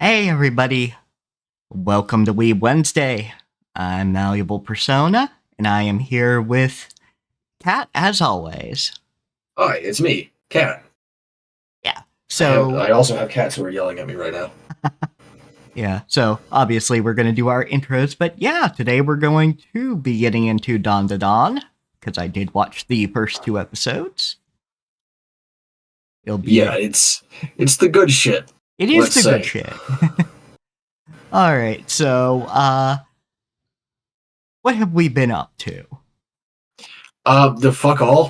Hey everybody, welcome to Weeb Wednesday. I'm Malleable Persona, and I am here with Kat as always. Hi, it's me, Cat. Yeah, I have. so I also have cats who are yelling at me right now. so obviously we're going to do our intros, but yeah, today we're going to be getting into Dawn to Dawn, because I did watch the first two episodes. It'll be Yeah, it's the good shit. it is Let's the good say. shit. Alright, so what have we been up to? The fuck all.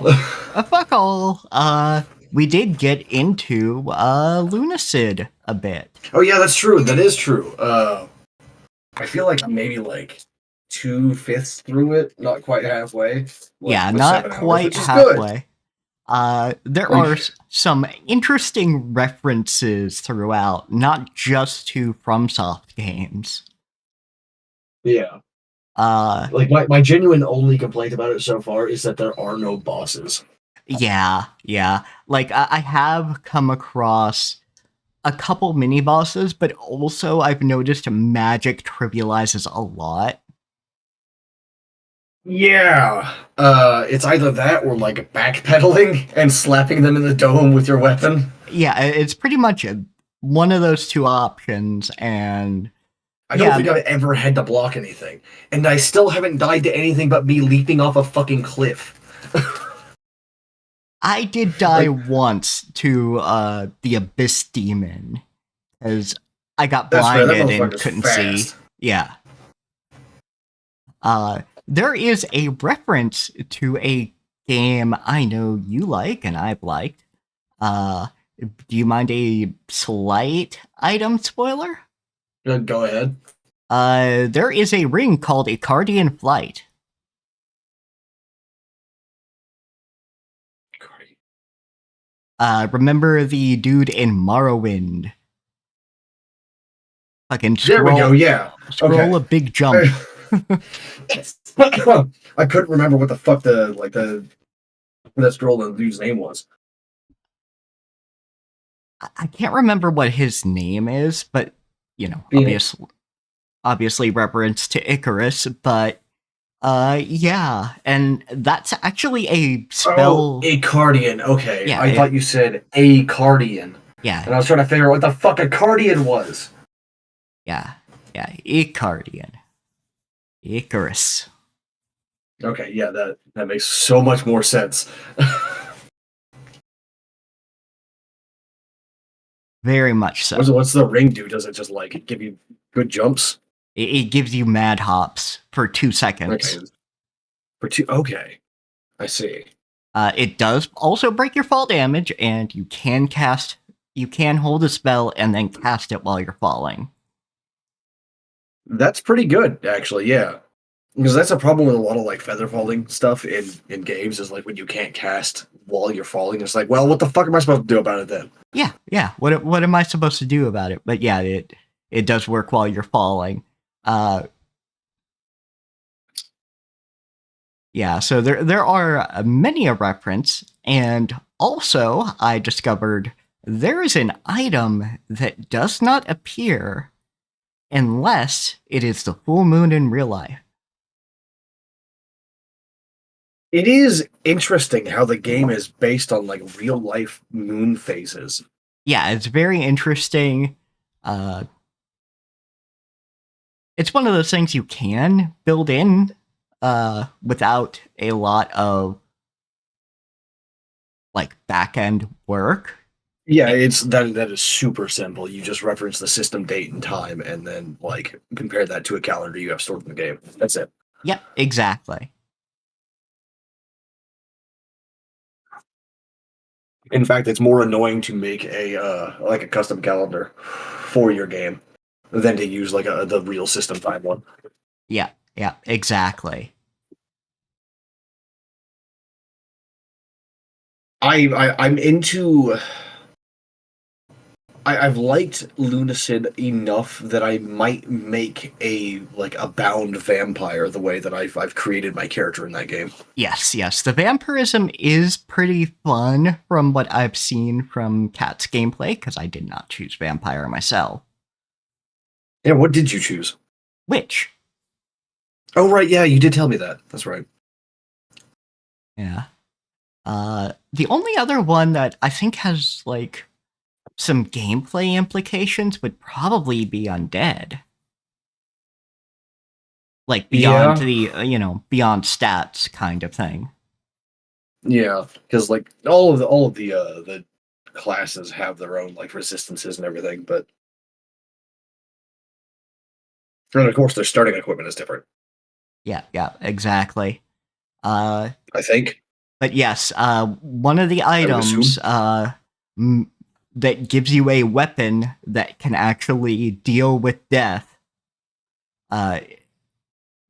Fuck all. We did get into Lunacid a bit. Oh yeah, that's true. That is true. I feel like I'm maybe like 2/5 through it, not quite halfway. Yeah, With not 7 hours, quite which is good. halfway. There Like, are some interesting references throughout, not just to FromSoft games. yeah. Uh, Like my genuine only complaint about it so far is that there are no bosses. yeah. Like, I have come across a couple mini bosses, but also I've noticed magic trivializes a lot. Yeah. It's either that or like backpedaling and slapping them in the dome with your weapon. Yeah, it's pretty much one of those two options, and I don't yeah, think I've ever had to block anything. And I still haven't died to anything but me leaping off a fucking cliff. I did die Like, once to the Abyss Demon, as I got that's fair, that blinded and motherfucker's couldn't see. fast. Yeah. There is a reference to a game I know you like and I've liked. Do you mind a slight item spoiler? Go ahead. There is a ring called Icardian Flight. Remember the dude in Morrowind? Fucking There we go, yeah. scroll Okay. a big jump. I couldn't remember what the fuck what that scroll and dude's name was. I can't remember what his name is, but you know, Phoenix. obviously reference to Icarus, but yeah, and that's actually a Oh, spell. a Cardian. Okay. Yeah, I thought you said a Cardian. yeah, And I was trying to figure out what the fuck a Cardian was. yeah, Icardian. Icarus. Okay, yeah, that makes so much more sense. Very much so. What's the ring do? Does it just like give you good jumps? It gives you mad hops for 2 seconds. Okay, for two. Okay, I see. It does also break your fall damage, and you can hold a spell and then cast it while you're falling. That's pretty good, actually. Yeah, because that's a problem with a lot of like feather falling stuff in games. Is like when you can't cast while you're falling. It's like, well, what the fuck am I supposed to do about it then? Yeah. What am I supposed to do about it? But yeah, it does work while you're falling. Yeah, so there are many a reference, and also I discovered there is an item that does not appear unless it is the full moon in real life. It is interesting how the game is based on like real life moon phases. Yeah, it's very interesting. It's one of those things you can build in without a lot of like back end work. Yeah, it's that is super simple. You just reference the system date and time, and then like compare that to a calendar you have stored in the game. That's it. Yep, exactly. In fact, it's more annoying to make a like a custom calendar for your game than to use like the real system time one. Yeah, exactly. I'm into. I've liked Lunacid enough that I might make a bound vampire the way that I've created my character in that game. Yes. The vampirism is pretty fun from what I've seen from Cat's gameplay, because I did not choose vampire myself. Yeah, what did you choose? Which, Oh, right, yeah, you did tell me that. That's right. yeah. The only other one that I think has like some gameplay implications would probably be Undead. Like beyond Yeah, the beyond stats kind of thing. yeah, because like all of the classes have their own like resistances and everything, but and of course their starting equipment is different. Yeah, yeah, exactly. Uh, I think but yes, one of the I would items assume. m- that gives you a weapon that can actually deal with death. Uh,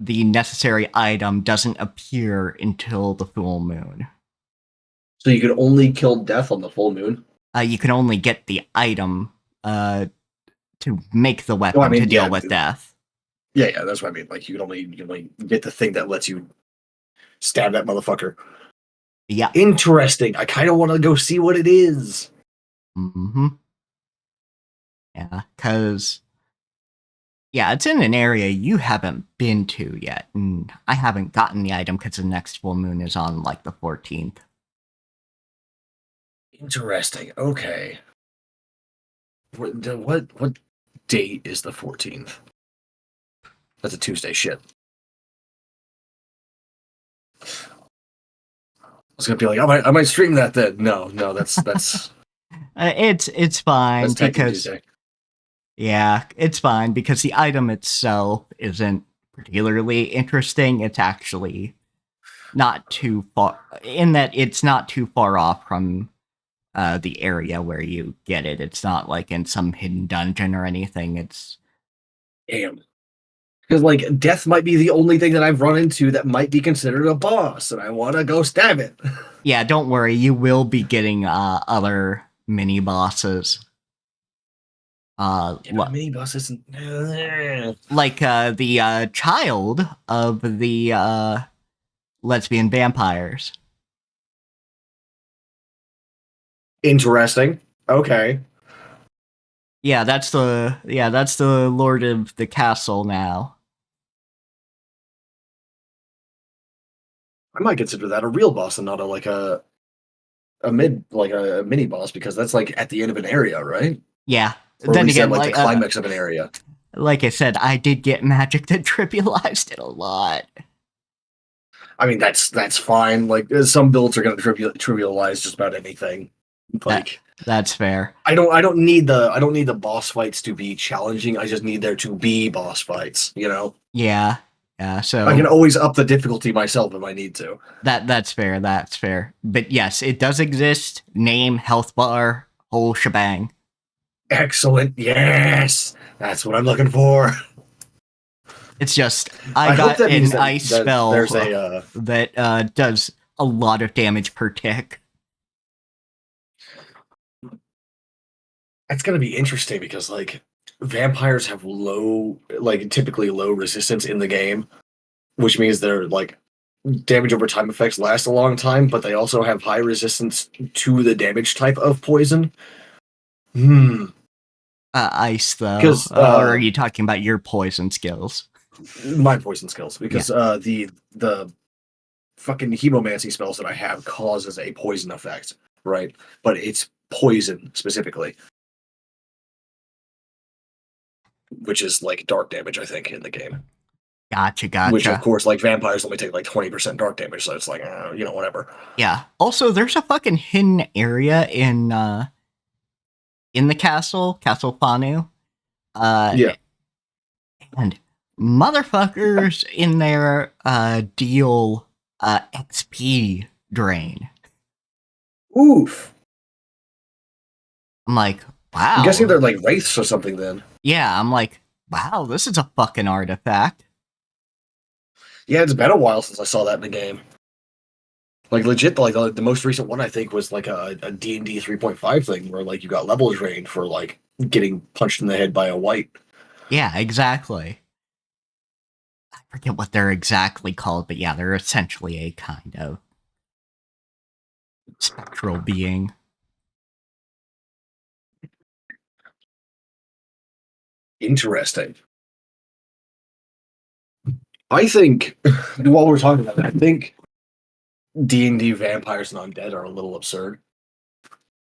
the necessary item doesn't appear until the full moon. So you could only kill death on the full moon. You can only get the item uh, to make the Well, I weapon to mean, deal yeah, with death. yeah. That's what I mean. Like you can only get the thing that lets you stab that motherfucker. Yeah. Interesting. I kind of want to go see what it is. Mm-hmm. Yeah, because yeah, it's in an area you haven't been to yet, and I haven't gotten the item because the next full moon is on like the 14th. Interesting. Okay. What date is the 14th? That's a Tuesday. Shit. I was gonna be like, I might stream that then. No, no, It's fine that's technically because Tuesday. yeah, it's fine because the item itself isn't particularly interesting. It's actually not too far in that it's not too far off from the area where you get it. It's not like in some hidden dungeon or anything. It's Damn. Because like death might be the only thing that I've run into that might be considered a boss, and I want to go stab it. yeah. Don't worry, you will be getting other mini bosses. Yeah, but mini boss isn't. Like the child of the lesbian vampires. Interesting. Okay. Yeah, that's the lord of the castle now. I might consider that a real boss and not a mid like a mini boss because that's like at the end of an area, right? Yeah. Or at Then least at again, like the climax of an area. like I said, I did get magic that trivialized it a lot. I mean, that's fine. Like some builds are going to trivialize just about anything. That Like that's fair. I don't need the boss fights to be challenging. I just need there to be boss fights. You know, Yeah. Yeah. I can So always up the difficulty myself if I need to. that's fair. That's fair. But yes, it does exist. Name, health bar, whole shebang. Excellent. Yes, that's what I'm looking for. It's just I I hope got that means an ice that there's spell a. that does a lot of damage per tick. It's going to be interesting because like vampires have like typically low resistance in the game, which means they're like damage over time effects last a long time, but they also have high resistance to the damage type of poison. Hmm. Ice though, Because or are you talking about your poison skills? my poison skills, Yeah. because the fucking hemomancy spells that I have causes a poison effect, right? But it's poison specifically, which is like dark damage, I think, in the game. Gotcha, Which of gotcha. course, like vampires only take like 20% dark damage, so it's like whatever. Yeah. Also, there's a fucking hidden area in the castle, Castle Fanu. Uh, Yeah. and motherfuckers in there deal XP drain. Oof. I'm like, I'm guessing wow. they're like wraiths or something then. Yeah, I'm like, wow, this is a fucking artifact. Yeah, it's been a while since I saw that in the game. Like legit, like the most recent one I think was like a D&D 3.5 thing where like you got level drained for like getting punched in the head by a white. Yeah, exactly. I forget what they're exactly called, but yeah, they're essentially a kind of spectral being. Interesting. I think while we're talking about that, I think D&D vampires and undead are a little absurd.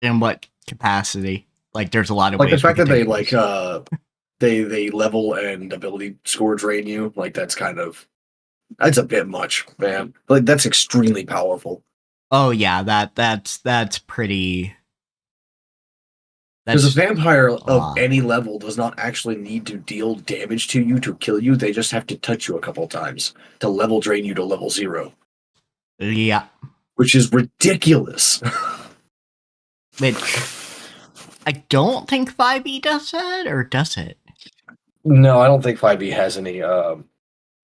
In what capacity? Like, there's a lot of Like the ways we fact could that they take like this. they level and ability score drain you, like that's a bit much, man. Like that's extremely powerful. Oh yeah, that's pretty. Because a That's vampire a of lot. any level does not actually need to deal damage to you to kill you. They just have to touch you a couple times to level drain you to level 0, Yeah, which is ridiculous. which I don't think 5e does that, or does it? No, I don't think 5e has any death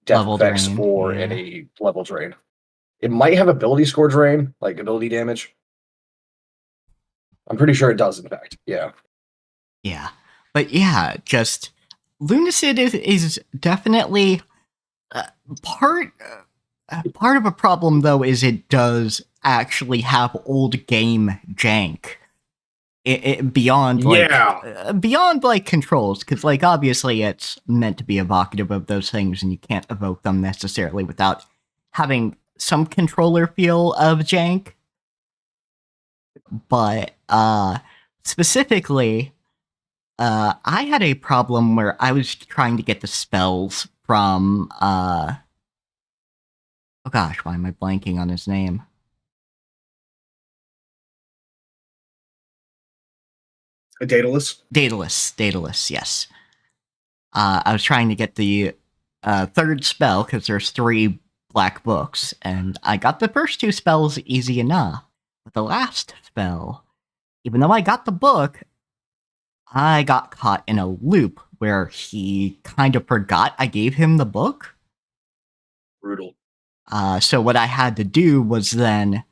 Level effects drain. or Yeah, any level drain. It might have ability score drain, like ability damage. I'm pretty sure it does, in fact. Yeah. yeah, but yeah, just Lunacid is definitely uh, part. Part of a problem though is it does actually have old game jank. Beyond Yeah. beyond like controls, because like obviously it's meant to be evocative of those things and you can't evoke them necessarily without having some controller feel of jank. But specifically, I had a problem where I was trying to get the spells from oh gosh, why am I blanking on his name? A Daedalus. Daedalus, yes. I was trying to get the third spell because there's 3 black books, and I got the first 2 spells easy enough. But the last spell, even though I got the book, I got caught in a loop where he kind of forgot I gave him the book. Brutal. So what I had to do was then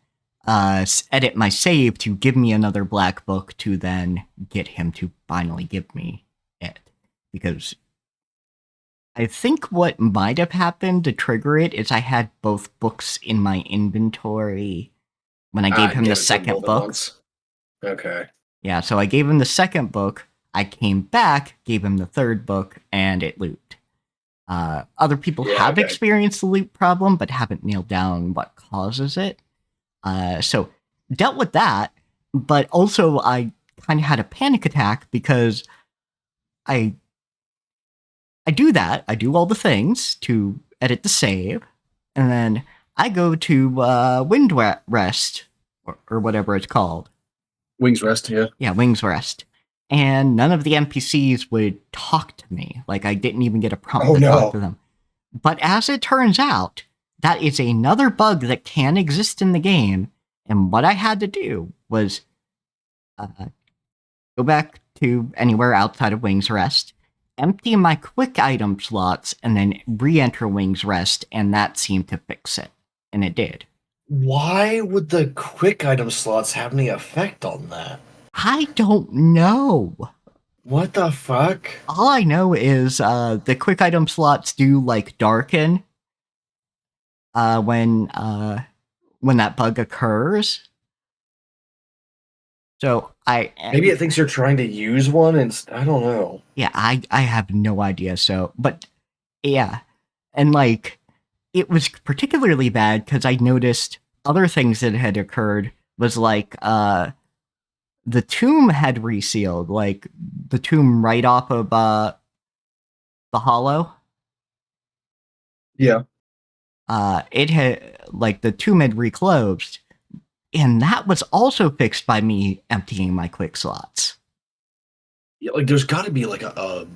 edit my save to give me another black book to then get him to finally give me it. Because I think what might have happened to trigger it is I had both books in my inventory when I gave him Gave the it to him second both at book. once. Okay. Yeah, so I gave him the second book. I came back, gave him the third book, and it looped. Other people Yeah, have okay. experienced the loop problem, but haven't nailed down what causes it. So dealt with that, but also I kind of had a panic attack because I I do that. I do all the things to edit the save, and then I go to Wind Rest or whatever it's called. Wings rest, yeah. Yeah, Wings Rest. And none of the NPCs would talk to me. Like I didn't even get a prompt Oh to talk to no. them. But as it turns out, that is another bug that can exist in the game. And what I had to do was uh, go back to anywhere outside of Wings Rest, empty my quick item slots, and then re-enter Wings Rest, and that seemed to fix it. And it did. Why would the quick item slots have any effect on that? I don't know. What the fuck? All I know is the quick item slots do like darken uh, when uh, when that bug occurs. So Maybe it thinks you're trying to use one and I don't know. yeah, I have no idea. So, but yeah, and like it was particularly bad because I noticed other things that had occurred was like the tomb had resealed, like the tomb right off of the hollow. Yeah. It had like the tomb had reclosed, and that was also fixed by me emptying my quick slots. Yeah, like there's got to be like a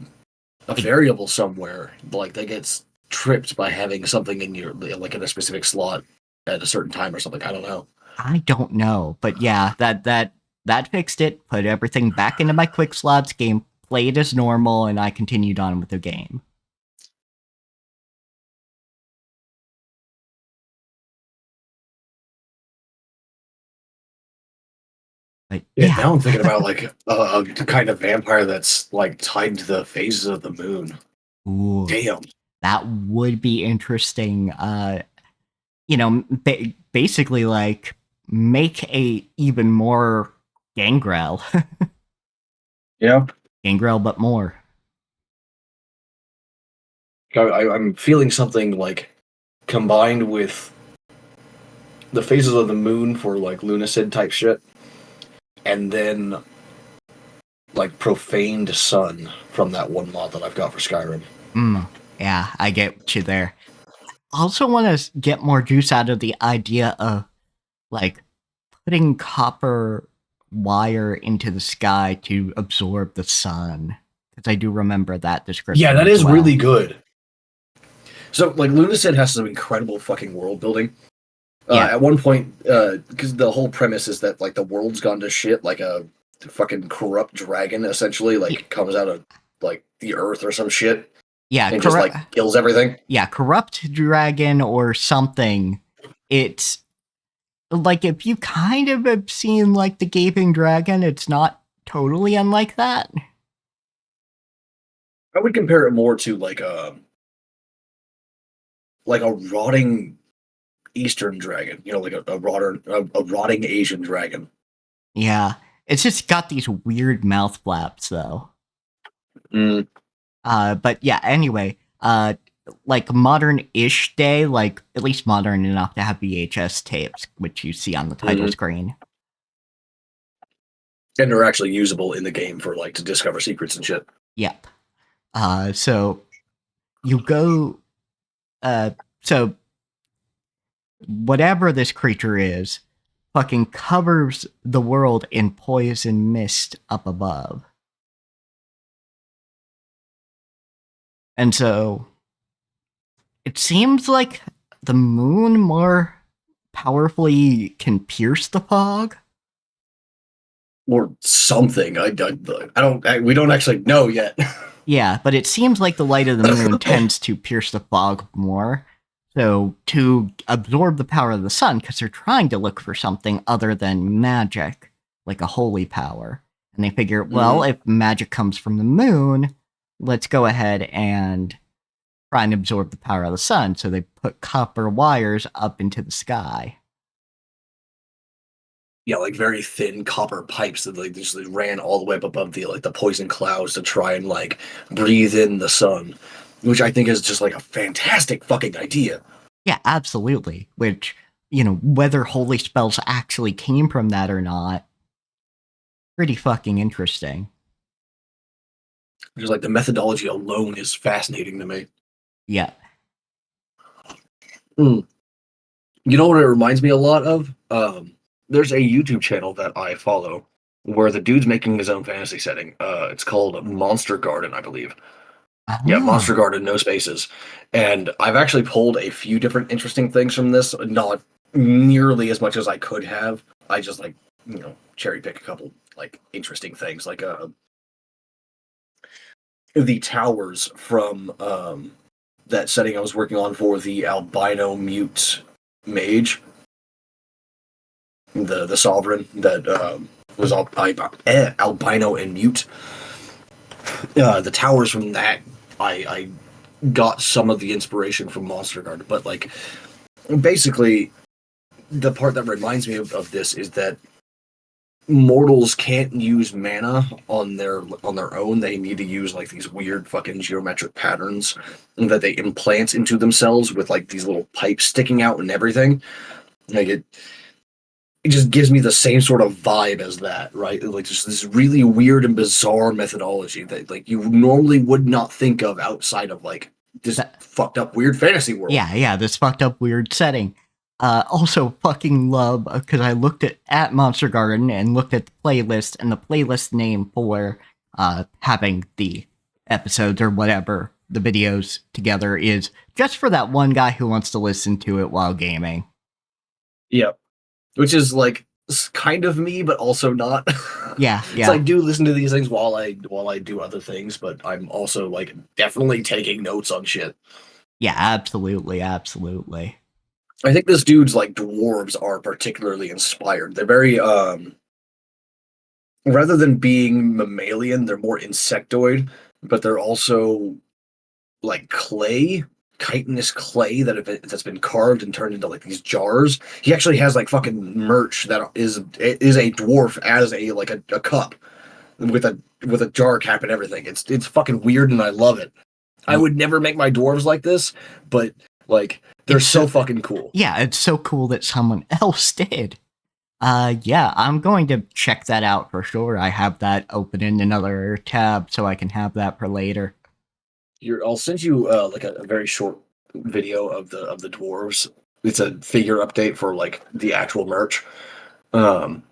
Like, variable somewhere like that gets tripped by having something in your like in a specific slot at a certain time or something. I don't know. I don't know, but yeah, that fixed it. Put everything back into my quick slots. Game played as normal, and I continued on with the game. But Yeah, yeah, now I'm thinking about like a kind of vampire that's like tied to the phases of the moon. ooh, Damn. that would be interesting. Basically like make a even more gangrel, Yeah. gangrel, but more. I'm feeling something like combined with the phases of the moon for like Lunacid type shit, and then like profaned sun from that one mod that I've got for Skyrim. Yeah, I get you there. I also want to get more juice out of the idea of like putting copper wire into the sky to absorb the sun. Because I do remember that description. Yeah, that as is well. really good. So, like, Lunacid has some incredible fucking world building. Yeah. At one point, because the whole premise is that like the world's gone to shit, like a fucking corrupt dragon essentially, like comes out of like the earth or some shit. Yeah, and just like kills everything. Yeah, corrupt dragon or something. It's like if you kind of have seen like the Gaping Dragon, it's not totally unlike that. I would compare it more to like a rotting Eastern dragon, you know, like a rotting Asian dragon. Yeah, it's just got these weird mouth flaps though. But yeah, anyway, like modern-ish day, like at least modern enough to have VHS tapes, which you see on the title screen. And they're actually usable in the game for like to discover secrets and shit. Yep. So you go, so whatever this creature is, fucking covers the world in poison mist up above. And so it seems like the moon more powerfully can pierce the fog. Or something. We don't actually know yet. Yeah, but it seems like the light of the moon tends to pierce the fog more. So to absorb the power of the sun, because they're trying to look for something other than magic, like a holy power. And they figure, well, if magic comes from the moon, let's go ahead and try and absorb the power of the sun. So they put copper wires up into the sky. Yeah, like very thin copper pipes that like just ran all the way up above the like the poison clouds to try and like breathe in the sun, which I think is just like a fantastic fucking idea. Yeah, absolutely. Which, you know, whether holy spells actually came from that or not, pretty fucking interesting. Just like the methodology alone is fascinating to me. Yeah. You know what it reminds me a lot of? There's a YouTube channel that I follow where the dude's making his own fantasy setting. It's called Monster Garden, I believe. Yeah, Monster Garden, no spaces. And I've actually pulled a few different interesting things from this, not nearly as much as I could have. I just like, you know, cherry pick a couple like interesting things, like the towers from that setting I was working on for the albino mute mage. The sovereign that was albino and mute. The towers from that, I got some of the inspiration from Monster Garden, but like basically the part that reminds me of this is that mortals can't use mana on their own. They need to use like these weird fucking geometric patterns that they implant into themselves with like these little pipes sticking out and everything. Like it just gives me the same sort of vibe as that, right? Like just this really weird and bizarre methodology that like you normally would not think of outside of like this fucked up weird fantasy world. Yeah, this fucked up weird setting. Also fucking love, because I looked at Monster Garden and looked at the playlist, and the playlist name for having the episodes or whatever, the videos together, is just for that one guy who wants to listen to it while gaming. Yep. Which is like kind of me, but also not. Yeah. So I do listen to these things while I do other things, but I'm also like definitely taking notes on shit. Yeah, absolutely. I think this dude's like dwarves are particularly inspired. They're very rather than being mammalian, they're more insectoid, but they're also like clay, chitinous clay that's been carved and turned into like these jars. He actually has like fucking merch that is a dwarf as a like a cup with a jar cap and everything. It's fucking weird and I love it. I would never make my dwarves like this, but like they're It's so fucking cool. Yeah, it's so cool that someone else did. Yeah, I'm going to check that out for sure. I have that open in another tab so I can have that for later. I'll send you like a very short video of the dwarves. It's a figure update for like the actual merch. Um,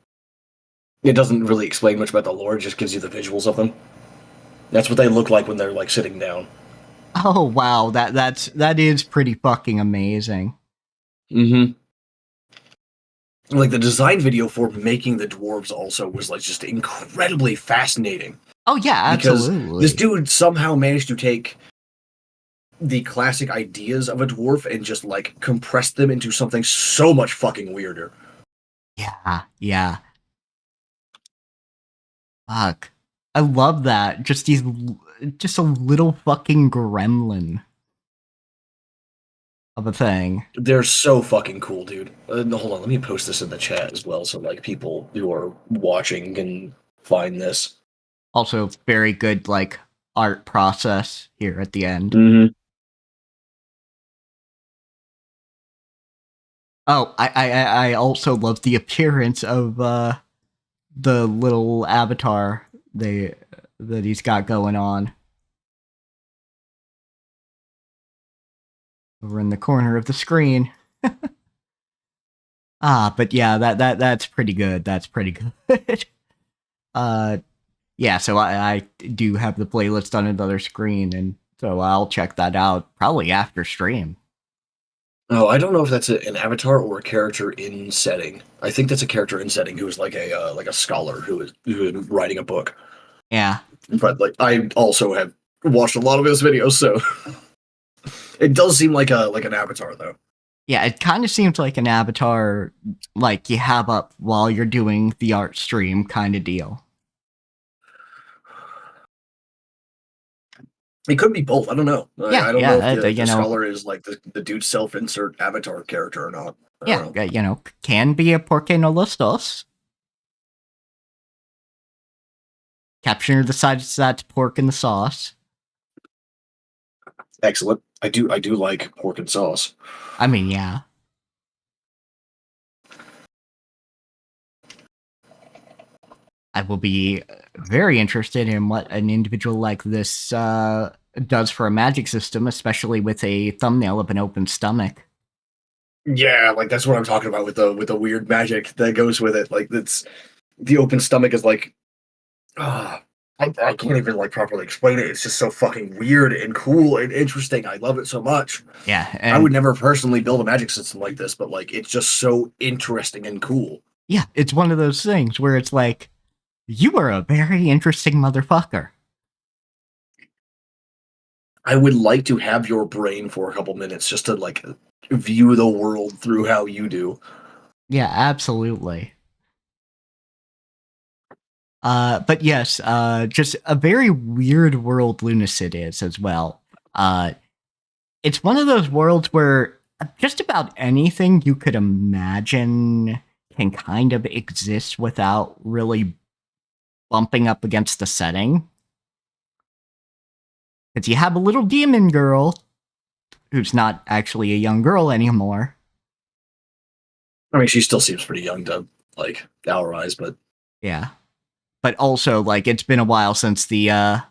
it doesn't really explain much about the lore; it just gives you the visuals of them. That's what they look like when they're like sitting down. Oh wow, that is pretty fucking amazing. Mm-hmm. Like the design video for making the dwarves also was like just incredibly fascinating. Oh yeah, Because absolutely. this dude somehow managed to take the classic ideas of a dwarf and just like compress them into something so much fucking weirder. Yeah. Fuck. I love that. Just a little fucking gremlin of a thing. They're so fucking cool, dude. Hold on, let me post this in the chat as well, so like people who are watching can find this. Also, very good like art process here at the end. Mm-hmm. Oh, I also love the appearance of the little avatar that he's got going on over in the corner of the screen. But yeah, that's pretty good. That's pretty good. uh, yeah. So I do have the playlist on another screen, and so I'll check that out probably after stream. Oh, I don't know if that's an avatar or a character in setting. I think that's a character in setting who is like a scholar who is writing a book. Yeah. But like I also have watched a lot of his videos, so it does seem like an avatar though. Yeah, it kind of seems like an avatar, like you have up while you're doing the art stream kind of deal. It could be both. I don't know. I don't know if the You know, scholar is like the dude's self-insert avatar character or not. I yeah, don't know. you know, can be a porque no los dos. Captioner decides that's pork in the sauce. Excellent. I do like pork and sauce. I mean, yeah. I will be very interested in what an individual like this does for a magic system, especially with a thumbnail of an open stomach. Yeah, like that's what I'm talking about with the weird magic that goes with it. Like that's the open stomach is like I can't even like properly explain it. It's just so fucking weird and cool and interesting. I love it so much. Yeah, I would never personally build a magic system like this, but like it's just so interesting and cool. Yeah, it's one of those things where it's like, you are a very interesting motherfucker. I would like to have your brain for a couple minutes just to like view the world through how you do. Yeah, absolutely. But yes, just a very weird world Lunacid is as well. It's one of those worlds where just about anything you could imagine can kind of exist without really bumping up against the setting. Because you have a little demon girl who's not actually a young girl anymore. I mean, she still seems pretty young to like our eyes, but yeah. But also, like, it's been a while since the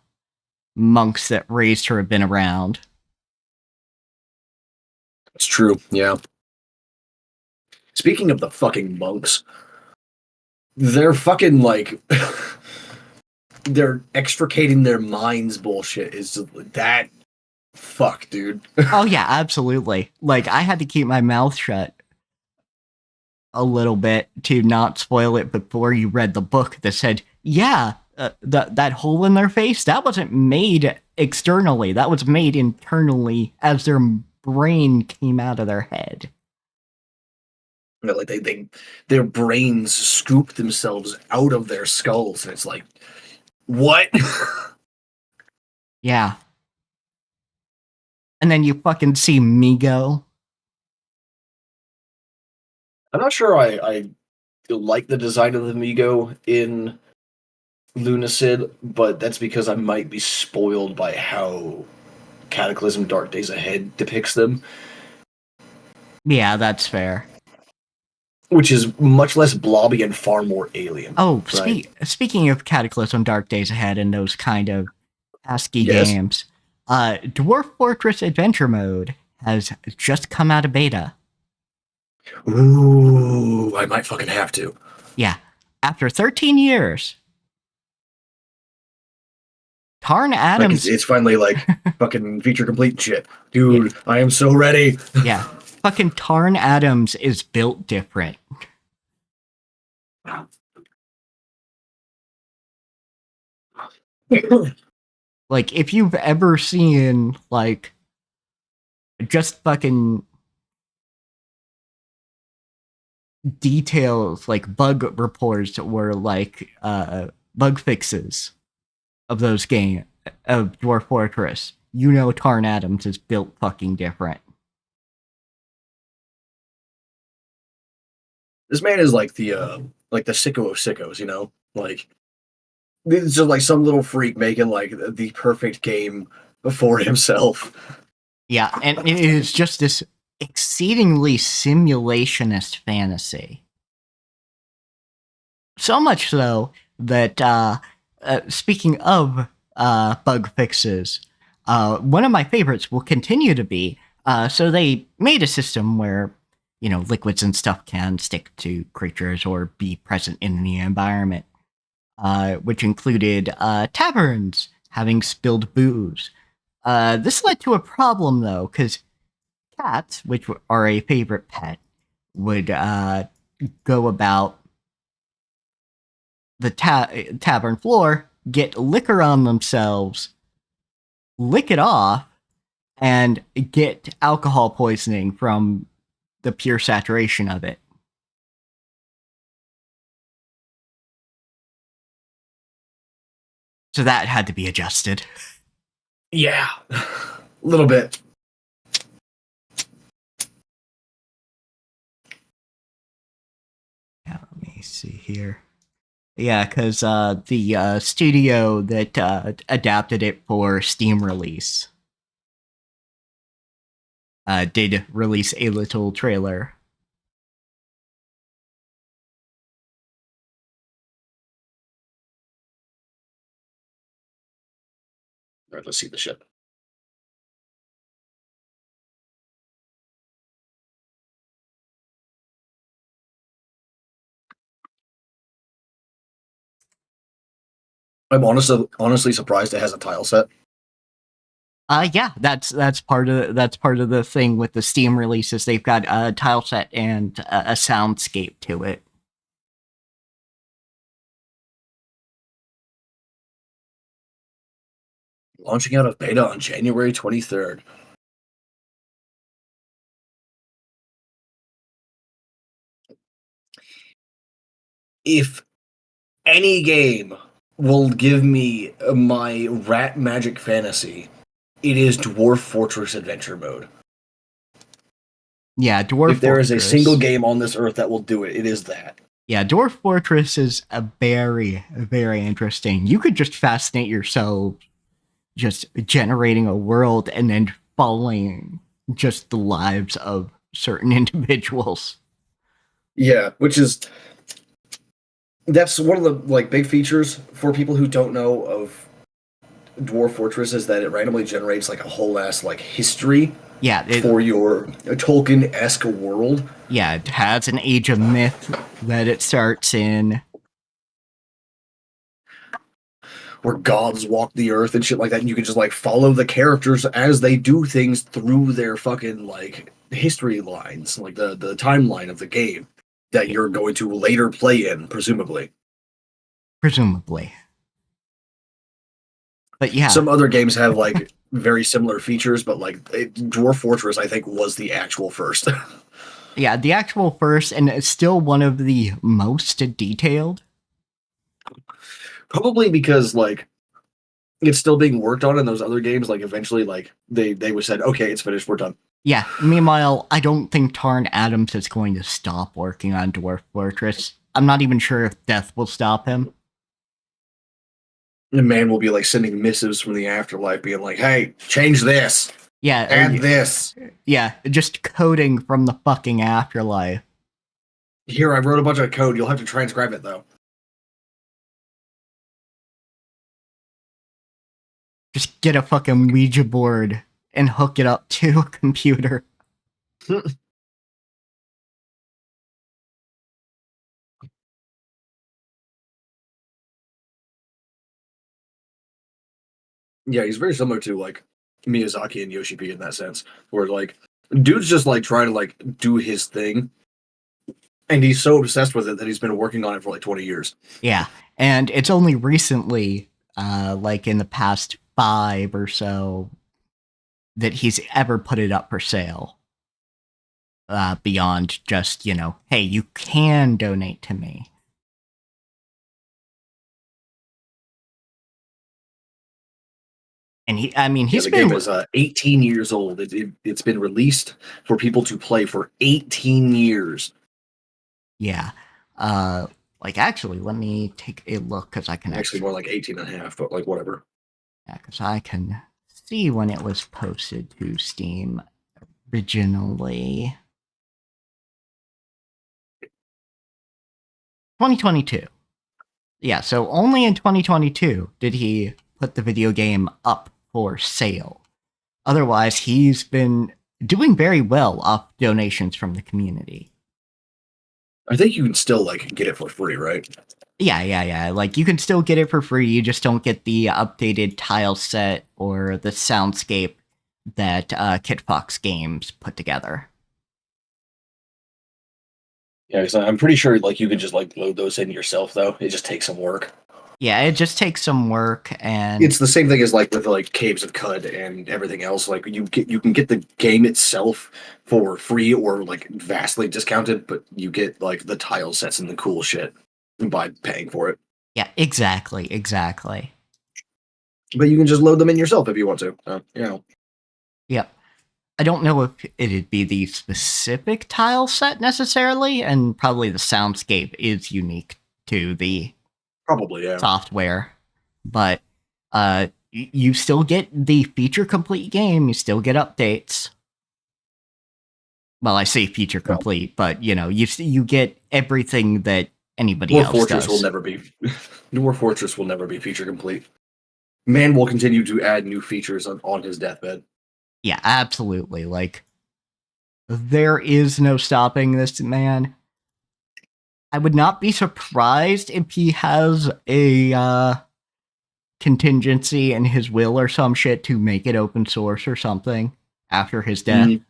monks that raised her have been around. It's true, yeah. Speaking of the fucking monks, they're fucking like they're extricating their minds bullshit is that fuck, dude. Oh yeah, absolutely. Like, I had to keep my mouth shut a little bit to not spoil it before you read the book that said, yeah, that hole in their face, that wasn't made externally. That was made internally as their brain came out of their head. You know, like their brains scoop themselves out of their skulls, and it's like, what? Yeah. And then you fucking see Migo. I'm not sure I like the design of the Migo in Lunacid, but that's because I might be spoiled by how Cataclysm Dark Days Ahead depicts them, Yeah, that's fair. which is much less blobby and far more alien. Oh, Right? speaking of Cataclysm Dark Days Ahead and those kind of ASCII Yes. games, Dwarf Fortress Adventure Mode has just come out of beta. Ooh, I might fucking have to. Yeah, after 13 years, Tarn Like Adams. it's finally like fucking feature complete and shit. Yeah, Dude, I am so ready. yeah, fucking Tarn Adams is built different. Like, if you've ever seen, like, just fucking details, like bug reports or, like, bug fixes of those games, of Dwarf Fortress, you know Tarn Adams is built fucking different. This man is like the sicko of sickos, you know? Like this is just like some little freak making like the perfect game for himself. Yeah, and it is just this exceedingly simulationist fantasy. So much so that, speaking of bug fixes, one of my favorites will continue to be. So they made a system where, you know, liquids and stuff can stick to creatures or be present in the environment, which included taverns having spilled booze. This led to a problem, though, because cats, which are a favorite pet, would go about the tavern floor, get liquor on themselves, lick it off, and get alcohol poisoning from the pure saturation of it. So that had to be adjusted. Yeah. A little bit. Yeah, let me see here. Yeah, because the studio that adapted it for Steam release did release a little trailer. All right, let's see the shit. I'm honestly surprised it has a tile set. Yeah, that's part of the thing with the Steam releases. They've got a tile set and a soundscape to it. Launching out of beta on January 23rd. If any game will give me my rat magic fantasy, it is Dwarf Fortress Adventure Mode. Yeah, Dwarf If there Fortress. is a single game on this earth that will do it, it is that. Yeah, Dwarf Fortress is a very, very interesting. You could just fascinate yourself just generating a world and then following just the lives of certain individuals. Yeah, which is that's one of the like big features for people who don't know of Dwarf Fortress is that it randomly generates like a whole ass like history Yeah, for your Tolkien-esque world. yeah, it has an age of myth that it starts in. Where gods walk the earth and shit like that, and you can just like follow the characters as they do things through their fucking like history lines, like the timeline of the game that you're going to later play in, presumably. Presumably. But yeah. Some other games have like very similar features, but like Dwarf Fortress, I think, was the actual first. Yeah, the actual first, and it's still one of the most detailed. Probably because like it's still being worked on in those other games. Like eventually, like they would said, okay, it's finished, we're done. Yeah, meanwhile, I don't think Tarn Adams is going to stop working on Dwarf Fortress. I'm not even sure if death will stop him. the man will be like sending missives from the afterlife, being like, "Hey, change this, Yeah, add this." yeah, just coding from the fucking afterlife. Here, I wrote a bunch of code. You'll have to transcribe it though. Just get a fucking Ouija board and hook it up to a computer. Yeah, he's very similar to like Miyazaki and Yoshi P in that sense, where like dude's just like trying to like do his thing, and he's so obsessed with it that he's been working on it for like 20 years. Yeah, and it's only recently, like in the past 5 or so, that he's ever put it up for sale. Beyond just, hey, you can donate to me. And he's The been game is 18 years old. It's been released for people to play for 18 years. Yeah. Like, actually, let me take a look, because I can Actually more like 18 and a half, but like whatever. Yeah, because I can see when it was posted to Steam originally. 2022. Yeah, so only in 2022 did he put the video game up for sale. Otherwise, he's been doing very well off donations from the community. I think you can still like get it for free, right? Yeah. Like, you can still get it for free. You just don't get the updated tile set or the soundscape that Kitfox Games put together. Yeah, because I'm pretty sure like you could just like load those in yourself though. It just takes some work. Yeah, it just takes some work, and It's the same thing as like with like Caves of Cud and everything else. Like you can get the game itself for free or like vastly discounted, but you get like the tile sets and the cool shit by paying for it. yeah, exactly. But you can just load them in yourself if you want to. Yep. I don't know if it'd be the specific tile set necessarily, and probably the soundscape is unique to the Probably, yeah. software, but you still get the feature complete game. You still get updates. Well, I say feature complete, but you get everything that anybody Dwarf else Fortress does. will never be Dwarf Fortress will never be feature complete. Man will continue to add new features on his deathbed. Yeah, absolutely. Like, there is no stopping this man. I would not be surprised if he has a contingency in his will or some shit to make it open source or something after his death. Mm-hmm.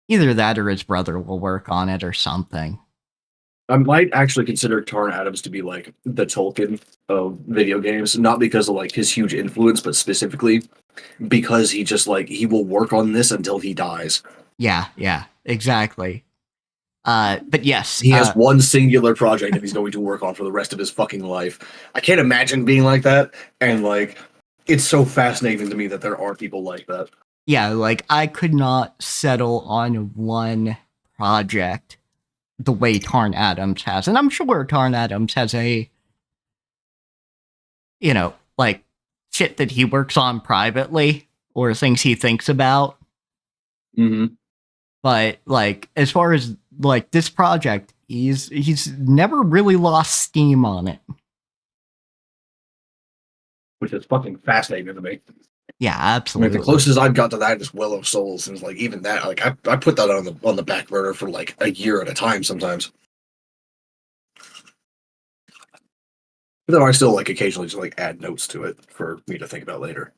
Either that or his brother will work on it or something. I might actually consider Tarn Adams to be like the Tolkien of video games, not because of like his huge influence, but specifically because he just like he will work on this until he dies. Yeah, exactly. But yes, He has one singular project that he's going to work on for the rest of his fucking life. I can't imagine being like that, and like it's so fascinating to me that there are people like that. Yeah, like I could not settle on one project the way Tarn Adams has. And I'm sure Tarn Adams has a, like shit that he works on privately or things he thinks about. Mm-hmm. But like, as far as like this project, he's never really lost steam on it. Which is fucking fascinating to me. Yeah, absolutely. I mean, the closest I've got to that is Well of Souls, and like even that, like I put that on the back burner for like a year at a time sometimes. But then I still like occasionally just like add notes to it for me to think about later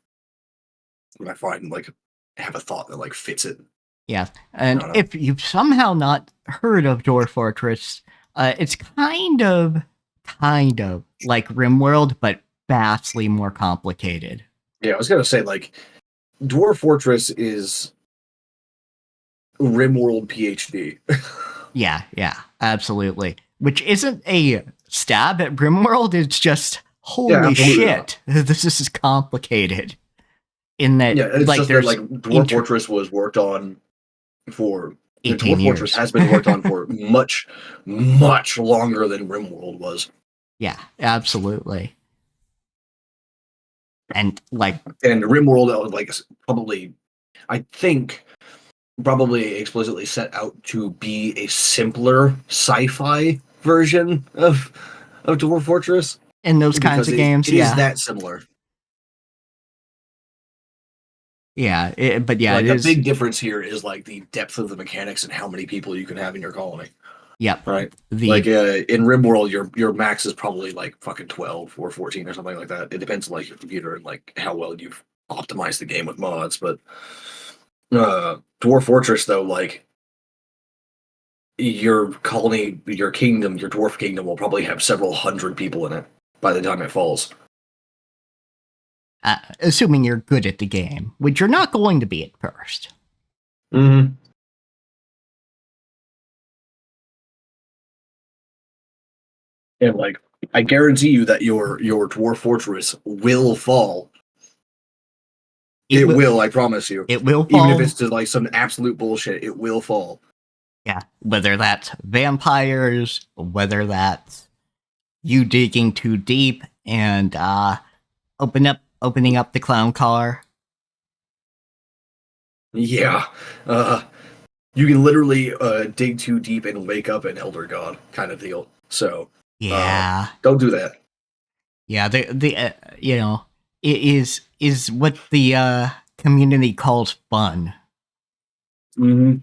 when I find like have a thought that like fits it. Yeah, and if you've somehow not heard of Dwarf Fortress, it's kind of like RimWorld, but vastly more complicated. Yeah, I was gonna say like Dwarf Fortress is RimWorld PhD. Yeah, absolutely. Which isn't a stab at RimWorld, it's just holy shit, this is complicated. In that, it's like, just there's that, like Dwarf Fortress was worked on for 18 Dwarf years. Fortress has been worked on for much, much longer than RimWorld was. Yeah, absolutely. And like, And RimWorld, like probably, I think, probably explicitly set out to be a simpler sci-fi version of Dwarf Fortress in those kinds because of it, games, it is yeah, that similar. yeah. But yeah, it Like a is. big difference here is like the depth of the mechanics and how many people you can have in your colony. Yep. Right. Like The in RimWorld, your max is probably like fucking 12 or 14 or something like that. It depends on like your computer and like how well you've optimized the game with mods. But Dwarf Fortress though, like your colony, your kingdom, your dwarf kingdom will probably have several hundred people in it by the time it falls. assuming you're good at the game, which you're not going to be at first. Mm-hmm. And like I guarantee you that your dwarf fortress will fall. It It will. will, I promise you. It will Even if it's fall. to like some absolute bullshit, it will fall. Yeah, whether that's vampires, whether that's you digging too deep and opening up the clown car. Yeah. Uh you can literally dig too deep and wake up an elder god kind of deal. So uh Yeah, don't do that. yeah. The you know, it is what the community calls fun. Mm-hmm.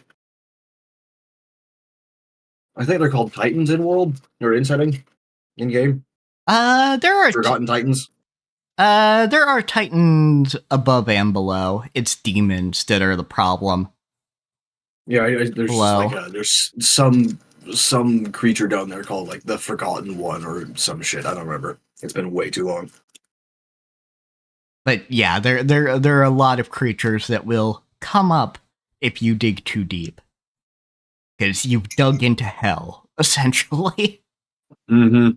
I think they're called Titans in world or in setting in game. There are Forgotten Titans. there are titans above and below. It's demons that are the problem. Yeah, there's just like Below. there's some creature down there called like the Forgotten One or some shit. I don't remember. It's been way too long. But yeah, there are a lot of creatures that will come up if you dig too deep. Because you've dug into hell, essentially. Mm-hmm.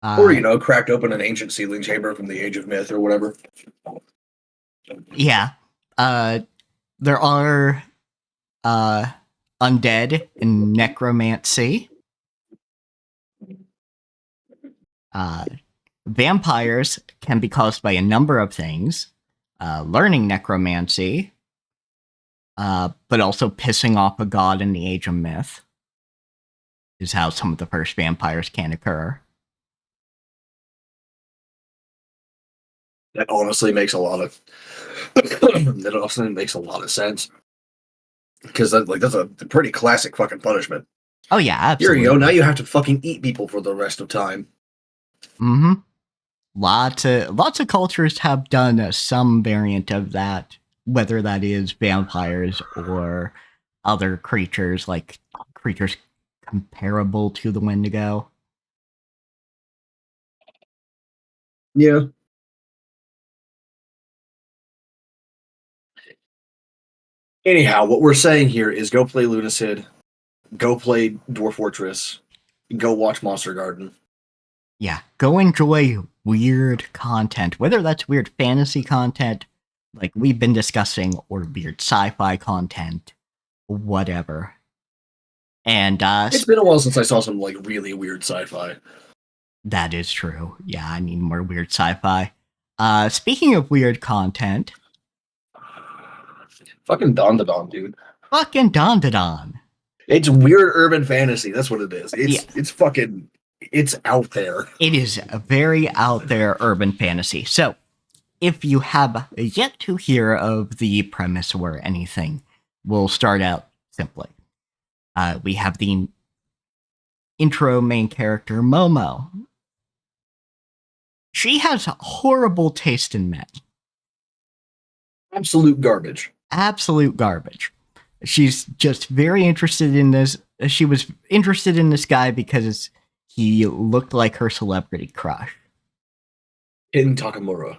Or Uh cracked open an ancient sealing chamber from the Age of Myth or whatever. yeah. Uh there are uh undead in necromancy. Uh vampires can be caused by a number of things. Learning necromancy, but also pissing off a god in the Age of Myth is how some of the first vampires can occur. That honestly makes a lot of that honestly makes a lot of sense because that's a pretty classic fucking punishment. Oh yeah, Here you go. Now absolutely. you have to fucking eat people for the rest of time. Mm-hmm. Lots of cultures have done some variant of that, whether that is vampires or other creatures like creatures comparable to the Wendigo. Yeah. Anyhow, what we're saying here is go play Lunacid, go play Dwarf Fortress, go watch Monster Garden. Yeah, go enjoy weird content, whether that's weird fantasy content, like we've been discussing, or weird sci-fi content, whatever. And It's been a while since I saw some like really weird sci-fi. that is true. Yeah, I need more weird sci-fi. Speaking of weird content, Fucking Don to Don, dude. fucking Don. It's weird urban fantasy. That's what it is. Yeah, It's fucking it's out there. it is a very out there urban fantasy. So, if you have yet to hear of the premise or anything, we'll start out simply. We have the intro main character, Momo. She has horrible taste in men. Absolute garbage. Absolute garbage. She's just very interested in this. She was interested in this guy because he looked like her celebrity crush. In Takamura.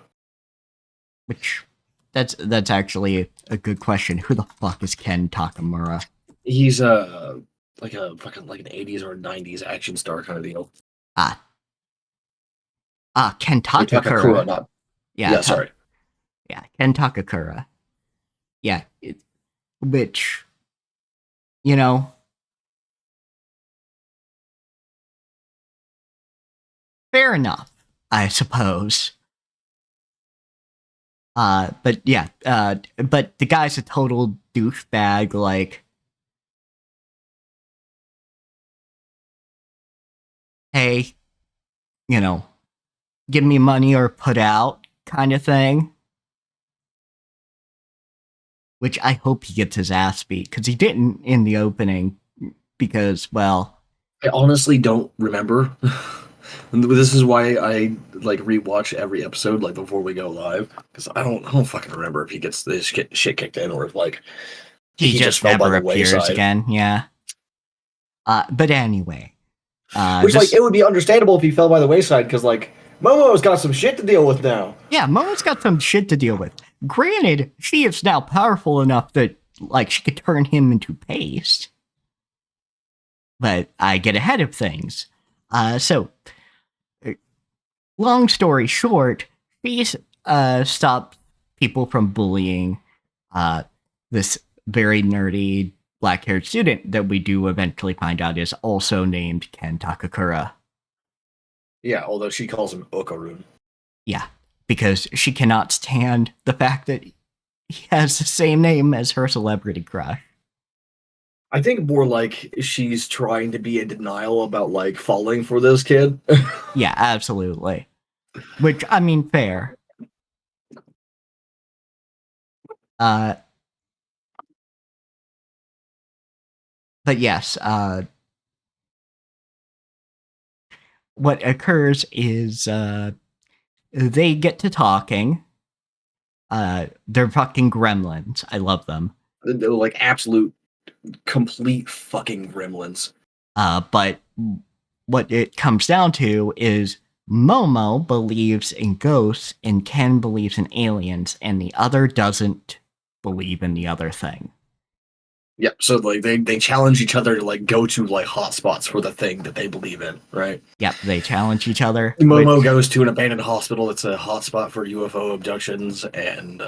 Which that's actually a good question. Who the fuck is Ken Takamura? He's like a fucking like an 80s or 90s action star kind of deal. Ah, Ken Or Takakura, Takakura. not Yeah, yeah, sorry. yeah, Ken Takakura. Yeah, which you know fair enough, I suppose. But yeah, but the guy's a total douchebag. Like, hey, you know, give me money or put out kind of thing. Which I hope he gets his ass beat because he didn't in the opening. Because, well, I honestly don't remember. And this is why I like rewatch every episode like before we go live because I don't fucking remember if he gets this shit kicked in or if like he he just just fell by never the appears wayside. again. Yeah. But anyway, Which like this it would be understandable if he fell by the wayside because like Momo's got some shit to deal with now. yeah, Momo's got some shit to deal with. Granted, she is now powerful enough that like she could turn him into paste. But I get ahead of things. So long story short, she's stopped people from bullying this very nerdy black-haired student that we do eventually find out is also named Ken Takakura. Yeah, although she calls him Okarun. Yeah, because she cannot stand the fact that he has the same name as her celebrity crush. I think more like she's trying to be in denial about like falling for this kid. Yeah, absolutely. Which, I mean, fair. Uh, but yes, what occurs is they get to talking. They're fucking gremlins. I love them. They're like absolute complete fucking gremlins. But what it comes down to is Momo believes in ghosts and Ken believes in aliens, and the other doesn't believe in the other thing. Yeah, so like they challenge each other to like go to like hotspots for the thing that they believe in, right? Yep, they challenge each other, Momo which, goes to an abandoned hospital that's a hotspot for UFO abductions, and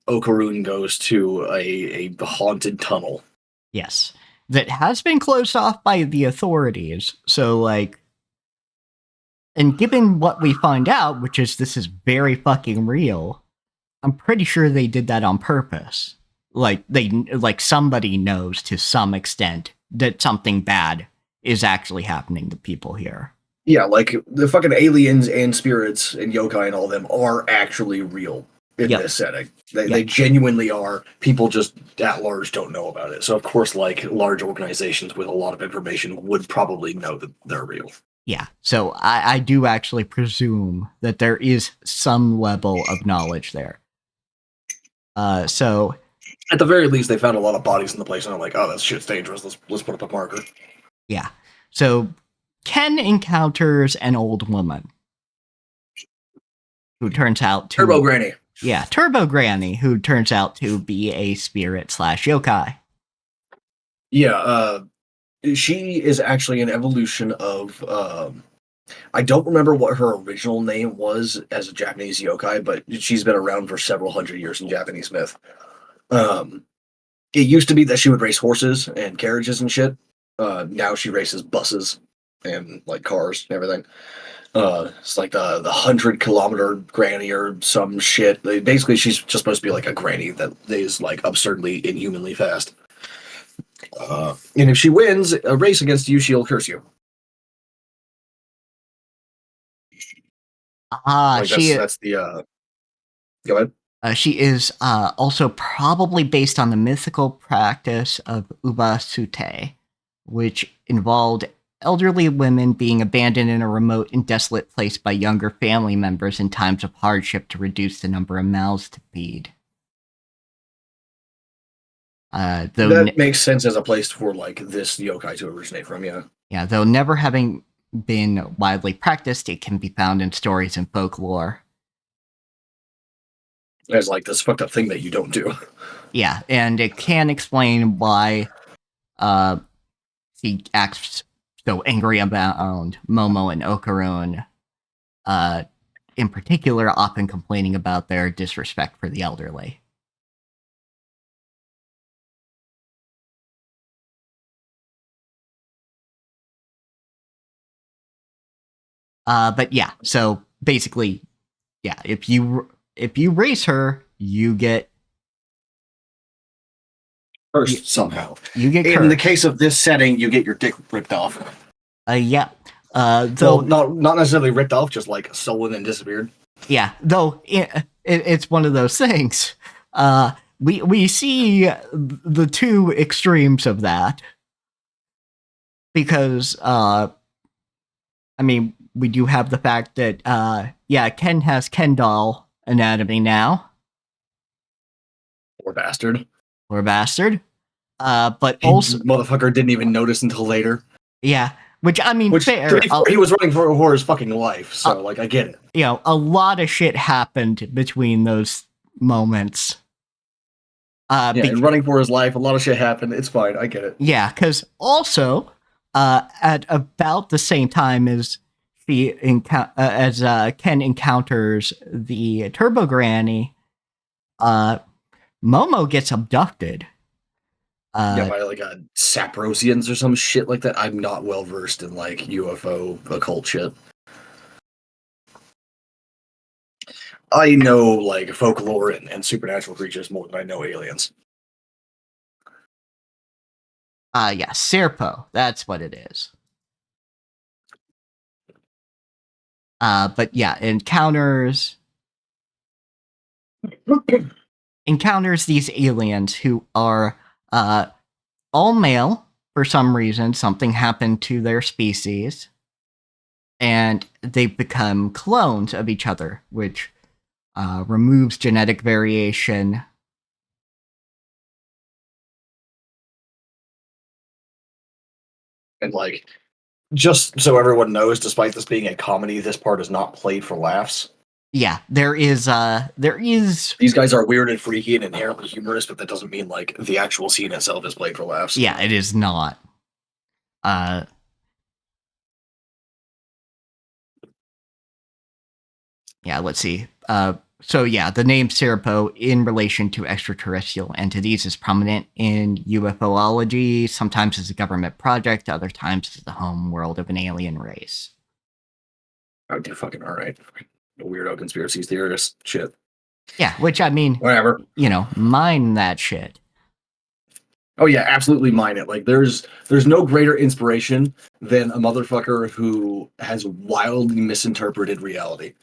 Okarun goes to a haunted tunnel. yes, that has been closed off by the authorities. So, like, and given what we find out, which is this is very fucking real, I'm pretty sure they did that on purpose. Like somebody knows to some extent that something bad is actually happening to people here. Yeah, like the fucking aliens and spirits and yokai and all of them are actually real in Yep. this setting. They Yep. genuinely are. People just at large don't know about it. So of course, like large organizations with a lot of information would probably know that they're real. Yeah. So I do actually presume that there is some level of knowledge there. So At the very least, they found a lot of bodies in the place, and I'm like, oh, that shit's dangerous. Let's put up a marker. yeah. So Ken encounters an old woman who turns out to Turbo Granny. yeah, Turbo Granny, who turns out to be a spirit slash yokai. Yeah, she is actually an evolution of. I don't remember what her original name was as a Japanese yokai, but she's been around for several hundred years in Japanese myth. Um, it used to be that she would race horses and carriages and shit. Now she races buses and like cars and everything. It's like the 100-kilometer granny or some shit. Basically, she's just supposed to be like a granny that is like absurdly inhumanly fast. And if she wins a race against you, she'll curse you. Like She that's the go ahead. she is also probably based on the mythical practice of Ubasute, which involved elderly women being abandoned in a remote and desolate place by younger family members in times of hardship to reduce the number of mouths to feed. That makes sense as a place for like this yokai to originate from. Yeah. Though never having been widely practiced, it can be found in stories and folklore. As like this fucked up thing that you don't do. Yeah, and it can explain why uh, he acts so angry about Momo and Okarun, in particular, often complaining about their disrespect for the elderly. But yeah, so basically, yeah, if you race her, you get Cursed somehow. you get In the cursed. case of this setting, you get your dick ripped off. Yeah. Well, Though not necessarily ripped off, just like stolen and disappeared. yeah, though it's one of those things. We see the two extremes of that because I mean we do have the fact that yeah, Ken has Ken doll anatomy now, Poor bastard. or bastard. But He also motherfucker didn't even notice until later. yeah, which I mean Which, to fair. be fair, he was running for his fucking life, so like I get it. You know, a lot of shit happened between those moments. Yeah, and running for his life, a lot of shit happened. It's fine, I get it. Yeah, because also at about the same time as Ken encounters the Turbo Granny, Momo gets abducted. Yeah, by like Saprosians or some shit like that. I'm not well versed in like UFO occult shit. I know like folklore and supernatural creatures more than I know aliens. Yeah, Serpo, that's what it is. But yeah, encounters these aliens who are all male for some reason. Something happened to their species, and they become clones of each other, which removes genetic variation. And like, just so everyone knows, despite this being a comedy, this part is not played for laughs. Yeah, there is. These guys are weird and freaky and inherently humorous, but that doesn't mean like the actual scene itself is played for laughs. Yeah, it is not. Yeah, let's see. So yeah, the name Serpo in relation to extraterrestrial entities is prominent in UFOlogy, sometimes as a government project, other times as the home world of an alien race. Okay, fucking all right. Weirdo conspiracy theorist shit. Yeah, which I mean, Whatever. you know, mine that shit. Oh yeah, absolutely mine it. Like there's no greater inspiration than a motherfucker who has wildly misinterpreted reality.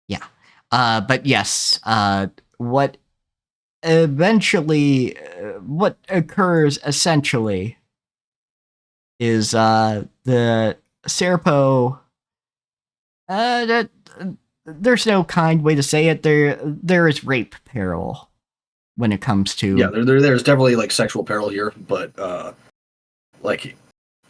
Yeah. But yes, what eventually, what occurs essentially is the Serpo. That there's no kind way to say it. There is rape peril when it comes to Yeah, there's definitely like sexual peril here, but like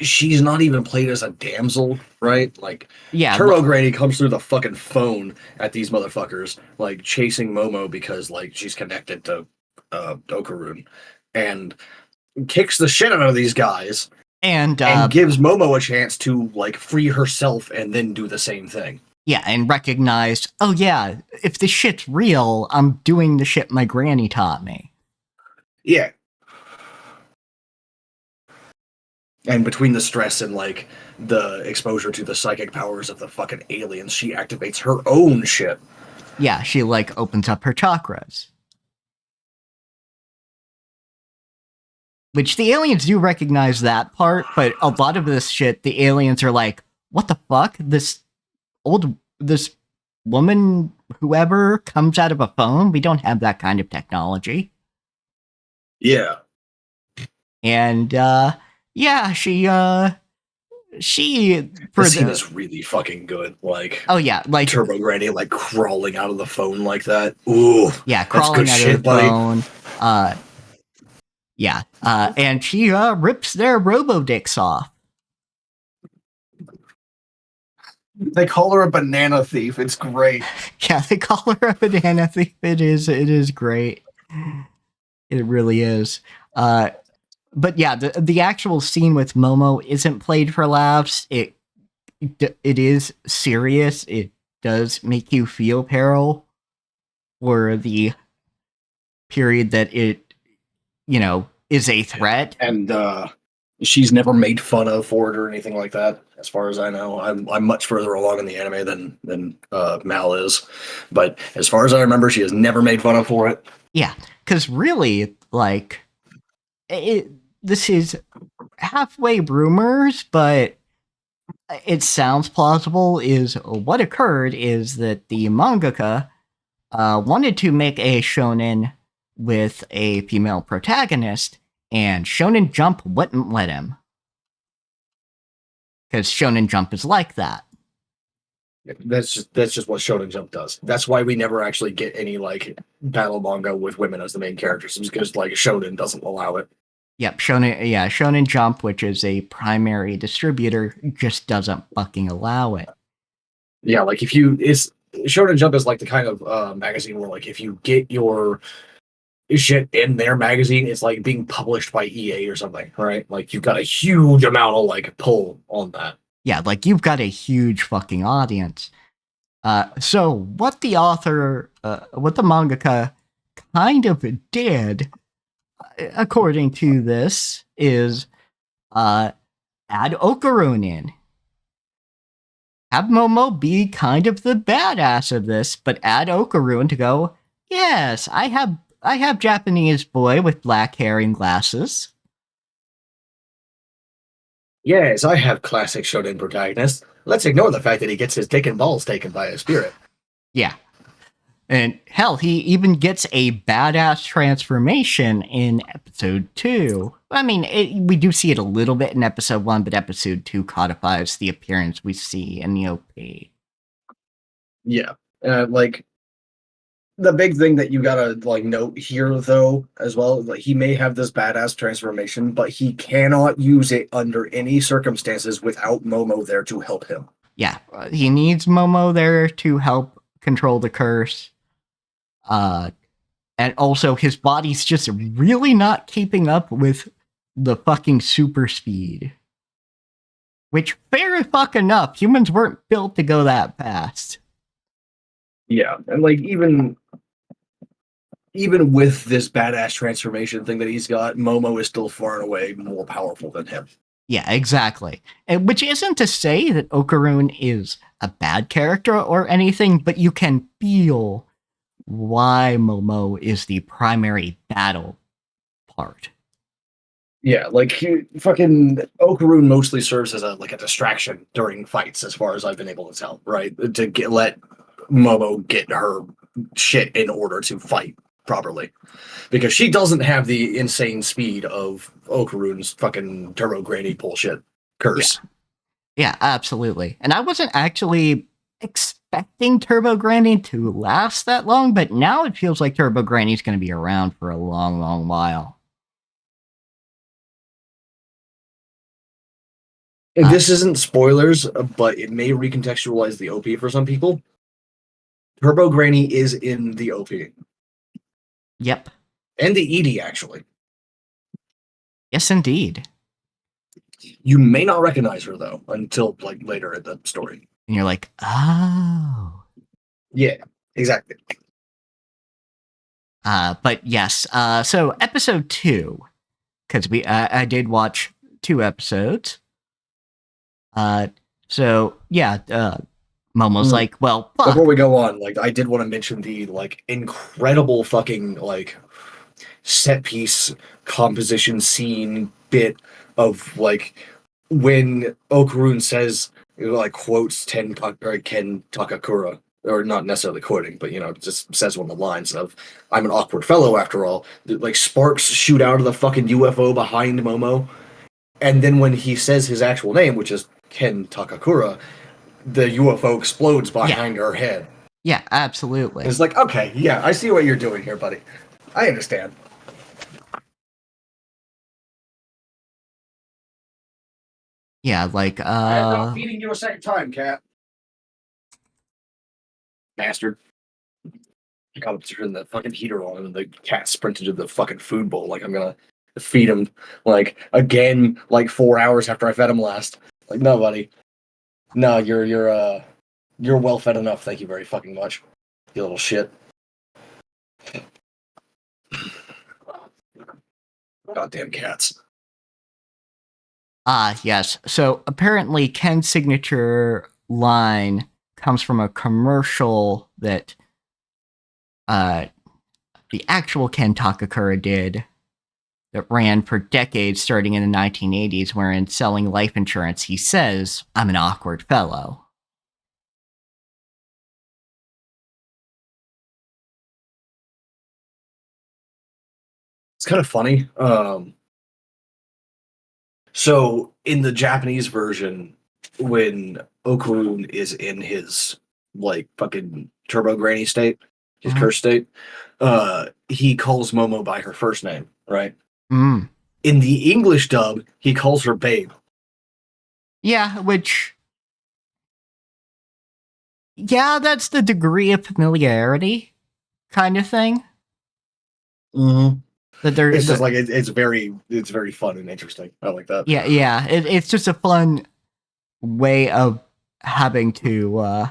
she's not even played as a damsel, right? Like yeah. Turbo Granny comes through the fucking phone at these motherfuckers, like chasing Momo because like she's connected to Okarun, and kicks the shit out of these guys and gives Momo a chance to like free herself and then do the same thing. yeah, and recognized, oh yeah, if this shit's real, I'm doing the shit my granny taught me. Yeah. And between the stress and like the exposure to the psychic powers of the fucking aliens, she activates her own shit. Yeah, she like opens up her chakras. Which the aliens do recognize that part, but a lot of this shit, the aliens are like, what the fuck? This woman, whoever, comes out of a phone? We don't have that kind of technology. Yeah. And yeah, she for This scene is really fucking good. Like, oh yeah, like Turbo Granny like crawling out of the phone like that. Ooh, yeah, that's crawling good out shit, of the buddy. phone. Yeah, and she rips their robo dicks off. They call her a banana thief. It's great. Yeah, they call her a banana thief. It is great. It really is. But yeah, the actual scene with Momo isn't played for laughs. It is serious. It does make you feel peril for the period that it, you know, is a threat. And She's never made fun of for it or anything like that, as far as I know. I'm much further along in the anime than Mal is, but as far as I remember, she has never made fun of for it. Yeah, because really, like, this is halfway rumors, but it sounds plausible. Is what occurred is that the mangaka wanted to make a shonen with a female protagonist, and Shonen Jump wouldn't let him because Shonen Jump is like that. That's just what Shonen Jump does. That's why we never actually get any like battle manga with women as the main characters, because like Shonen doesn't allow it. Yep, Shonen Jump, which is a primary distributor, just doesn't fucking allow it. Yeah, like if you it's Shonen Jump is like the kind of magazine where like if you get your shit in their magazine, it's like being published by EA or something, right? Like you've got a huge amount of like pull on that. Yeah, like you've got a huge fucking audience. So what the author, what the mangaka kind of did, according to this, is add Okarun in. Have Momo be kind of the badass of this, but add Okarun to go, yes, I have Japanese boy with black hair and glasses. Yes, I have classic shonen protagonist. Let's ignore the fact that he gets his dick and balls taken by a spirit. Yeah. And hell, he even gets a badass transformation in episode 2. I mean, we do see it a little bit in episode 1, but episode 2 codifies the appearance we see in the OP. Yeah, like the big thing that you gotta like note here though as well, like he may have this badass transformation, but he cannot use it under any circumstances without Momo there to help him. Yeah, he needs Momo there to help control the curse. And also, his body's just really not keeping up with the fucking super speed. Which, fair fuck enough, humans weren't built to go that fast. Yeah, and like even with this badass transformation thing that he's got, Momo is still far and away more powerful than him. Yeah, exactly. And which isn't to say that Okarun is a bad character or anything, but you can feel why Momo is the primary battle part. Yeah, like fucking Okarun mostly serves as a distraction during fights, as far as I've been able to tell. Right, to let Momo get her shit in order to fight properly, because she doesn't have the insane speed of Okarun's fucking Turbo Granny bullshit curse. Yeah, absolutely. And I wasn't actually expecting Turbo Granny to last that long, but now it feels like Turbo Granny's going to be around for a long, long while. And this isn't spoilers, but it may recontextualize the OP for some people. Turbo Granny is in the OP. Yep. And the ED, actually. Yes, indeed. You may not recognize her, though, until like later in the story. And you're like, oh. Yeah, exactly. But yes, so episode 2, because I did watch 2 episodes. So yeah, Momo's like, well, fuck. Before we go on, like I did want to mention the like incredible fucking like set piece composition scene bit of like when Okarun says like quotes Ken Takakura, or not necessarily quoting, but just says one of the lines of "I'm an awkward fellow after all." Like sparks shoot out of the fucking UFO behind Momo, and then when he says his actual name, which is Ken Takakura, the UFO explodes behind her head. Yeah, absolutely. It's like, okay, yeah, I see what you're doing here, buddy. I understand. Yeah, like, I'm not feeding you a second time, cat. Bastard. I got up to turn the fucking heater on, and the cat sprinted to the fucking food bowl like I'm gonna feed him, like, again, like 4 hours after I fed him last. Like, no, buddy. No, you're well fed enough, thank you very fucking much. You little shit. Goddamn cats. Ah, yes. So apparently, Ken's signature line comes from a commercial that uh, the actual Ken Takakura did that ran for decades starting in the 1980s, wherein selling life insurance, he says, "I'm an awkward fellow." It's kind of funny. So in the Japanese version, when Okurun is in his like fucking turbo granny state, his Mhm. curse state, he calls Momo by her first name, right? Mm. In the English dub, he calls her babe. Yeah, which, yeah, that's the degree of familiarity kind of thing. Mm-hmm. That they're, It's just the, like it's very fun and interesting. I like that. yeah, yeah. It's just a fun way of having to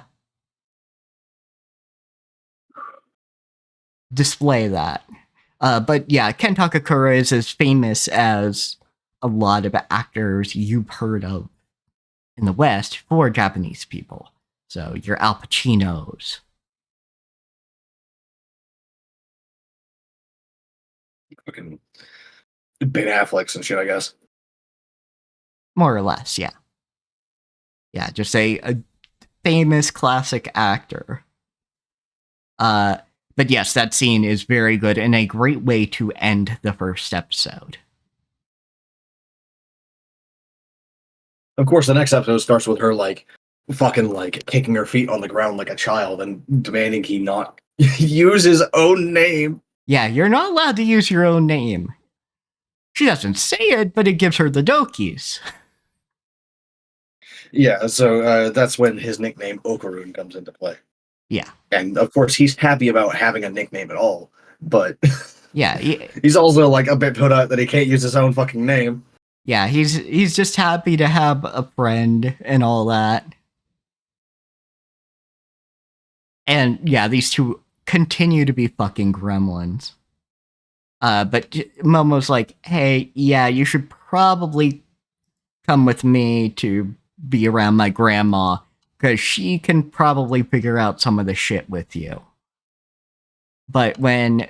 display that. But yeah, Ken Takakura is as famous as a lot of actors you've heard of in the West for Japanese people. So your Al Pacinos, Fucking Ben Affleck's and shit, I guess. more or less, yeah. Yeah, just a famous classic actor. Uh, but yes, that scene is very good and a great way to end the first episode. Of course, the next episode starts with her like fucking like kicking her feet on the ground like a child and demanding he not use his own name. Yeah, you're not allowed to use your own name. She doesn't say it, but it gives her the dokies. Yeah, so that's when his nickname Okarun comes into play. Yeah. And of course, he's happy about having a nickname at all, but Yeah, he's also like a bit put out that he can't use his own fucking name. yeah, he's just happy to have a friend and all that. And yeah, these two continue to be fucking gremlins. But Momo's like, hey, yeah, you should probably come with me to be around my grandma because she can probably figure out some of the shit with you. But when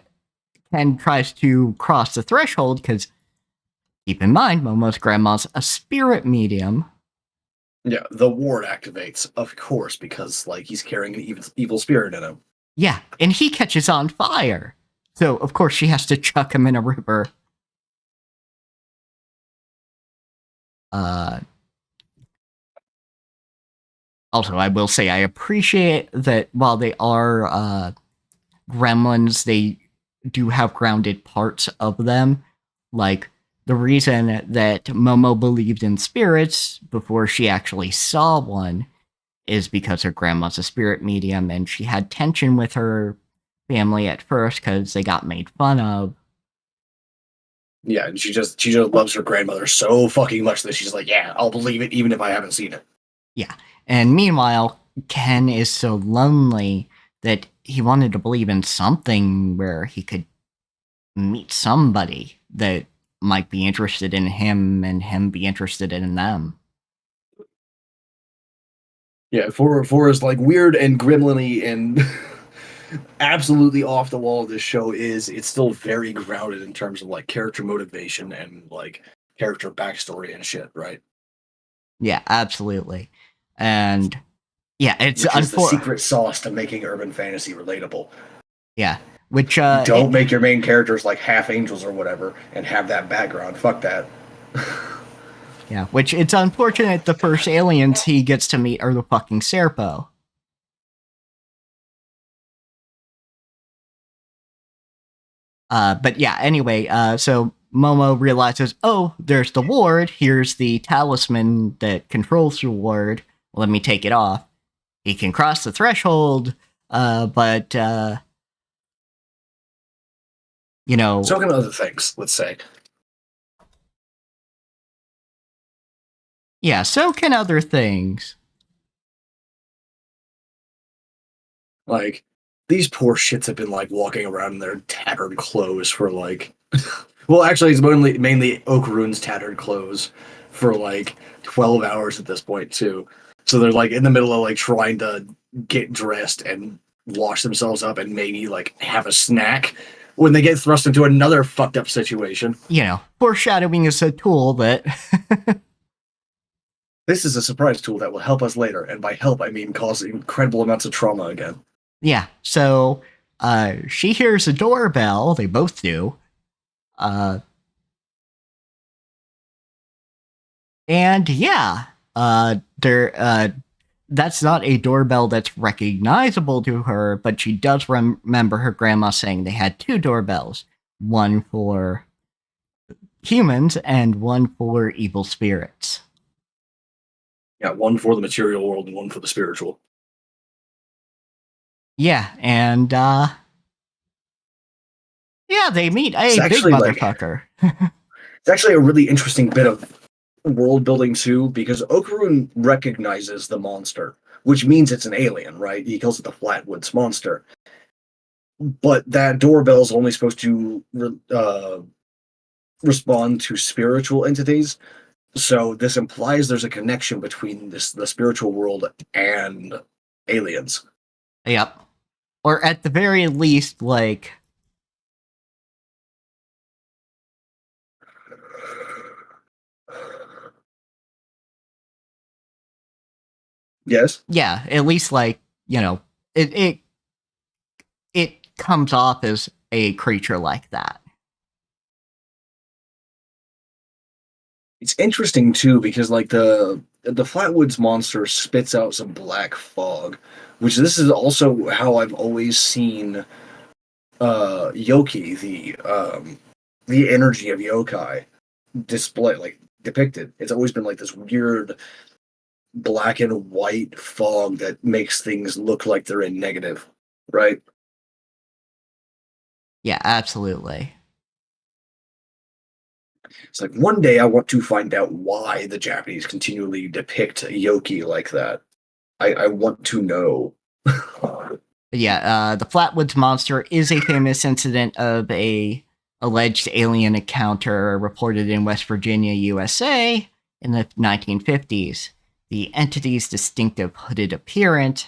Ken tries to cross the threshold, because keep in mind, Momo's grandma's a spirit medium. Yeah, the ward activates, of course, because like he's carrying an evil spirit in him. Yeah, and he catches on fire. So, of course, she has to chuck him in a river. Uh, Also, I will say I appreciate that while they are gremlins, they do have grounded parts of them. Like, the reason that Momo believed in spirits before she actually saw one is because her grandma's a spirit medium and she had tension with her family at first because they got made fun of. Yeah, and she just loves her grandmother so fucking much that she's like, yeah, I'll believe it even if I haven't seen it. Yeah. And meanwhile, Ken is so lonely that he wanted to believe in something where he could meet somebody that might be interested in him and him be interested in them. Yeah, for as like weird and gremlin-y and absolutely off the wall this show is, it's still very grounded in terms of like character motivation and like character backstory and shit, right? Yeah, absolutely. And yeah, it's Which is the secret sauce to making urban fantasy relatable. yeah, which Don't make your main characters like half angels or whatever and have that background. Fuck that. yeah, which it's unfortunate the first aliens he gets to meet are the fucking Serpo. But yeah, anyway, so Momo realizes, oh, there's the ward. Here's the talisman that controls the ward. Let me take it off. He can cross the threshold, but you know, So can other things, let's say. yeah, so can other things. Like, these poor shits have been like walking around in their tattered clothes for like well, actually it's mainly Okarun's tattered clothes for like 12 hours at this point too. So they're like in the middle of like trying to get dressed and wash themselves up and maybe like have a snack when they get thrust into another fucked up situation. Foreshadowing is a tool that This is a surprise tool that will help us later, and by help I mean cause incredible amounts of trauma again. yeah. So she hears a doorbell. They both do. And yeah, that's not a doorbell that's recognizable to her, but she does remember her grandma saying they had two doorbells, one for humans and one for evil spirits. Yeah, one for the material world and one for the spiritual. Yeah, and yeah, they meet a It's big actually motherfucker. it's actually a really interesting bit of world building too, because Okarun recognizes the monster, which means it's an alien, right? He calls it the Flatwoods monster. But that doorbell is only supposed to respond to spiritual entities. So this implies there's a connection between the spiritual world and aliens. Yep. Or at the very least, like, Yes. yeah, at least like, it comes off as a creature like that. It's interesting too because like the Flatwoods monster spits out some black fog, which this is also how I've always seen Yoki, the energy of yokai display like depicted. It's always been like this weird black and white fog that makes things look like they're in negative, right? Yeah, absolutely. It's like one day I want to find out why the Japanese continually depict Yoki like that. I want to know. Yeah, the Flatwoods monster is a famous incident of a alleged alien encounter reported in West Virginia, USA in the 1950s. The entity's distinctive hooded appearance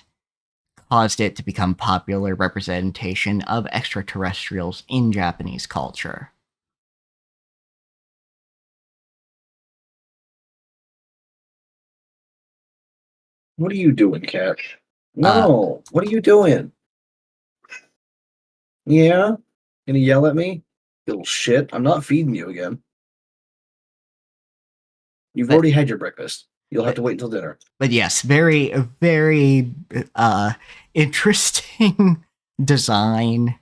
caused it to become popular representation of extraterrestrials in Japanese culture. What are you doing, cat? Uh, No, what are you doing? Yeah? Gonna yell at me? Little shit. I'm not feeding you again. You've but already had your breakfast. You'll have but to wait until dinner. but yes, very very interesting design,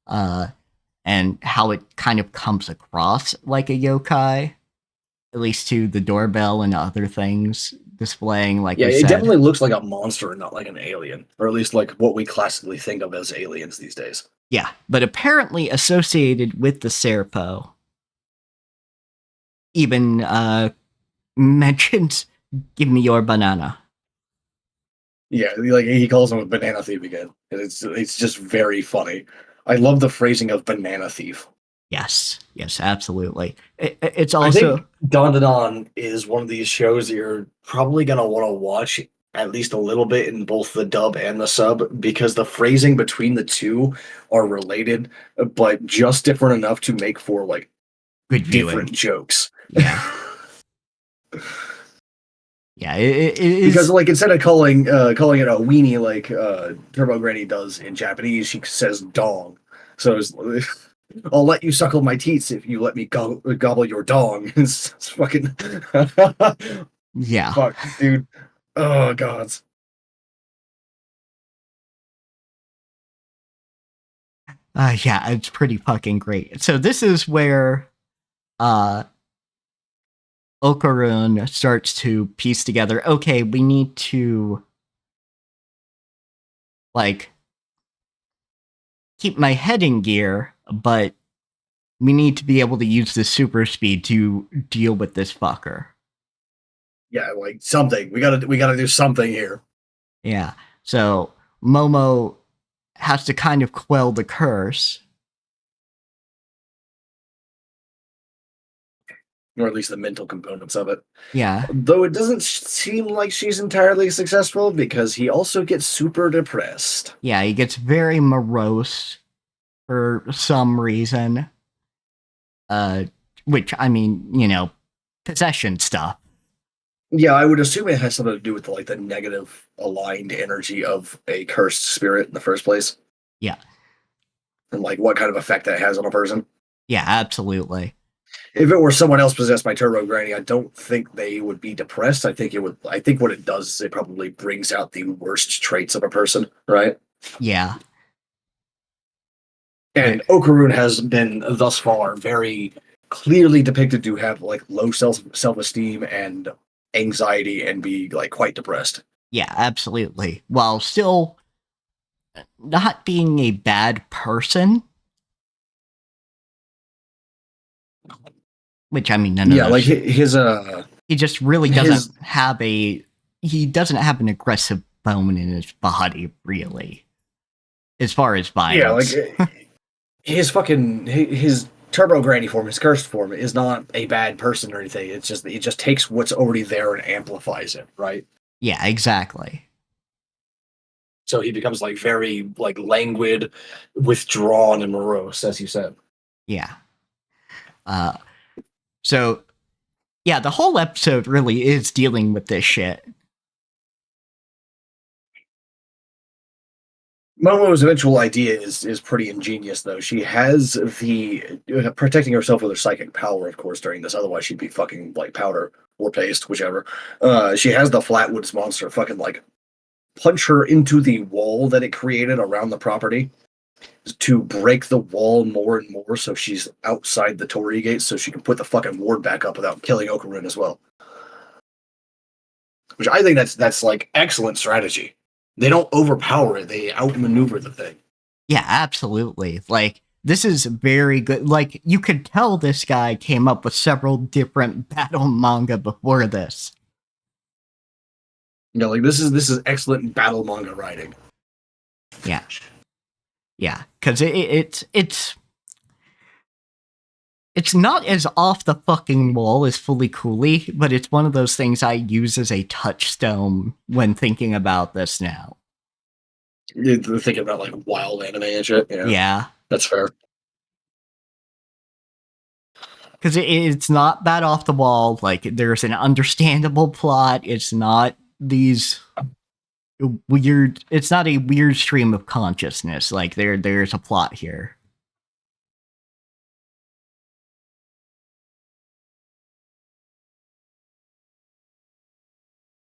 and how it kind of comes across like a yokai, at least to the doorbell and other things displaying, like Yeah, we it said. definitely looks like a monster and not like an alien. Or at least like what we classically think of as aliens these days. Yeah, but apparently associated with the Serpo, even mentions "Give me your banana." Yeah, like he calls him a banana thief again. And it's just very funny. I love the phrasing of banana thief. Yes, absolutely. It's I also think Don to Don is one of these shows that you're probably gonna want to watch at least a little bit in both the dub and the sub because the phrasing between the two are related, but just different enough to make for like good viewing. different jokes. Yeah, yeah. It Because is. like instead of calling it a weenie like Turbo Granny does in Japanese, she says dong. So it's, I'll let you suckle my teats if you let me gobble your dong. It's fucking Yeah. fuck, dude. Oh god. Yeah, it's pretty fucking great. So this is where uh Okarun starts to piece together, okay, we need to like keep my head in gear, but we need to be able to use the super speed to deal with this fucker. Yeah, like something. We gotta do something here. Yeah. So Momo has to kind of quell the curse. or at least the mental components of it. Yeah. Though it doesn't seem like she's entirely successful because he also gets super depressed. Yeah, he gets very morose for some reason. Which, I mean, possession stuff. Yeah, I would assume it has something to do with the negative aligned energy of a cursed spirit in the first place, Yeah. and what kind of effect that has on a person. Yeah, absolutely. If it were someone else possessed by Turbo Granny, I don't think they would be depressed. I think it would. I think what it does is it probably brings out the worst traits of a person, right? Yeah. And Okarun has been thus far very clearly depicted to have low self-esteem and anxiety and be quite depressed. Yeah, absolutely. While still not being a bad person. Which, I mean, none of Yeah, those. He just really doesn't have an aggressive bone in his body, really. As far as violence. Yeah, his Turbo Granny form, his cursed form, is not a bad person or anything. It's just it just takes what's already there and amplifies it, right? Yeah, exactly. So he becomes very languid, withdrawn, and morose, as you said. Yeah. So yeah, the whole episode really is dealing with this shit. Momo's eventual idea is pretty ingenious, though. She has the protecting herself with her psychic power, of course, during this. Otherwise, she'd be fucking powder or paste, whichever. She has the Flatwoods monster fucking punch her into the wall that it created around the property to break the wall more and more, so she's outside the Torii gate, so she can put the fucking ward back up without killing Okarun as well. Which I think that's excellent strategy. They don't overpower it; they outmaneuver the thing. Yeah, absolutely. This is very good. You could tell this guy came up with several different battle manga before this. Yeah, this is excellent battle manga writing. Yeah. Yeah, because it's not as off the fucking wall as Fully Cooley, but it's one of those things I use as a touchstone when thinking about this now. You're thinking about wild anime and shit. Yeah. That's fair. Because it's not that off the wall. There's an understandable plot. It's not these weird. It's not a weird stream of consciousness. There's a plot here.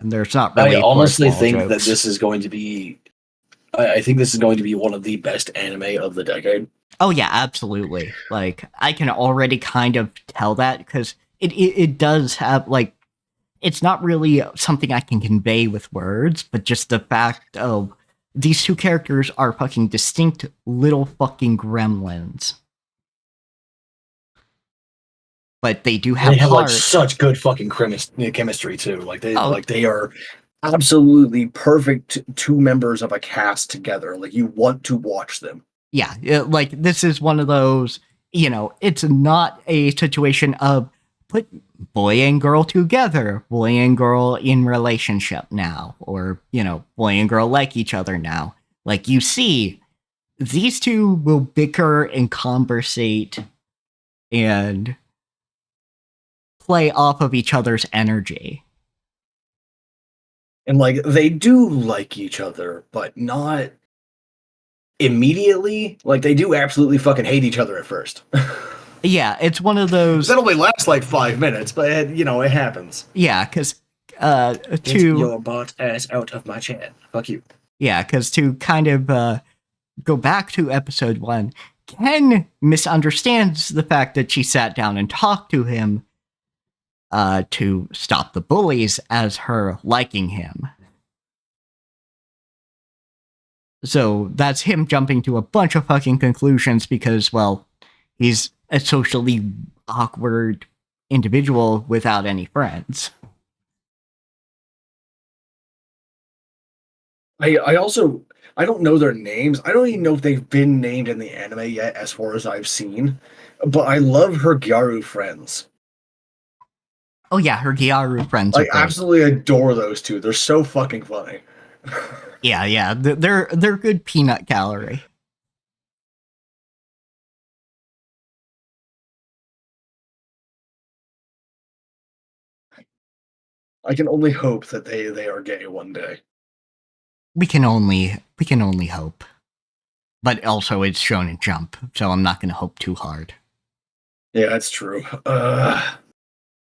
And there's not really. I honestly think jokes. that this is going to be. I think this is going to be one of the best anime of the decade. Oh yeah, absolutely. I can already kind of tell that because it does have it's not really something I can convey with words, but just the fact of these two characters are fucking distinct little fucking gremlins. But they do have such good fucking chemistry too. They are absolutely perfect two members of a cast together. You want to watch them. Yeah, this is one of those, it's not a situation of put boy and girl together, boy and girl in relationship now, or, boy and girl like each other now. You see, these two will bicker and conversate and play off of each other's energy. And they do like each other, but not immediately. They do absolutely fucking hate each other at first. Yeah, it's one of those that only lasts 5 minutes, but it happens. Yeah, because Get your butt ass out of my chat. Fuck you. Yeah, because to kind of go back to episode 1, Ken misunderstands the fact that she sat down and talked to him to stop the bullies as her liking him. So that's him jumping to a bunch of fucking conclusions because, well, he's a socially awkward individual without any friends. I don't know their names. I don't even know if they've been named in the anime yet, as far as I've seen. But I love her Gyaru friends. Oh yeah, her Gyaru friends are Like, great. absolutely adore those two. They're so fucking funny. Yeah, they're good peanut gallery. I can only hope that they are gay one day. We can only hope. But also, it's Shonen Jump, so I'm not going to hope too hard. Yeah, that's true.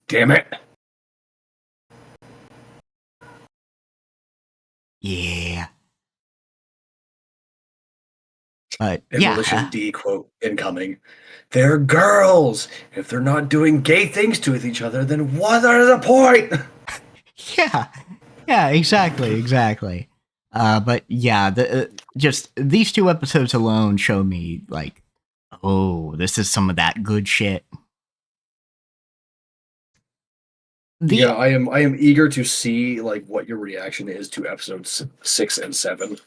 Damn it. Yeah. But Demolition yeah, D quote incoming. They're girls. If they're not doing gay things to with each other, then what are the point? yeah, yeah, exactly. But yeah, just these two episodes alone show me like, oh, this is some of that good shit. The Yeah, I am eager to see like what your reaction is to episodes 6 and 7.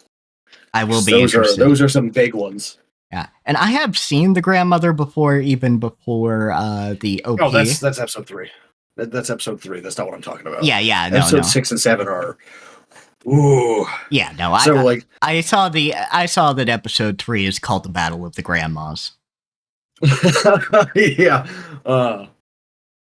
I will 'Cause be interested. those are some big ones. Yeah, and I have seen the grandmother before, even before the Oh, OP. that's episode 3. That's episode 3. That's not what I'm talking about. Yeah, Episode no. 6 and 7 are ooh. Yeah, no. So like I saw that episode 3 is called the Battle of the Grandmas. yeah.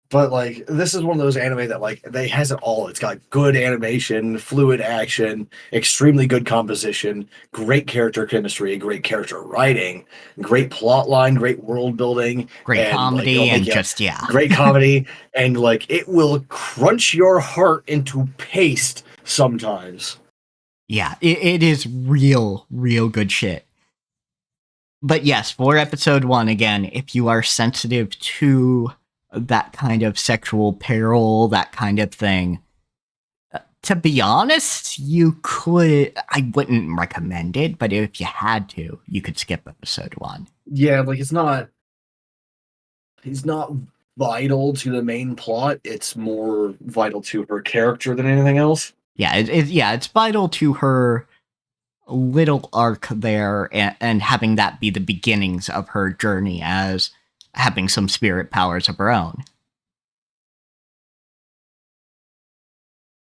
But like this is one of those anime that like they has it all. It's got good animation, fluid action, extremely good composition, great character chemistry, great character writing, great plot line, great world building, Great and like it'll comedy make and you just yeah. great comedy, and like it will crunch your heart into paste sometimes. Yeah, it is real good shit. But yes, for episode 1 again, if you are sensitive to that kind of sexual peril, that kind of thing, to be honest, I wouldn't recommend it, but if you had to, you could skip episode 1. Yeah, like he's not vital to the main plot. It's more vital to her character than anything else. Yeah, it's vital to her little arc there, and having that be the beginnings of her journey as having some spirit powers of her own.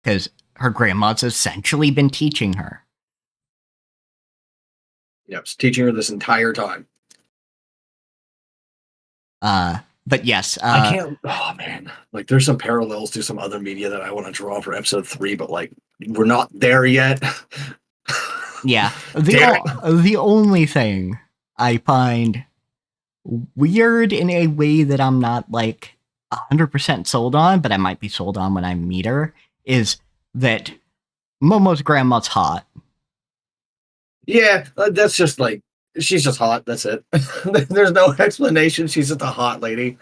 Because her grandma's essentially been teaching her. Yep, it's teaching her this entire time. But yes, I can't. Oh man, like there's some parallels to some other media that I want to draw for episode 3, but like we're not there yet. yeah, Damn the only thing I find weird in a way that I'm not like 100% sold on, but I might be sold on when I meet her, is that Momo's grandma's hot. Yeah, that's just like she's just hot. That's it. There's no explanation. She's just a hot lady.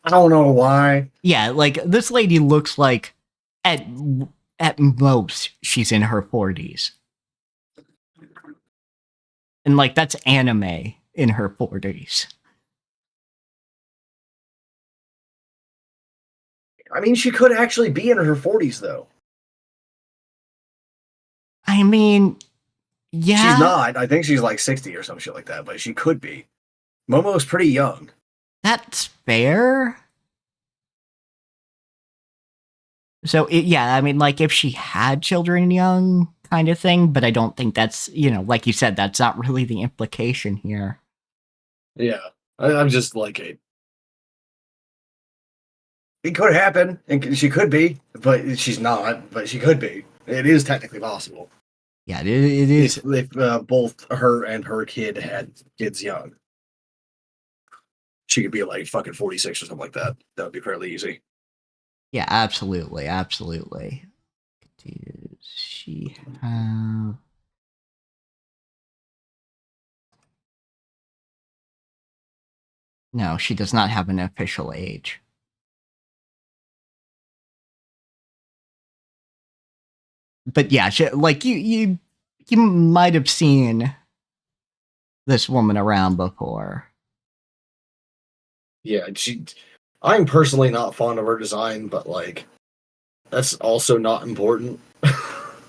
I don't know why. Yeah, like this lady looks like at at most she's in her 40s. And like that's anime in her 40s. I mean, she could actually be in her 40s though. I mean, yeah. She's not. I think she's like 60 or some shit like that, but she could be. Momo's pretty young. That's fair. So yeah, I mean, like if she had children young, kind of thing, but I don't think that's like you said, that's not really the implication here. Yeah, I'm just like it could happen, and she could be, but she's not. But she could be. It is technically possible. Yeah, it is. If both her and her kid had kids young, she could be like fucking 46 or something like that. That would be fairly easy. Yeah, absolutely. Does she have? No, she does not have an official age. But yeah, like you might have seen this woman around before. Yeah, I'm personally not fond of her design, but like that's also not important.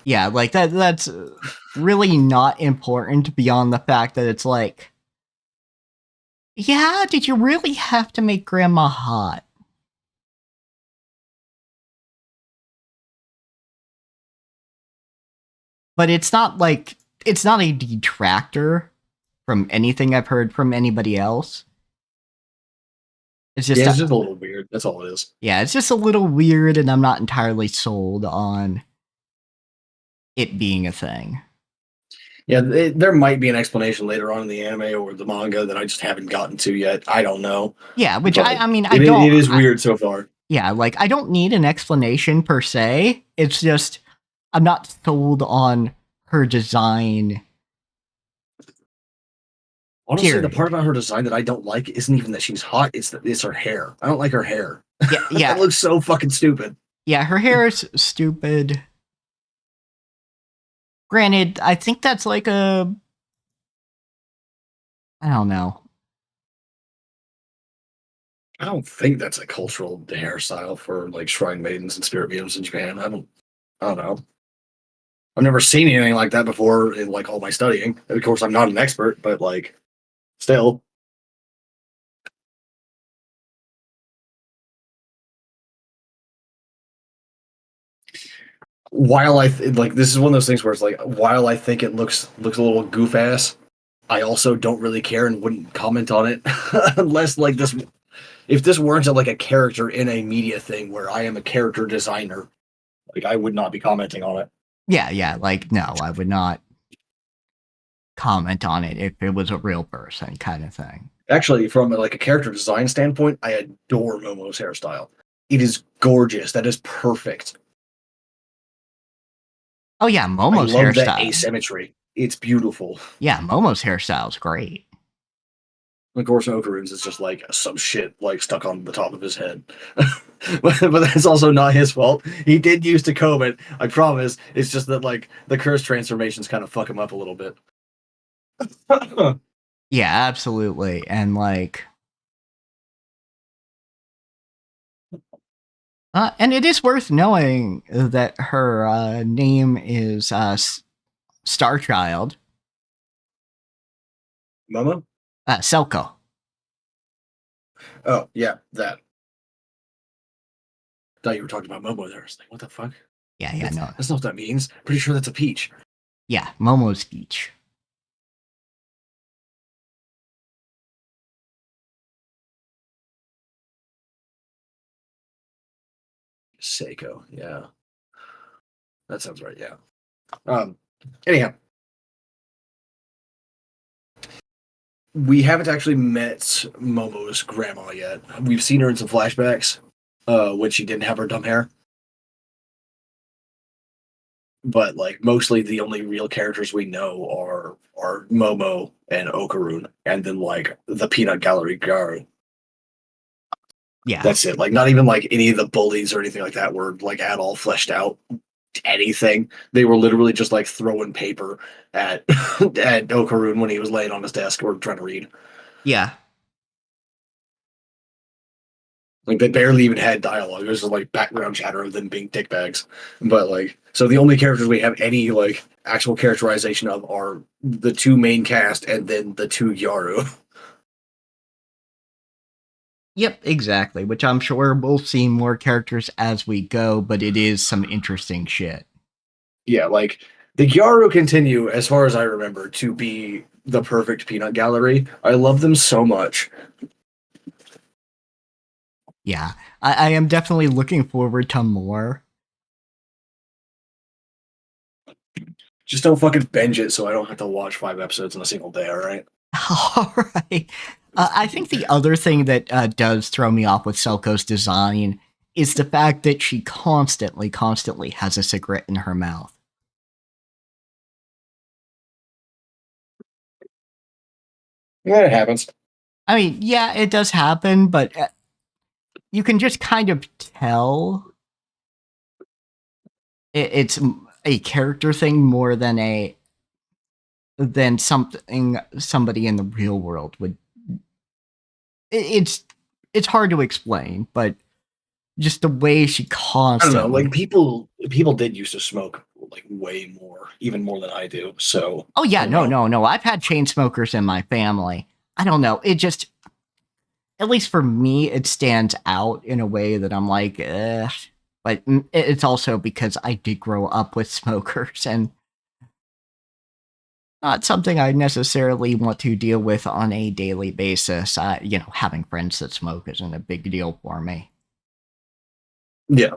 Yeah, like that's really not important beyond the fact that it's like, yeah, did you really have to make grandma hot? but it's not a detractor from anything I've heard from anybody else. It's just Yeah, it's just a little weird. That's all it is. yeah, it's just a little weird, and I'm not entirely sold on it being a thing. Yeah, there might be an explanation later on in the anime or the manga that I just haven't gotten to yet. I don't know. Yeah, which But I mean, it is weird so far. Yeah, like I don't need an explanation per se. It's just I'm not sold on her design. Honestly, Period. the part about her design that I don't like isn't even that she's hot. It's her hair. I don't like her hair. Yeah, yeah, That looks so fucking stupid. yeah. Her hair is stupid. Granted, I think that's like a I don't know. I don't think that's a cultural hairstyle for like shrine maidens and spirit mediums in Japan. I don't know. I've never seen anything like that before in like all my studying. Of course, I'm not an expert, but like still. While like this is one of those things where it's like while I think it looks a little goof ass, I also don't really care and wouldn't comment on it unless like this if this weren't like a character in a media thing where I am a character designer, like I would not be commenting on it. Yeah, yeah. Like no, I would not comment on it if it was a real person kind of thing. Actually, from like a character design standpoint, I adore Momo's hairstyle. It is gorgeous. That is perfect. Oh yeah, I Momo's love that hairstyle. asymmetry. It's beautiful. Yeah, Momo's hairstyle is great. Of course, Okarin's is just like some shit like stuck on the top of his head. But that's also not his fault. He did use to comb it. I promise. It's just that like the curse transformations kind of fuck him up a little bit. Yeah, absolutely. And like and it is worth knowing that her name is Starchild. Momo? Selko. Oh yeah, that. Thought you were talking about Momo there. I was like, what the fuck? Yeah, yeah, no. That's not what that means. Pretty sure that's a peach. Yeah, Momo's speech. Seiko, yeah. That sounds right, yeah. Anyhow. We haven't actually met Momo's grandma yet. We've seen her in some flashbacks, when she didn't have her dumb hair. But like mostly the only real characters we know are Momo and Okarun, and then like the Peanut Gallery Garu. Yeah. That's it. Like not even like any of the bullies or anything like that were like at all fleshed out. Anything. They were literally just like throwing paper at at Okarun when he was laying on his desk or trying to read. Yeah. Like they barely even had dialogue. It was just like background chatter of them being dickbags. But like, so the only characters we have any like actual characterization of are the two main cast and then the two Yaru. Yep, exactly. Which I'm sure we'll see more characters as we go, but it is some interesting shit. Yeah, like the Yaru continue, as far as I remember, to be the perfect peanut gallery. I love them so much. Yeah, I am definitely looking forward to more. Just don't fucking binge it so I don't have to watch 5 episodes in a single day, alright? All right. I think the other thing that does throw me off with Selko's design is the fact that she constantly has a cigarette in her mouth. Yeah, it happens. I mean, yeah, it does happen, but you can just kind of tell it's a character thing more than something somebody in the real world would. It's hard to explain, but just the way she I constantly. don't know, like people did used to smoke like way more, even more than I do. So Oh yeah, I don't know. no. I've had chain smokers in my family. I don't know. It just, at least for me, it stands out in a way that I'm like, But it's also because I did grow up with smokers, and not something I necessarily want to deal with on a daily basis. Having friends that smoke isn't a big deal for me. Yeah.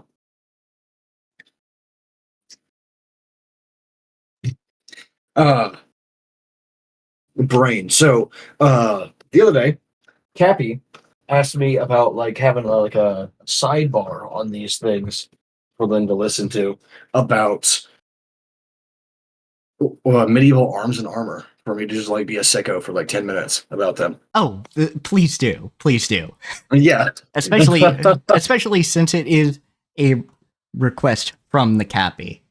Uh, Brain. So, the other day, Cappy asked me about like having like a sidebar on these things for them to listen to about medieval arms and armor for me to just like be a sicko for like 10 minutes about them. Oh, please do, please do. Yeah. Especially since it is a request from the Cappy.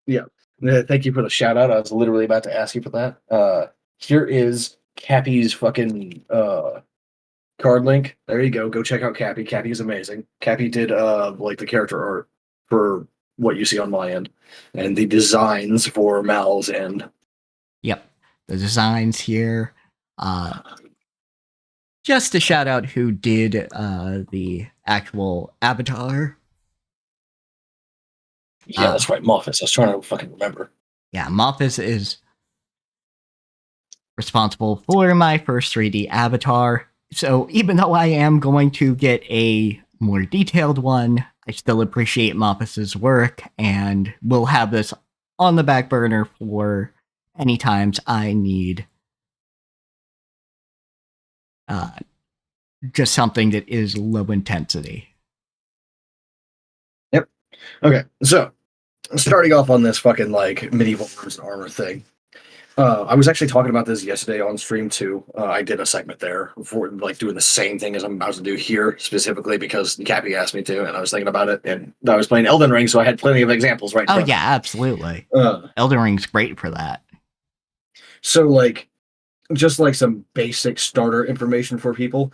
Yeah. Thank you for the shout out. I was literally about to ask you for that. Here is Cappy's fucking card link. There you go. Go check out Cappy. Cappy is amazing. Cappy did like the character art for what you see on my end and the designs for Mal's end. Yep, the designs here. Just to shout out who did the actual avatar. Yeah, that's right, Moffat. I was trying to fucking remember. Yeah, Moffat is responsible for my first 3D avatar. So even though I am going to get a more detailed one, I still appreciate Moffat's work and will have this on the back burner for any times I need just something that is low intensity. Yep. Okay, so starting off on this fucking like medieval arms and armor thing. I was actually talking about this yesterday on stream too. I did a segment there for like doing the same thing as I'm about to do here, specifically because Cappy asked me to, and I was thinking about it, and I was playing Elden Ring, so I had plenty of examples right. Oh yeah, absolutely. Elden Ring's great for that. So like, just like some basic starter information for people.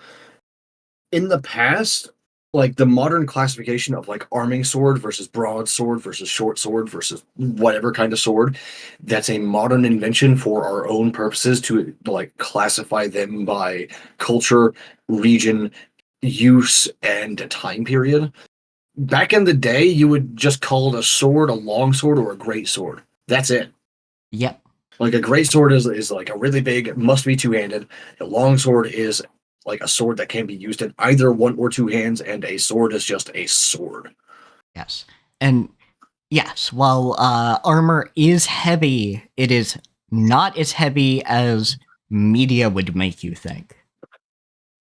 In the past, like the modern classification of like arming sword versus broadsword versus short sword versus whatever kind of sword, that's a modern invention for our own purposes to like classify them by culture, region, use, and time period. Back in the day, you would just call it a sword, a long sword, or a great sword. That's it. Yep. Like a great sword is like a really big, must be two-handed. A long sword is like a sword that can be used in either one or two hands, and a sword is just a sword. Yes. And yes, while armor is heavy, it is not as heavy as media would make you think.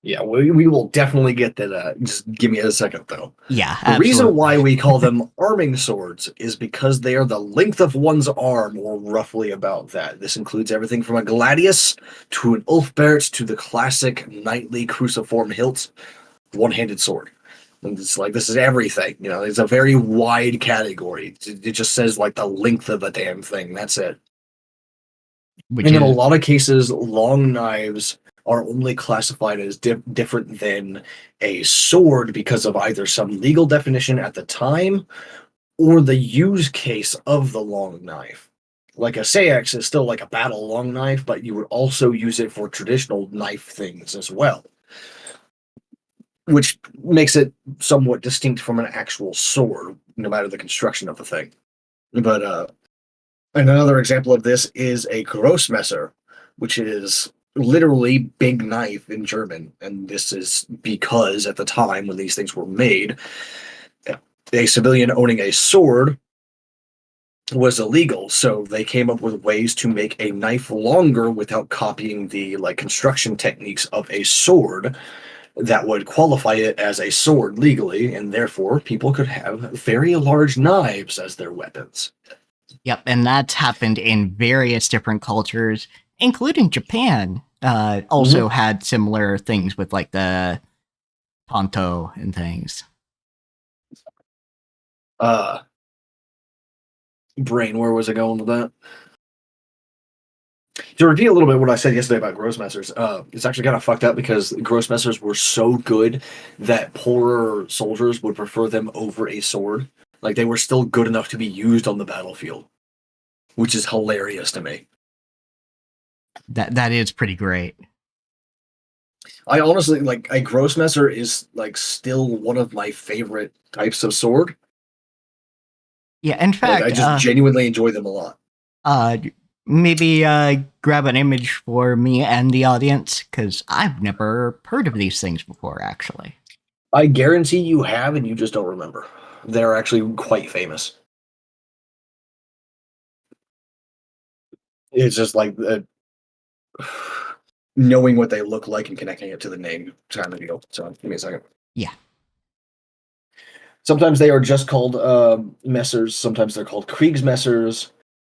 Yeah, we will definitely get to that. Just give me a second, though. Yeah, the absolutely. reason why we call them arming swords is because they are the length of one's arm, or roughly about that. This includes everything from a gladius to an ulfbert to the classic knightly cruciform hilt, one-handed sword. And it's like this is everything. You know, it's a very wide category. It just says like the length of a damn thing. That's it. Which and is, in a lot of cases, long knives are only classified as different than a sword because of either some legal definition at the time or the use case of the long knife. Like a seax is still like a battle long knife, but you would also use it for traditional knife things as well, which makes it somewhat distinct from an actual sword, no matter the construction of the thing. But and another example of this is a Grossmesser, which is literally big knife in German. And this is because at the time when these things were made, a civilian owning a sword was illegal. So they came up with ways to make a knife longer without copying the like construction techniques of a sword that would qualify it as a sword legally, and therefore people could have very large knives as their weapons. Yep, and that's happened in various different cultures, including Japan. Also had similar things with like the Tonto and things. Brain, where was I going with that? To repeat a little bit what I said yesterday about Grossmessers, it's actually kind of fucked up because Grossmessers were so good that poorer soldiers would prefer them over a sword. Like they were still good enough to be used on the battlefield, which is hilarious to me. That is pretty great. I honestly like a Grossmesser is like still one of my favorite types of sword. Yeah, in fact, I just genuinely enjoy them a lot. Maybe grab an image for me and the audience, because I've never heard of these things before, actually. I guarantee you have, and you just don't remember. They're actually quite famous. It's just like knowing what they look like and connecting it to the name kind of deal. So give me a second. Yeah. Sometimes they are just called messers. Sometimes they're called Kriegsmessers.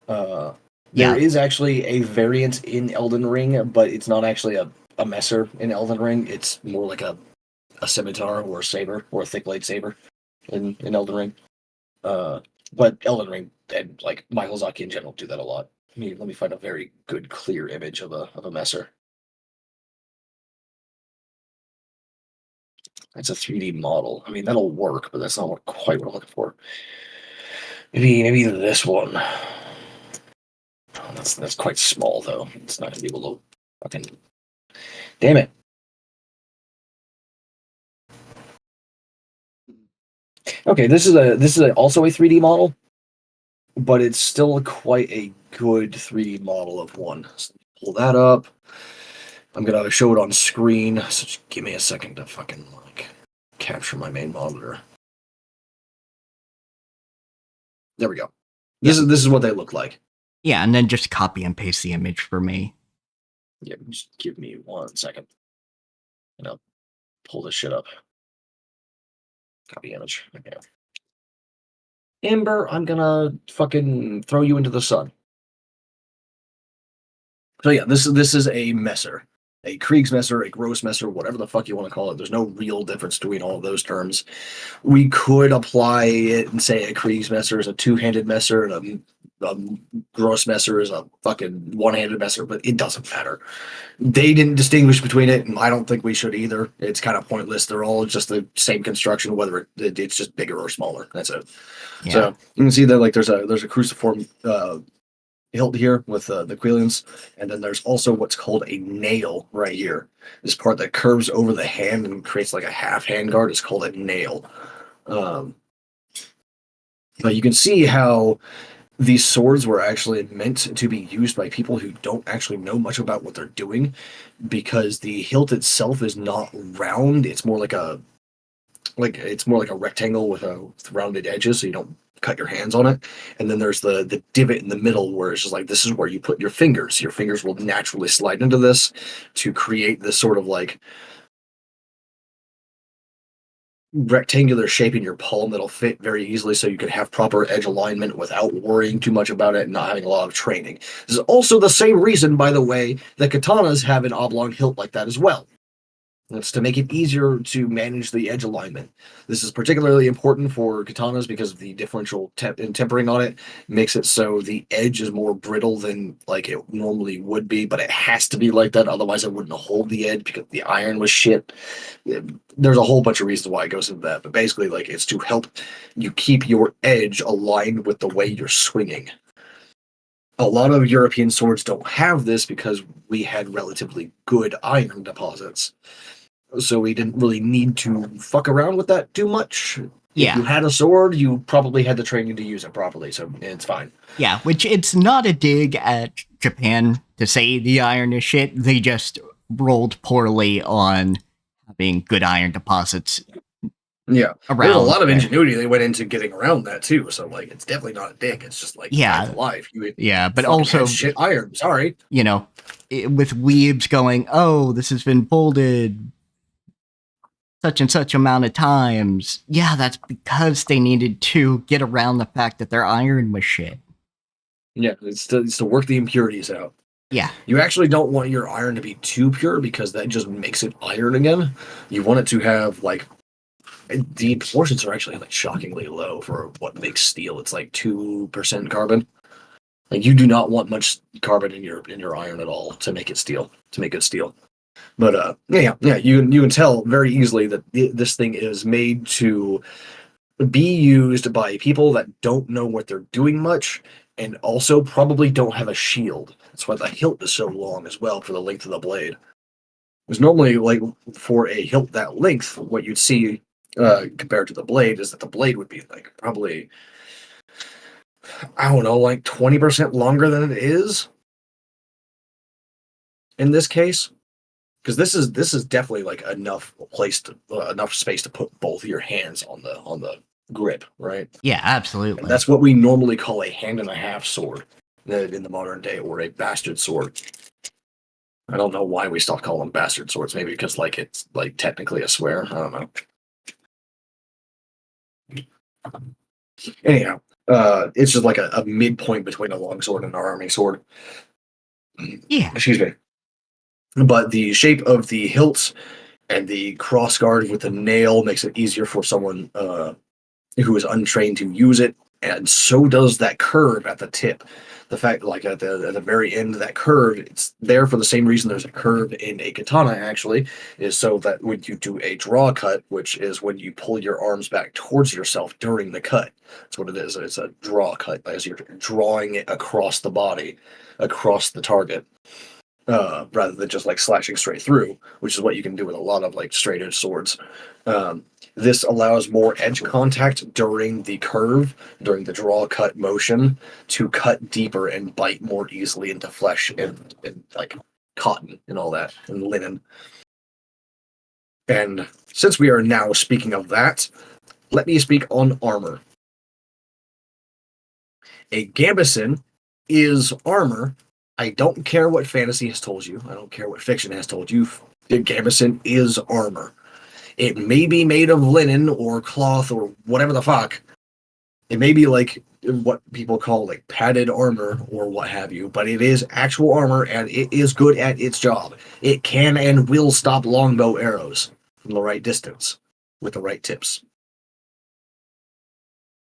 Uh, there Yeah. is actually a variant in Elden Ring, but it's not actually a messer in Elden Ring. It's more like a scimitar or a saber or a thick blade saber in Elden Ring. Uh, but Elden Ring and like Miyazaki in general do that a lot. Let me find a very good, clear image of a messer. It's a 3D model. I mean, that'll work, but that's not quite what I'm looking for. Maybe this one. Oh, that's quite small though. It's not gonna be able to fucking. Damn it. Okay, this is also a 3D model, but it's still quite a good 3D model of one. So pull that up. I'm gonna show it on screen. So just give me a second to fucking like capture my main monitor. There we go. This is what they look like. Yeah, and then just copy and paste the image for me. Yeah, just give me 1 second. And I'll pull this shit up. Copy image. Okay. Ember, I'm gonna fucking throw you into the sun. So yeah, this is a messer, a Kriegsmesser, a Grossmesser, whatever the fuck you want to call it. There's no real difference between all of those terms. We could apply it and say a Kriegsmesser is a two-handed messer and a Grossmesser is a fucking one-handed messer, but it doesn't matter. They didn't distinguish between it, and I don't think we should either. It's kind of pointless. They're all just the same construction, whether it's just bigger or smaller. That's it. Yeah. So you can see that like there's a cruciform hilt here with the quillions, and then there's also what's called a nail right here. This part that curves over the hand and creates like a half hand guard is called a nail. But you can see how these swords were actually meant to be used by people who don't actually know much about what they're doing, because the hilt itself is not round. It's more like a rectangle with rounded edges, so you don't cut your hands on it. And then there's the divot in the middle where it's just like this is where you put your fingers. Your fingers will naturally slide into this to create this sort of like rectangular shape in your palm that'll fit very easily, so you can have proper edge alignment without worrying too much about it and not having a lot of training. This is also the same reason, by the way, that katanas have an oblong hilt like that as well. That's to make it easier to manage the edge alignment. This is particularly important for katanas because of the differential tempering on it. Makes it so the edge is more brittle than like it normally would be, but it has to be like that. Otherwise, it wouldn't hold the edge because the iron was shit. There's a whole bunch of reasons why it goes into that, but basically, like it's to help you keep your edge aligned with the way you're swinging. A lot of European swords don't have this because we had relatively good iron deposits. So we didn't really need to fuck around with that too much. Yeah. If you had a sword, you probably had the training to use it properly, so it's fine. Yeah, which it's not a dig at Japan to say the iron is shit. They just rolled poorly on having good iron deposits. Yeah, around there's a lot of there. ingenuity they went into getting around that too. So like, it's definitely not a dig. It's just like Yeah, life. You but also shit iron. Sorry, with weebs going, oh, this has been folded such and such amount of times. Yeah, that's because they needed to get around the fact that their iron was shit. Yeah, it's to work the impurities out. Yeah. You actually don't want your iron to be too pure because that just makes it iron again. You want it to have like the portions are actually like shockingly low for what makes steel. It's like 2% carbon. Like you do not want much carbon in your iron at all to make it steel, to make it steel. But yeah, you can tell very easily that this thing is made to be used by people that don't know what they're doing much and also probably don't have a shield. That's why the hilt is so long as well for the length of the blade. Because normally, like for a hilt that length, what you'd see compared to the blade is that the blade would be like probably, I don't know, like 20% longer than it is. in this case, because this is definitely like enough space to put both of your hands on the grip, right? Yeah, And absolutely. that's what we normally call a hand and a half sword in the modern day, or a bastard sword. I don't know why we stopped calling them bastard swords. Maybe because like it's like technically a swear. I don't know. Anyhow, it's just like a midpoint between a longsword and an arming sword. Yeah. Excuse me. But the shape of the hilt and the crossguard with the nail makes it easier for someone who is untrained to use it, and so does that curve at the tip. The fact, like at the very end of that curve, it's there for the same reason there's a curve in a katana. Actually, is so that when you do a draw cut, which is when you pull your arms back towards yourself during the cut, that's what it is. It's a draw cut as you're drawing it across the body, across the target, rather than just like slashing straight through, which is what you can do with a lot of like straight edge swords. Um, this allows more edge contact during the curve, during the draw cut motion, to cut deeper and bite more easily into flesh and like cotton and all that, and linen. And since we are now speaking of that, let me speak on armor. A gambeson is armor. I don't care what fantasy has told you. I don't care what fiction has told you. A gambeson is armor. It may be made of linen or cloth or whatever the fuck. It may be like what people call like padded armor or what have you, but it is actual armor and it is good at its job. It can and will stop longbow arrows from the right distance with the right tips.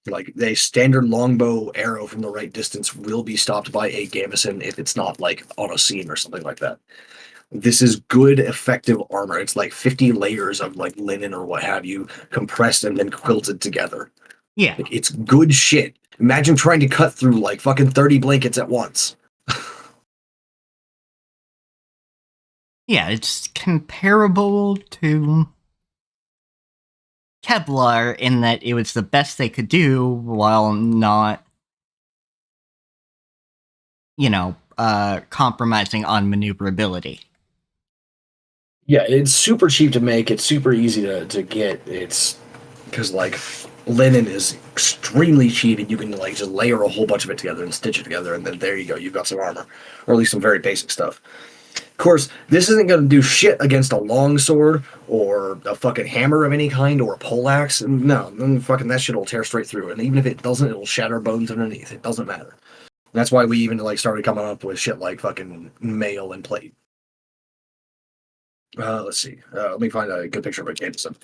Like a standard longbow arrow from the right distance will be stopped by a gambeson if it's not like on a seam or something like that. This is good, effective armor. It's like 50 layers of like linen or what have you, compressed and then quilted together. Yeah. Like, it's good shit. Imagine trying to cut through like fucking 30 blankets at once. Yeah, it's comparable to Kevlar in that it was the best they could do while not, compromising on maneuverability. Yeah, it's super cheap to make. It's super easy to get. It's because like linen is extremely cheap, and you can like just layer a whole bunch of it together and stitch it together, and then there you go. You've got some armor, or at least some very basic stuff. Of course, this isn't going to do shit against a longsword or a fucking hammer of any kind or a poleaxe. No, fucking that shit will tear straight through. And even if it doesn't, it'll shatter bones underneath. It doesn't matter. That's why we even like started coming up with shit like fucking mail and plate. Let's see. Let me find a good picture of a Gambeson.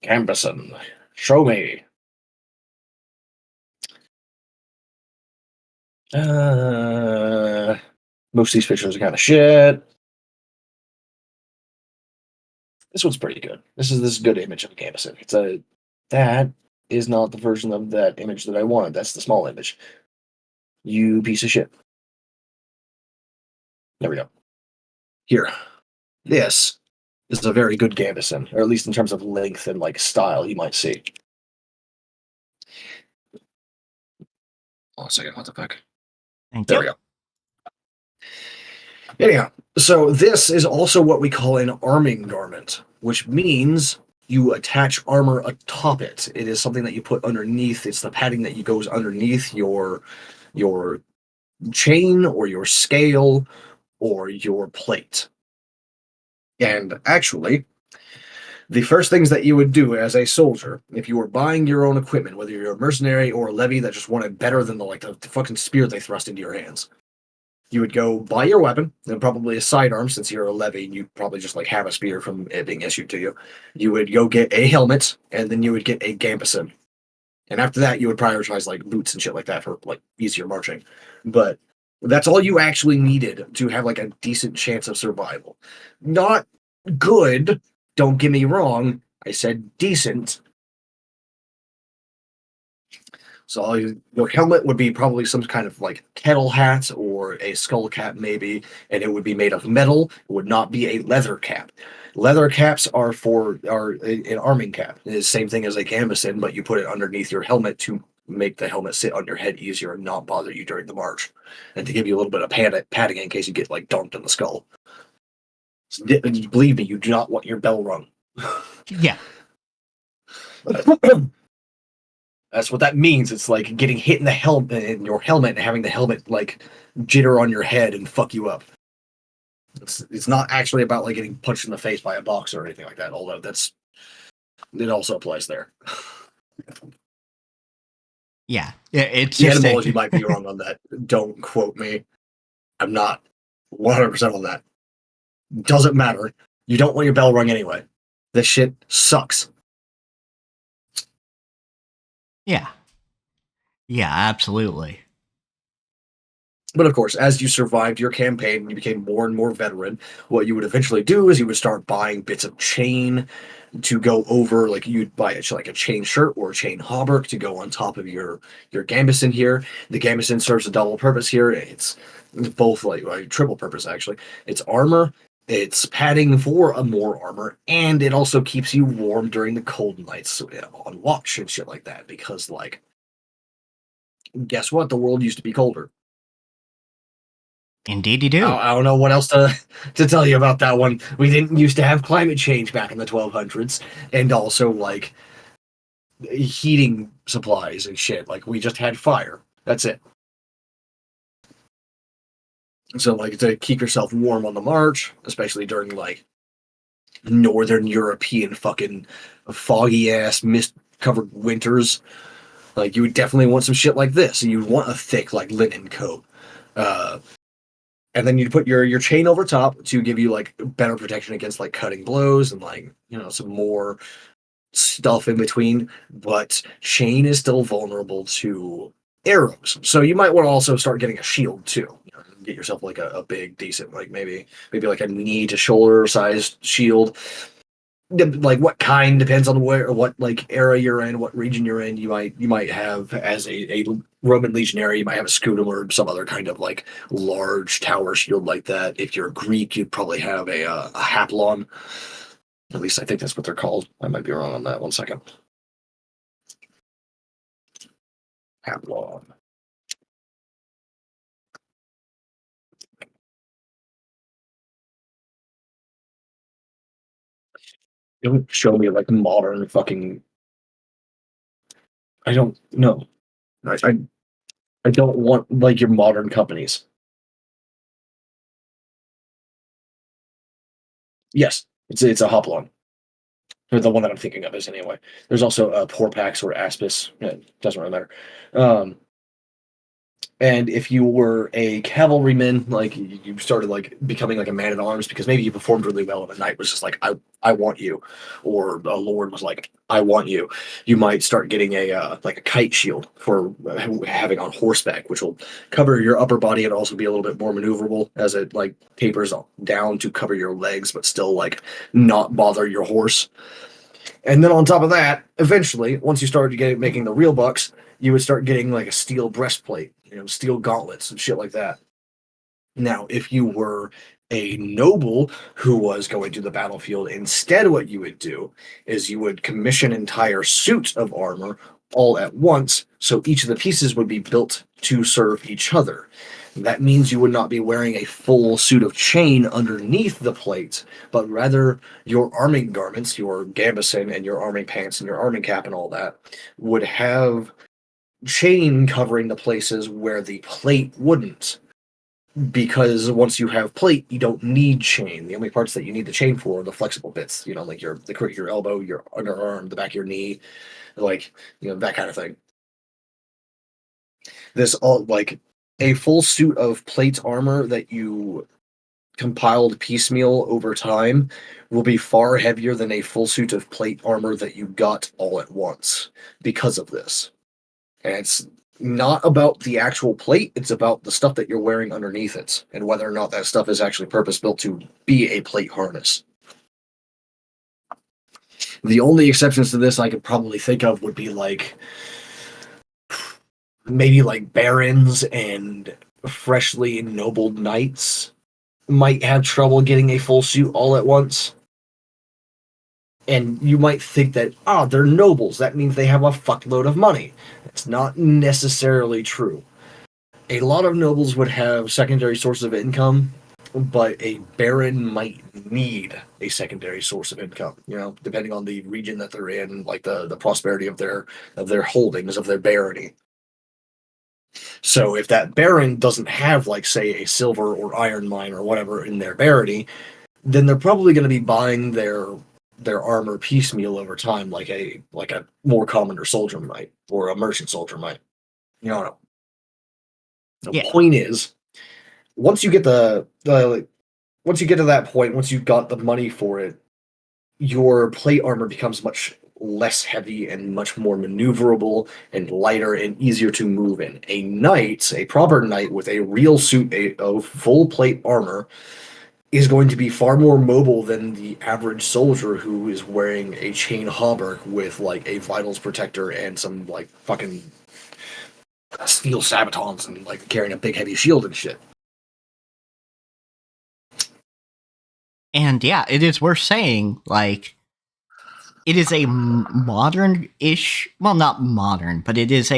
Gambeson, show me. Most of these pictures are kind of shit. This one's pretty good. This is a good image of a Gambeson. That is not the version of that image that I wanted. That's the small image. You piece of shit. There we go. Here. This is a very good Gambeson, or at least in terms of length and like style, you might see. Hold on a second, what the fuck? Thank There you. we go. Anyhow, so this is also what we call an arming garment, which means you attach armor atop it. It is something that you put underneath. It's the padding that goes underneath your chain or your scale or your plate. And actually, the first things that you would do as a soldier, if you were buying your own equipment, whether you're a mercenary or a levy that just wanted better than the fucking spear they thrust into your hands, you would go buy your weapon and probably a sidearm since you're a levy and you probably just like have a spear from it being issued to you. You would go get a helmet and then you would get a gambeson. And after that, you would prioritize like boots and shit like that for like easier marching. But that's all you actually needed to have like a decent chance of survival. Not good, don't get me wrong. I said decent. So your helmet would be probably some kind of like kettle hat or a skull cap, maybe, and it would be made of metal. It would not be a leather cap. Leather caps are an arming cap. It is the same thing as a gambeson, but you put it underneath your helmet to make the helmet sit on your head easier and not bother you during the march, and to give you a little bit of padding in case you get like dunked in the skull. So, believe me, you do not want your bell rung. Yeah. That's what that means. It's like getting hit in the helmet, in your helmet, and having the helmet like jitter on your head and fuck you up. It's not actually about like getting punched in the face by a boxer or anything like that. Although it also applies there. Yeah. It's The just etymology might be wrong on that. Don't quote me. I'm not 100% on that. Doesn't matter. You don't want your bell rung anyway. This shit sucks. Yeah. Yeah, absolutely. But of course, as you survived your campaign and you became more and more veteran, what you would eventually do is you would start buying bits of chain to go over, like you'd buy like a chain shirt or a chain hauberk to go on top of your gambeson here. The gambeson serves a double purpose here. It's both like triple purpose actually. It's armor, it's padding for a more armor, and it also keeps you warm during the cold nights on watch and shit like that. Because like, guess what? The world used to be colder. Indeed, you do. I don't know what else to tell you about that one. We didn't used to have climate change back in the 1200s, and also like heating supplies and shit. Like we just had fire. That's it. So like to keep yourself warm on the march, especially during like northern European fucking foggy ass mist covered winters, like you would definitely want some shit like this. You'd want a thick like linen coat. Uh, and then you'd put your chain over top to give you like better protection against like cutting blows and like some more stuff in between. But chain is still vulnerable to arrows, so you might want to also start getting a shield too. Get yourself like a big decent like maybe like a knee to shoulder sized shield. Like what kind depends on where or what like era you're in, what region you're in. You might have as a Roman legionary, you might have a scutum or some other kind of like large tower shield like that. If you're Greek, you'd probably have a haplon. At least I think that's what they're called. I might be wrong on that. 1 second. Haplon. Don't show me like modern fucking. I don't know. I don't want like your modern companies. Yes, it's a Hoplon. Or the one that I'm thinking of is anyway. There's also Porpax or Aspis. It doesn't really matter. Um, and if you were a cavalryman, like you started like becoming like a man at arms because maybe you performed really well and the knight was just like, I want you, or a lord was like, I want you. You might start getting a like a kite shield for having on horseback, which will cover your upper body and also be a little bit more maneuverable as it like tapers down to cover your legs, but still like not bother your horse. And then on top of that, eventually, once you started making the real bucks, you would start getting like a steel breastplate, steel gauntlets and shit like that. Now, if you were a noble who was going to the battlefield, instead, what you would do is you would commission an entire suit of armor all at once, so each of the pieces would be built to serve each other. That means you would not be wearing a full suit of chain underneath the plate, but rather your arming garments, your gambeson and your arming pants and your arming cap and all that, would have chain covering the places where the plate wouldn't. Because once you have plate, you don't need chain. The only parts that you need the chain for are the flexible bits, like your elbow, your underarm, the back of your knee, like that kind of thing. This all like a full suit of plate armor that you compiled piecemeal over time will be far heavier than a full suit of plate armor that you got all at once because of this. And it's not about the actual plate, it's about the stuff that you're wearing underneath it and whether or not that stuff is actually purpose built to be a plate harness. The only exceptions to this I could probably think of would be like maybe like barons and freshly ennobled knights might have trouble getting a full suit all at once. And you might think that, they're nobles. That means they have a fuckload of money. It's not necessarily true. A lot of nobles would have secondary sources of income, but a baron might need a secondary source of income, depending on the region that they're in, like the prosperity of their holdings, of their barony. So if that baron doesn't have, like, say, a silver or iron mine or whatever in their barony, then they're probably going to be buying their armor piecemeal over time, like a more commoner soldier might, or a merchant soldier might. You know. The point is, once you get once you get to that point, once you've got the money for it, your plate armor becomes much less heavy and much more maneuverable and lighter and easier to move in. A proper knight with a real suit of full plate armor is going to be far more mobile than the average soldier who is wearing a chain hauberk with, like, a vitals protector and some, like, fucking steel sabatons and, like, carrying a big heavy shield and shit. And yeah, it is worth saying, like, it is a modern-ish, well, not modern, but it is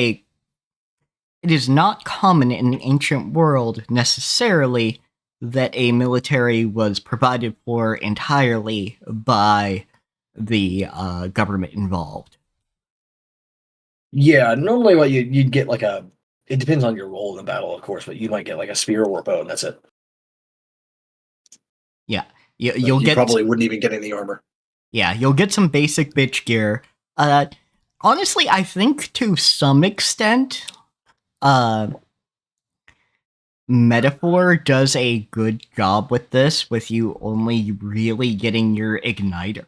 not common in the ancient world necessarily that a military was provided for entirely by the government involved. Yeah, normally what you'd get, like, it depends on your role in the battle, of course, but you might get, like, a spear or a bow, and that's it. Yeah, you you'll probably wouldn't even get any armor. Yeah, you'll get some basic bitch gear. Honestly, I think to some extent, Metaphor does a good job with this, with you only really getting your igniter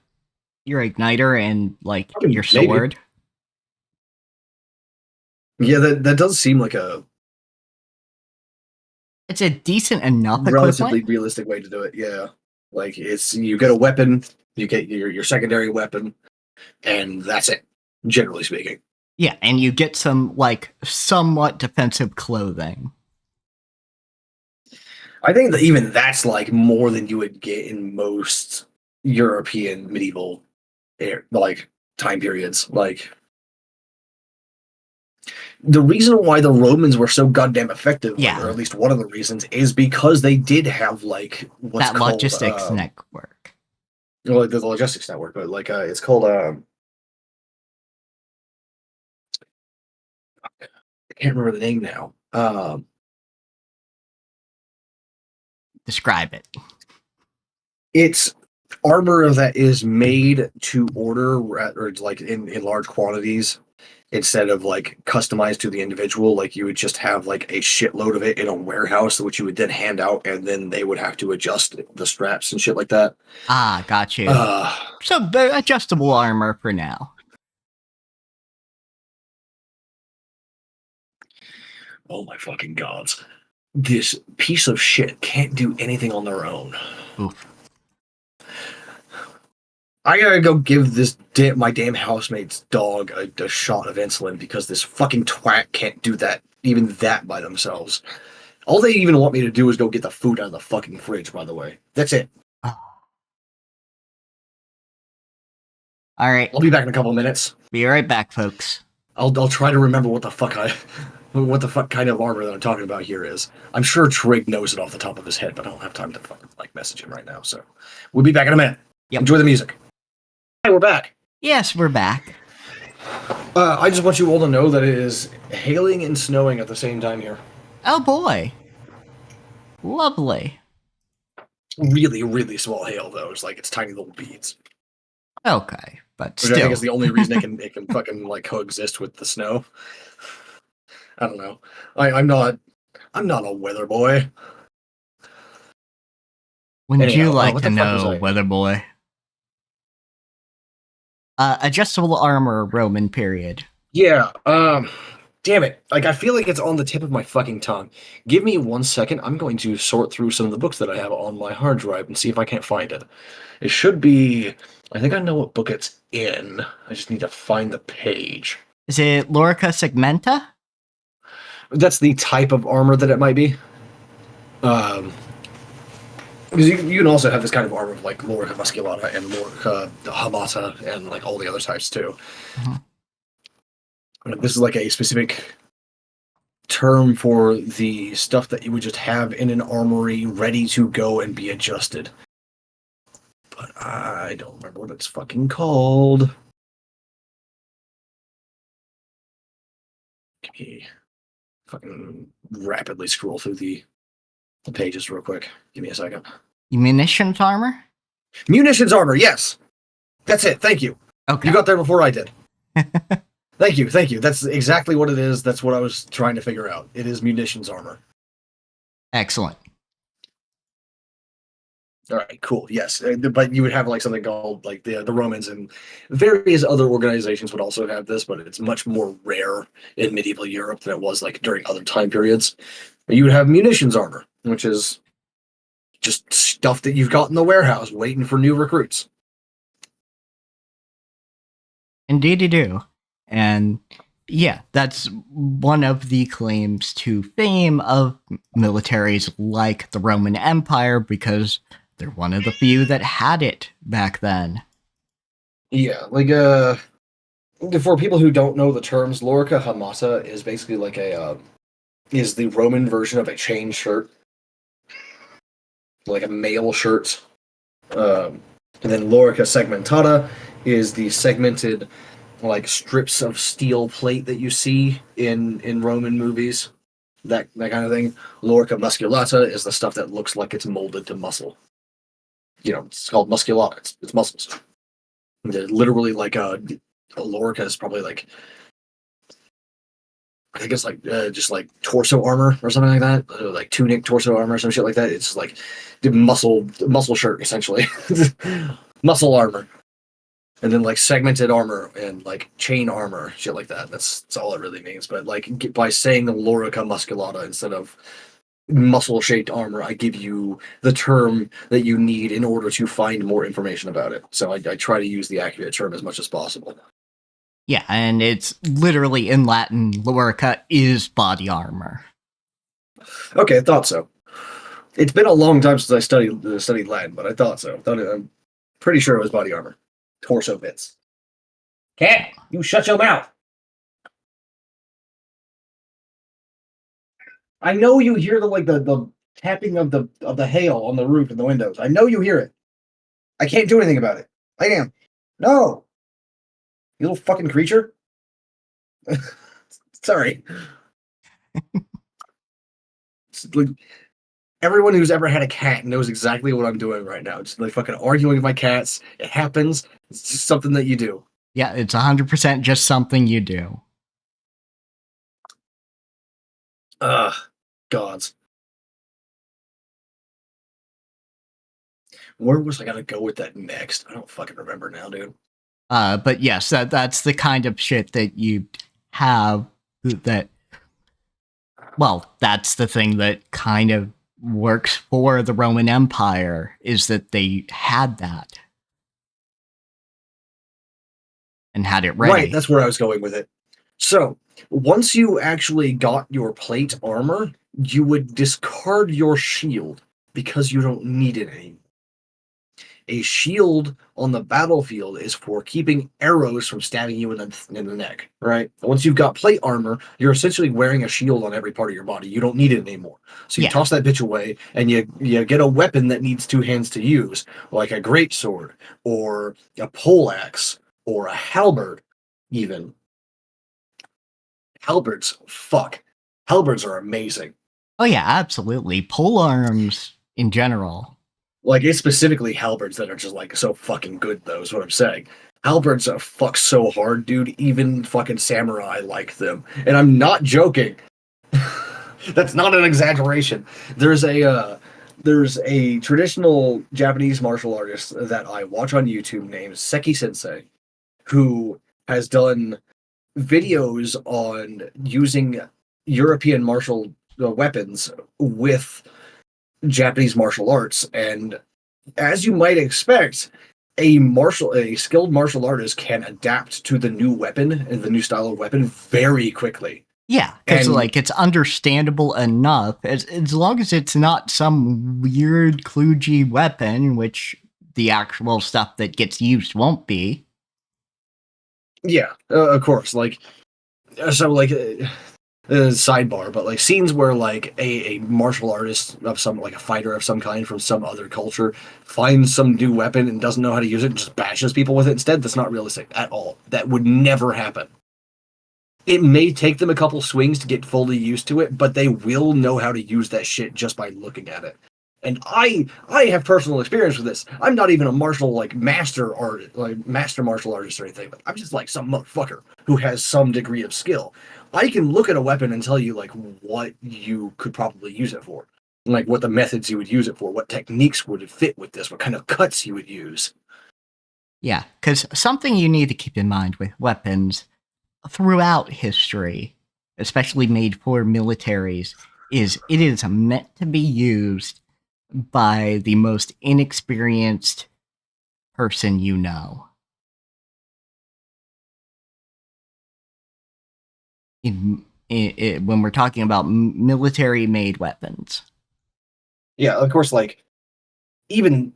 and, like, your sword. Maybe. Yeah, that does seem like it's a decent enough relatively equivalent. realistic way to do it. Yeah, like, you get a weapon, you get your secondary weapon, and that's it, generally speaking. Yeah, and you get some, like, somewhat defensive clothing. I think that even that's, like, more than you would get in most European medieval like time periods. Like, the reason why the Romans were so goddamn effective, Yeah. or at least one of the reasons, is because they did have, like, what's that called logistics network. Well, the logistics network, but, like, it's called I can't remember the name now. Describe it. It's armor that is made to order, or, like, in large quantities, instead of, like, customized to the individual. Like, you would just have, like, a shitload of it in a warehouse, which you would then hand out, and then they would have to adjust the straps and shit like that. Ah, got you. So adjustable armor for now. Oh my fucking gods. This piece of shit can't do anything on their own. Oof. I gotta go give my damn housemate's dog a shot of insulin because this fucking twat can't do even that by themselves. All they even want me to do is go get the food out of the fucking fridge, by the way. That's it. All right. I'll be back in a couple of minutes. Be right back, folks. I'll try to remember what the fuck kind of armor that I'm talking about here is. I'm sure Trig knows it off the top of his head, but I don't have time to fucking, like, message him right now. So we'll be back in a minute. Yep. Enjoy the music. Hi, we're back. Yes, we're back. I just want you all to know that it is hailing and snowing at the same time here. Oh boy. Lovely. Really, really small hail, though. It's tiny little beads. Okay, but Which still. I think is the only reason it can fucking, like, coexist with the snow. I don't know. I'm not a weather boy. Wouldn't you like to know, weather boy? Adjustable armor, Roman period. Yeah, damn it. Like, I feel like it's on the tip of my fucking tongue. Give me 1 second. I'm going to sort through some of the books that I have on my hard drive and see if I can't find it. It should be... I think I know what book it's in. I just need to find the page. Is it Lorica Segmenta? That's the type of armor that it might be. Because you can also have this kind of armor of like Lorica musculata and Lorica hamata and like all the other types too. Mhm. This is like a specific term for the stuff that you would just have in an armory ready to go and be adjusted. But I don't remember what it's fucking called. Let me fucking rapidly scroll through the pages real quick. Give me a second. Munitions armor? Munitions armor, yes. That's it. Thank you. Okay. You got there before I did. Thank you. That's exactly what it is. That's what I was trying to figure out. It is munitions armor. Excellent. All right, cool. Yes, but you would have like something called like the Romans and various other organizations would also have this, but it's much more rare in medieval Europe than it was like during other time periods. You would have munitions armor, which is just stuff that you've got in the warehouse waiting for new recruits. Indeed, you do. And yeah, that's one of the claims to fame of militaries like the Roman Empire, because they're one of the few that had it back then. Yeah, like for people who don't know the terms, Lorica Hamata is basically like a is the Roman version of a chain shirt, like a mail shirt. And then Lorica Segmentata is the segmented like strips of steel plate that you see in Roman movies, that kind of thing. Lorica Musculata is the stuff that looks like it's molded to muscle. You know, it's called musculata. It's muscles. They're literally like a Lorica is probably like I think it's like just like torso armor or something like that, like tunic torso armor or some shit like that. It's like the muscle shirt essentially, muscle armor, and then like segmented armor and like chain armor, shit like that. That's all it really means. But like by saying the Lorica musculata instead of muscle shaped armor, I give you the term that you need in order to find more information about it. So I try to use the accurate term as much as possible. Yeah, and it's literally in Latin, Lorica is body armor. Okay, I thought so. It's been a long time since I studied Latin, but I thought so. I'm pretty sure it was body armor, torso bits. Cat, you shut your mouth. I know you hear the tapping of the hail on the roof and the windows. I know you hear it. I can't do anything about it. I am. No, you little fucking creature. Sorry. Like, everyone who's ever had a cat knows exactly what I'm doing right now. Just like fucking arguing with my cats. It happens. It's just something that you do. Yeah, it's 100% just something you do. Ugh, gods. Where was I gonna go with that next? I don't fucking remember now, dude. But yes, that's the kind of shit that you have that. Well, that's the thing that kind of works for the Roman Empire, is that they had that and had it ready. Right, that's where I was going with it. So, once you actually got your plate armor, you would discard your shield because you don't need it anymore. A shield on the battlefield is for keeping arrows from stabbing you in the neck, right? Once you've got plate armor, you're essentially wearing a shield on every part of your body. You don't need it anymore. So you Yeah. toss that bitch away and you get a weapon that needs two hands to use, like a greatsword or a poleaxe or a halberd, even. Halberds, fuck. Halberds are amazing. Oh yeah, absolutely. Pole arms in general. Like, it's specifically halberds that are just like so fucking good, though, is what I'm saying. Halberds fuck so hard, dude. Even fucking samurai like them. And I'm not joking. That's not an exaggeration. There's a traditional Japanese martial artist that I watch on YouTube named Seki Sensei, who has done videos on using European martial weapons with Japanese martial arts, and as you might expect, a skilled martial artist can adapt to the new weapon and the new style of weapon very quickly. Yeah, because And like it's understandable enough as long as it's not some weird kludgy weapon, which the actual stuff that gets used won't be. yeah, of course, like so like sidebar, but like scenes where like a martial artist of some like a fighter of some kind from some other culture finds some new weapon and doesn't know how to use it and just bashes people with it instead, that's not realistic at all. That would never happen. It may take them a couple swings to get fully used to it, but they will know how to use that shit just by looking at it. And I have personal experience with this. I'm not even a martial like master art like master martial artist or anything, but I'm just like some motherfucker who has some degree of skill. I can look at a weapon and tell you like what you could probably use it for. Like what the methods you would use it for, what techniques would fit with this, what kind of cuts you would use. Yeah, because something you need to keep in mind with weapons throughout history, especially made for militaries, is it is meant to be used by the most inexperienced person you know. When we're talking about military made weapons. Yeah, of course, like even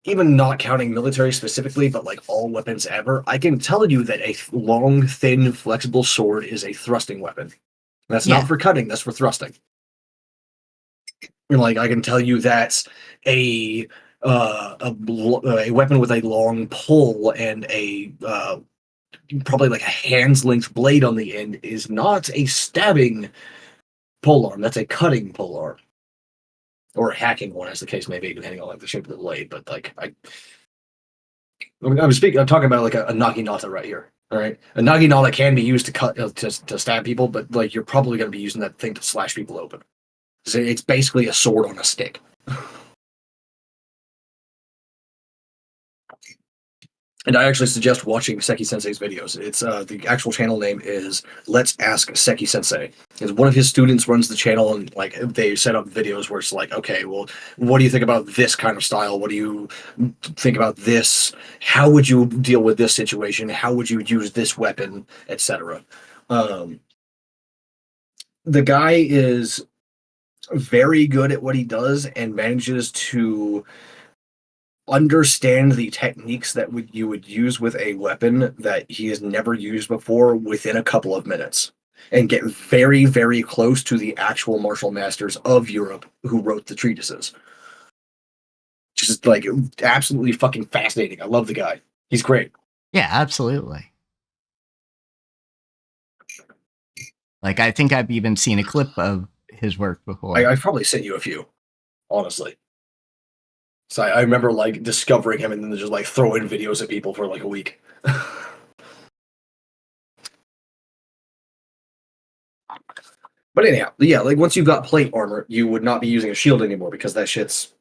even not counting military specifically, but like all weapons ever, I can tell you that a long, thin, flexible sword is a thrusting weapon. That's not Yeah, for cutting, that's for thrusting. And like I can tell you that a a weapon with a long pull and a probably like a hand's length blade on the end is not a stabbing polearm. That's a cutting polearm or a hacking one, as the case may be, depending on like the shape of the blade. But like I'm talking about like a naginata right here. All right, a naginata can be used to cut to stab people, but like you're probably going to be using that thing to slash people open. So it's basically a sword on a stick. And I actually suggest watching Seki Sensei's videos. It's the actual channel name is Let's Ask Seki Sensei. Because one of his students runs the channel, and like they set up videos where it's like, okay, well, what do you think about this kind of style? What do you think about this? How would you deal with this situation? How would you use this weapon, etc. Um, the guy is very good at what he does and manages to understand the techniques that you would use with a weapon that he has never used before within a couple of minutes and get very, very close to the actual martial masters of Europe who wrote the treatises. Just like absolutely fucking fascinating. I love the guy. He's great. yeah, absolutely. Like I think I've even seen a clip of his work before. I've probably sent you a few, honestly. So I remember like discovering him and then just like throwing videos at people for like a week. But anyhow, yeah, like once you've got plate armor, you would not be using a shield anymore because that shit's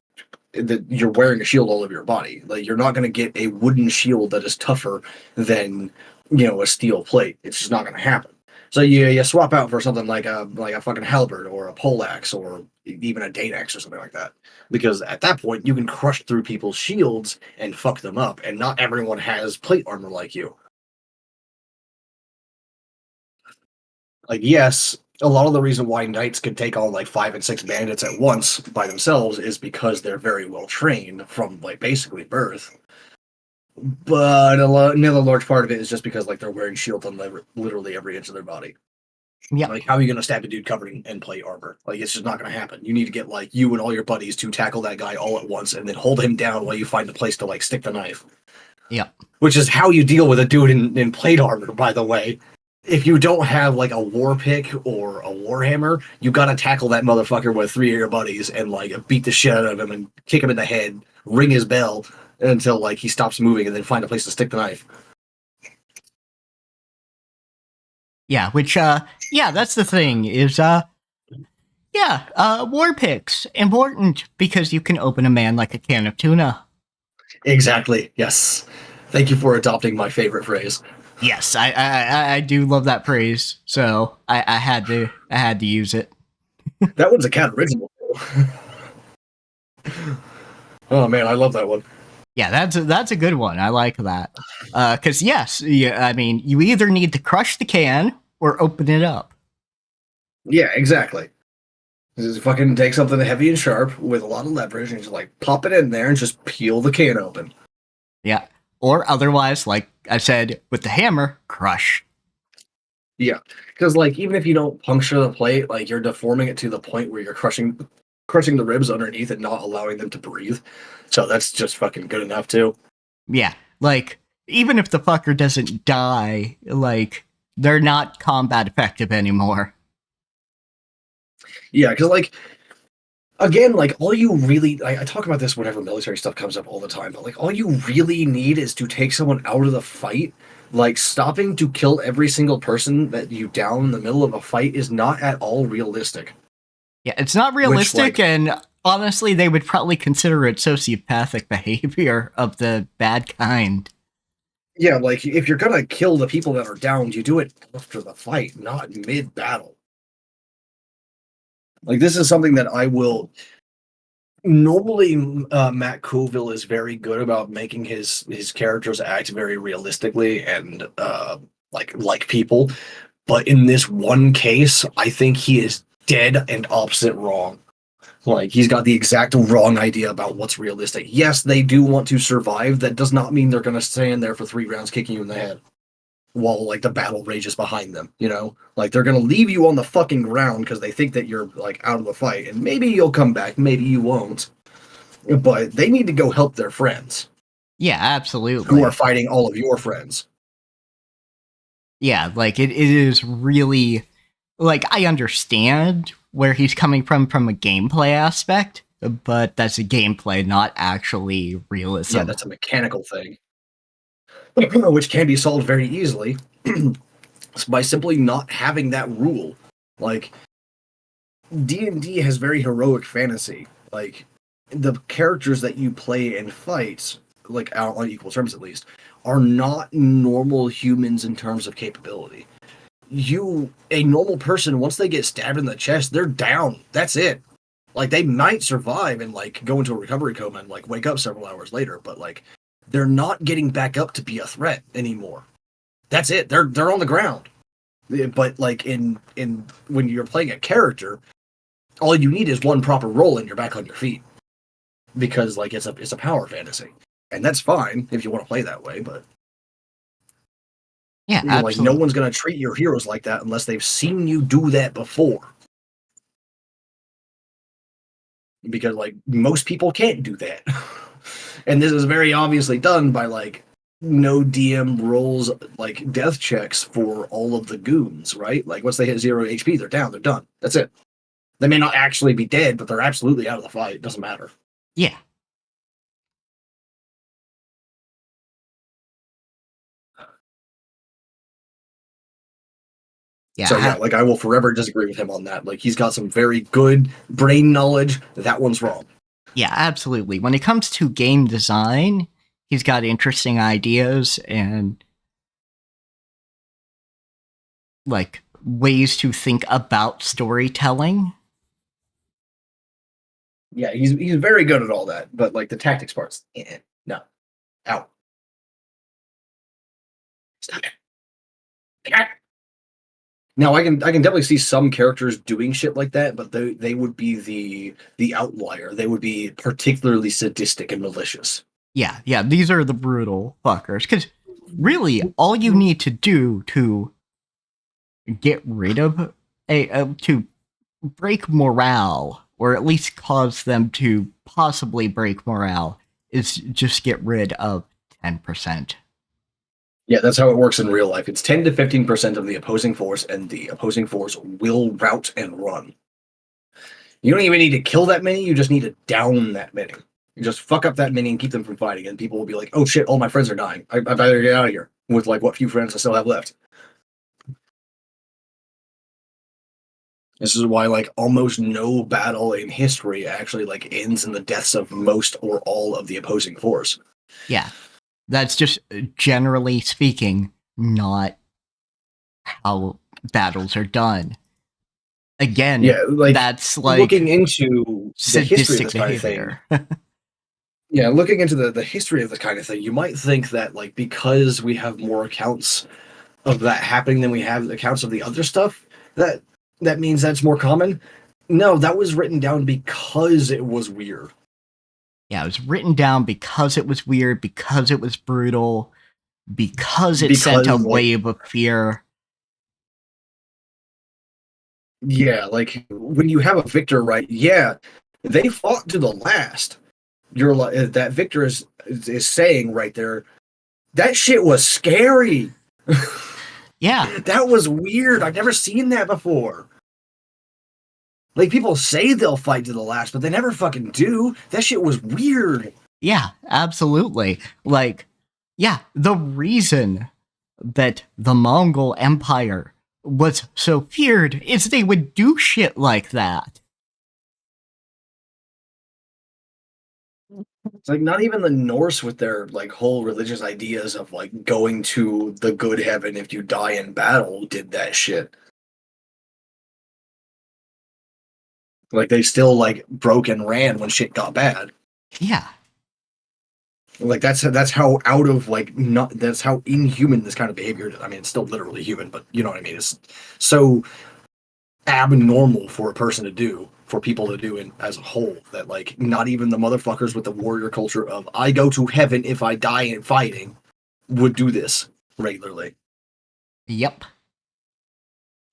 that you're wearing a shield all over your body. Like you're not going to get a wooden shield that is tougher than a steel plate. It's just not going to happen. So you swap out for something like a fucking halberd or a poleaxe or even a date axe or something like that. Because at that point you can crush through people's shields and fuck them up, and not everyone has plate armor like you. Like yes, a lot of the reason why knights can take on like 5 and 6 bandits at once by themselves is because they're very well trained from like basically birth. But another large part of it is just because like they're wearing shields on literally every inch of their body. Yeah, Like how are you going to stab a dude covered in plate armor? Like it's just not going to happen. You need to get like you and all your buddies to tackle that guy all at once and then hold him down while you find a place to like stick the knife. yeah, Which is how you deal with a dude in plate armor, by the way. If you don't have like a war pick or a warhammer, you gotta tackle that motherfucker with 3 of your buddies and like beat the shit out of him and kick him in the head, ring his bell until like he stops moving, and then find a place to stick the knife. yeah. Which yeah, that's the thing is yeah, war picks important because you can open a man like a can of tuna. Exactly. Yes. Thank you for adopting my favorite phrase. Yes, I do love that phrase, so I had to use it. That one's a cat original. Oh man, I love that one. Yeah, that's a good one. I like that. Because yes, yeah, I mean, you either need to crush the can or open it up. Yeah, exactly. Just fucking take something heavy and sharp with a lot of leverage and just like pop it in there and just peel the can open. Yeah. Or otherwise, like I said, with the hammer, crush. Yeah, because like even if you don't puncture the plate, like you're deforming it to the point where you're crushing the ribs underneath and not allowing them to breathe. So that's just fucking good enough too. Yeah. Like, even if the fucker doesn't die, like, they're not combat effective anymore. Yeah, because like again, like all you really I talk about this whenever military stuff comes up all the time, but like all you really need is to take someone out of the fight. Like stopping to kill every single person that you down in the middle of a fight is not at all realistic. Yeah, it's not Which realistic, like and honestly, they would probably consider it sociopathic behavior of the bad kind. yeah, like if you're gonna kill the people that are downed, you do it after the fight, not mid battle. Like this is something that I will normally. Matt Colville is very good about making his characters act very realistically and like people. But in this one case, I think he is dead and opposite wrong. Like he's got the exact wrong idea about what's realistic. Yes, they do want to survive. That does not mean they're going to stand there for 3 rounds kicking you in the head while like the battle rages behind them. You know, like they're going to leave you on the fucking ground because they think that you're like out of the fight, and maybe you'll come back, maybe you won't. But they need to go help their friends Yeah, who absolutely. are fighting all of your friends. Yeah, like, it is really. Like, I understand where he's coming from a gameplay aspect, but that's a gameplay, not actually realism. Yeah, that's a mechanical thing, which can be solved very easily by simply not having that rule. Like D&D has very heroic fantasy. Like the characters that you play in fights, like out on equal terms at least, are not normal humans in terms of capability. A normal person, once they get stabbed in the chest, they're down. That's it. Like they might survive and like go into a recovery coma and like wake up several hours later, but like they're not getting back up to be a threat anymore. That's it. They're on the ground. But like in when you're playing a character, all you need is one proper roll and you're back on your feet. Because like it's a power fantasy. And that's fine if you want to play that way, but Yeah, like no absolutely. one's gonna treat your heroes like that unless they've seen you do that before. Because like most people can't do that. And this is very obviously done by like no DM rolls like death checks for all of the goons, right? Like once they hit 0 HP, they're down, they're done. That's it. They may not actually be dead, but they're absolutely out of the fight. It doesn't matter. Yeah. So yeah, Yeah, like I will forever disagree with him on that. Like he's got some very good brain knowledge. That one's wrong. yeah, absolutely. When it comes to game design, he's got interesting ideas and like ways to think about storytelling. Yeah, he's very good at all that. But like the tactics parts, no, out. Stop it. Now I can definitely see some characters doing shit like that, but they would be the outlier. They would be particularly sadistic and malicious. Yeah, yeah, these are the brutal fuckers. Because really, all you need to do to get rid of to break morale, or at least cause them to possibly break morale, is just get rid of 10%. Yeah, that's how it works in real life. It's 10 to 15% of the opposing force, and the opposing force will rout and run. You don't even need to kill that many, you just need to down that many. You just fuck up that many and keep them from fighting, and people will be like, oh shit, all my friends are dying. I better get out of here with like what few friends I still have left. This is why like almost no battle in history actually like ends in the deaths of most or all of the opposing force. Yeah, that's just generally speaking not how battles are done. Again, Yeah, like that's looking like into the history of sadistic this kind of thing. behavior. Yeah, looking into the history of this kind of thing, you might think that like because we have more accounts of that happening than we have accounts of the other stuff, that that means that's more common. No, that was written down because it was weird. Yeah, it was written down because it was weird, because it was brutal, because it sent a Because like wave of fear. yeah, like when you have a victor, right? Yeah, they fought to the last. You're like that victor is saying right there. That shit was scary. Yeah, That was weird. I've never seen that before. Like people say they'll fight to the last, but they never fucking do. That shit was weird. yeah, absolutely. Like, yeah, the reason that the Mongol Empire was so feared is they would do shit like that. It's like not even the Norse with their like whole religious ideas of like going to the good heaven if you die in battle did that shit. Like they still like broke and ran when shit got bad. Yeah, Like that's how out of like not that's how inhuman this kind of behavior is. I mean, it's still literally human, but you know what I mean. It's so abnormal for a person to do, for people to do in, as a whole, that like not even the motherfuckers with the warrior culture of I go to heaven if I die in fighting would do this regularly. yep.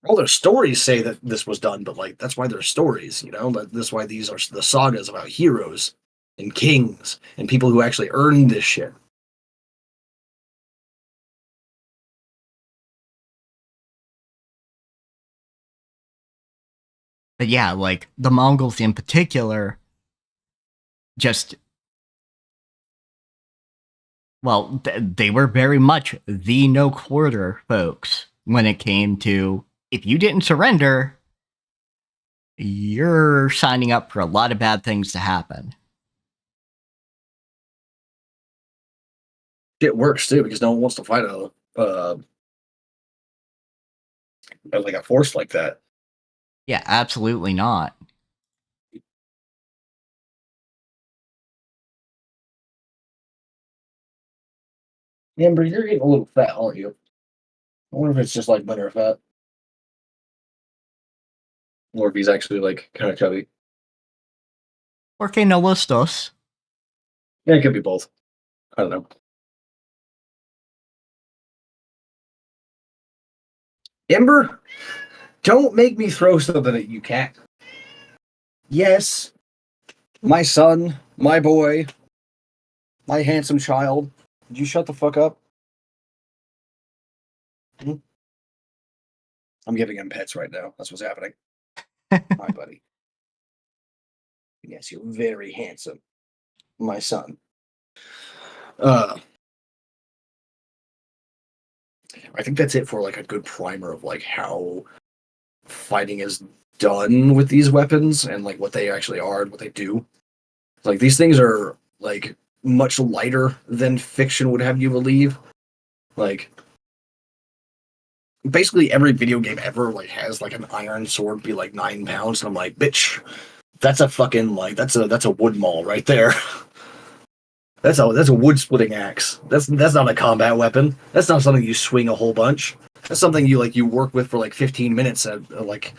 All their stories say that this was done, but like that's why they're stories, you know. That's why these are the sagas about heroes and kings and people who actually earned this shit. But yeah, like the Mongols in particular, just, well, they were very much the no quarter folks when it came to if you didn't surrender, you're signing up for a lot of bad things to happen. It works too because no one wants to fight like a force like that. Yeah, absolutely not. Amber, you're getting a little fat, aren't you? I wonder if it's just like linear fat, or if he's actually like kind of chubby. Porque no los dos. Yeah, it could be both. I don't know. Ember, don't make me throw something at you, cat. Yes, my son, my boy, my handsome child. Did you shut the fuck up? Hmm? I'm giving him pets right now. That's what's happening. Hi, buddy. Yes, you're very handsome, my son. Uh, I think that's it for like a good primer of like how fighting is done with these weapons and like what they actually are and what they do. Like these things are like much lighter than fiction would have you believe. Like basically every video game ever like has like an iron sword be like 9 pounds, and I'm like, bitch, that's a fucking like that's a wood maul right there. That's a wood splitting axe. That's not a combat weapon. That's not something you swing a whole bunch. That's something you work with for like 15 minutes at like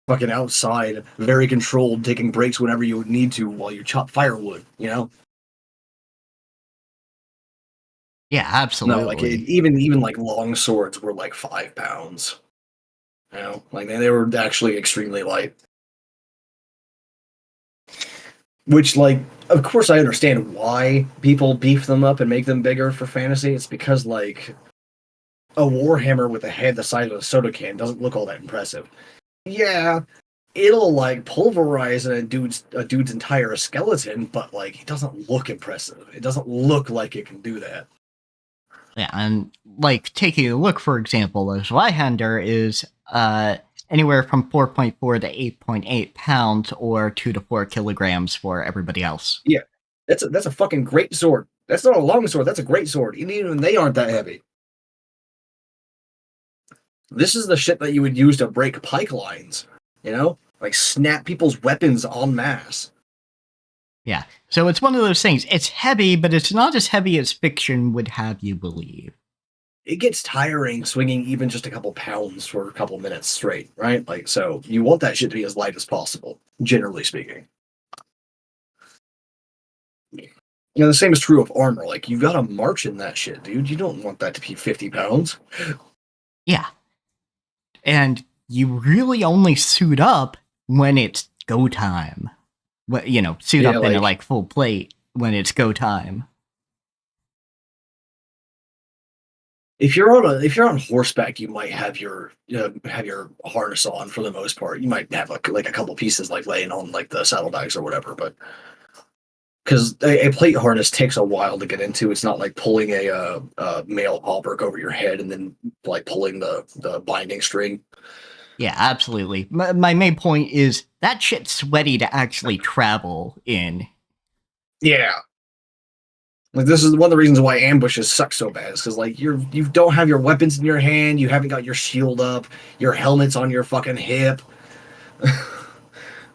fucking outside, very controlled, taking breaks whenever you need to while you chop firewood. You know. Yeah, No, like absolutely. even like long swords were like 5 pounds. You know, like they were actually extremely light. Which, like, of course, I understand why people beef them up and make them bigger for fantasy. It's because like a warhammer with a head the size of a soda can doesn't look all that impressive. Yeah, it'll like pulverize a dude's entire skeleton, but like it doesn't look impressive. It doesn't look like it can do that. Yeah, and like taking a look, for example, a Zweihander is anywhere from 4.4 to 8.8 pounds, or 2 to 4 kilograms for everybody else. Yeah, that's a fucking great sword. That's not a long sword. That's a great sword. Even they aren't that heavy. This is the shit that you would use to break pike lines. You know, like snap people's weapons en masse. Yeah, so it's one of those things. It's heavy, but it's not as heavy as fiction would have you believe. it gets tiring swinging even just a couple pounds for a couple minutes straight, right? Like, so you want that shit to be as light as possible, generally speaking. You know, the same is true of armor. Like, you gotta march in that shit, dude. You don't want that to be 50 pounds. Yeah. And you really only suit up when it's go time. Suit Yeah, up in a like, full plate when it's go time. if you're on horseback, you might have your harness on for the most part. You might have like a couple pieces like laying on like the saddlebags or whatever, but because a plate harness takes a while to get into. It's not like pulling a male hauberk over your head and then like pulling the binding string. Yeah, absolutely. My main point is that shit's sweaty to actually travel in. Yeah, like this is one of the reasons why ambushes suck so bad. Is because like you don't have your weapons in your hand, you haven't got your shield up, your helmet's on your fucking hip.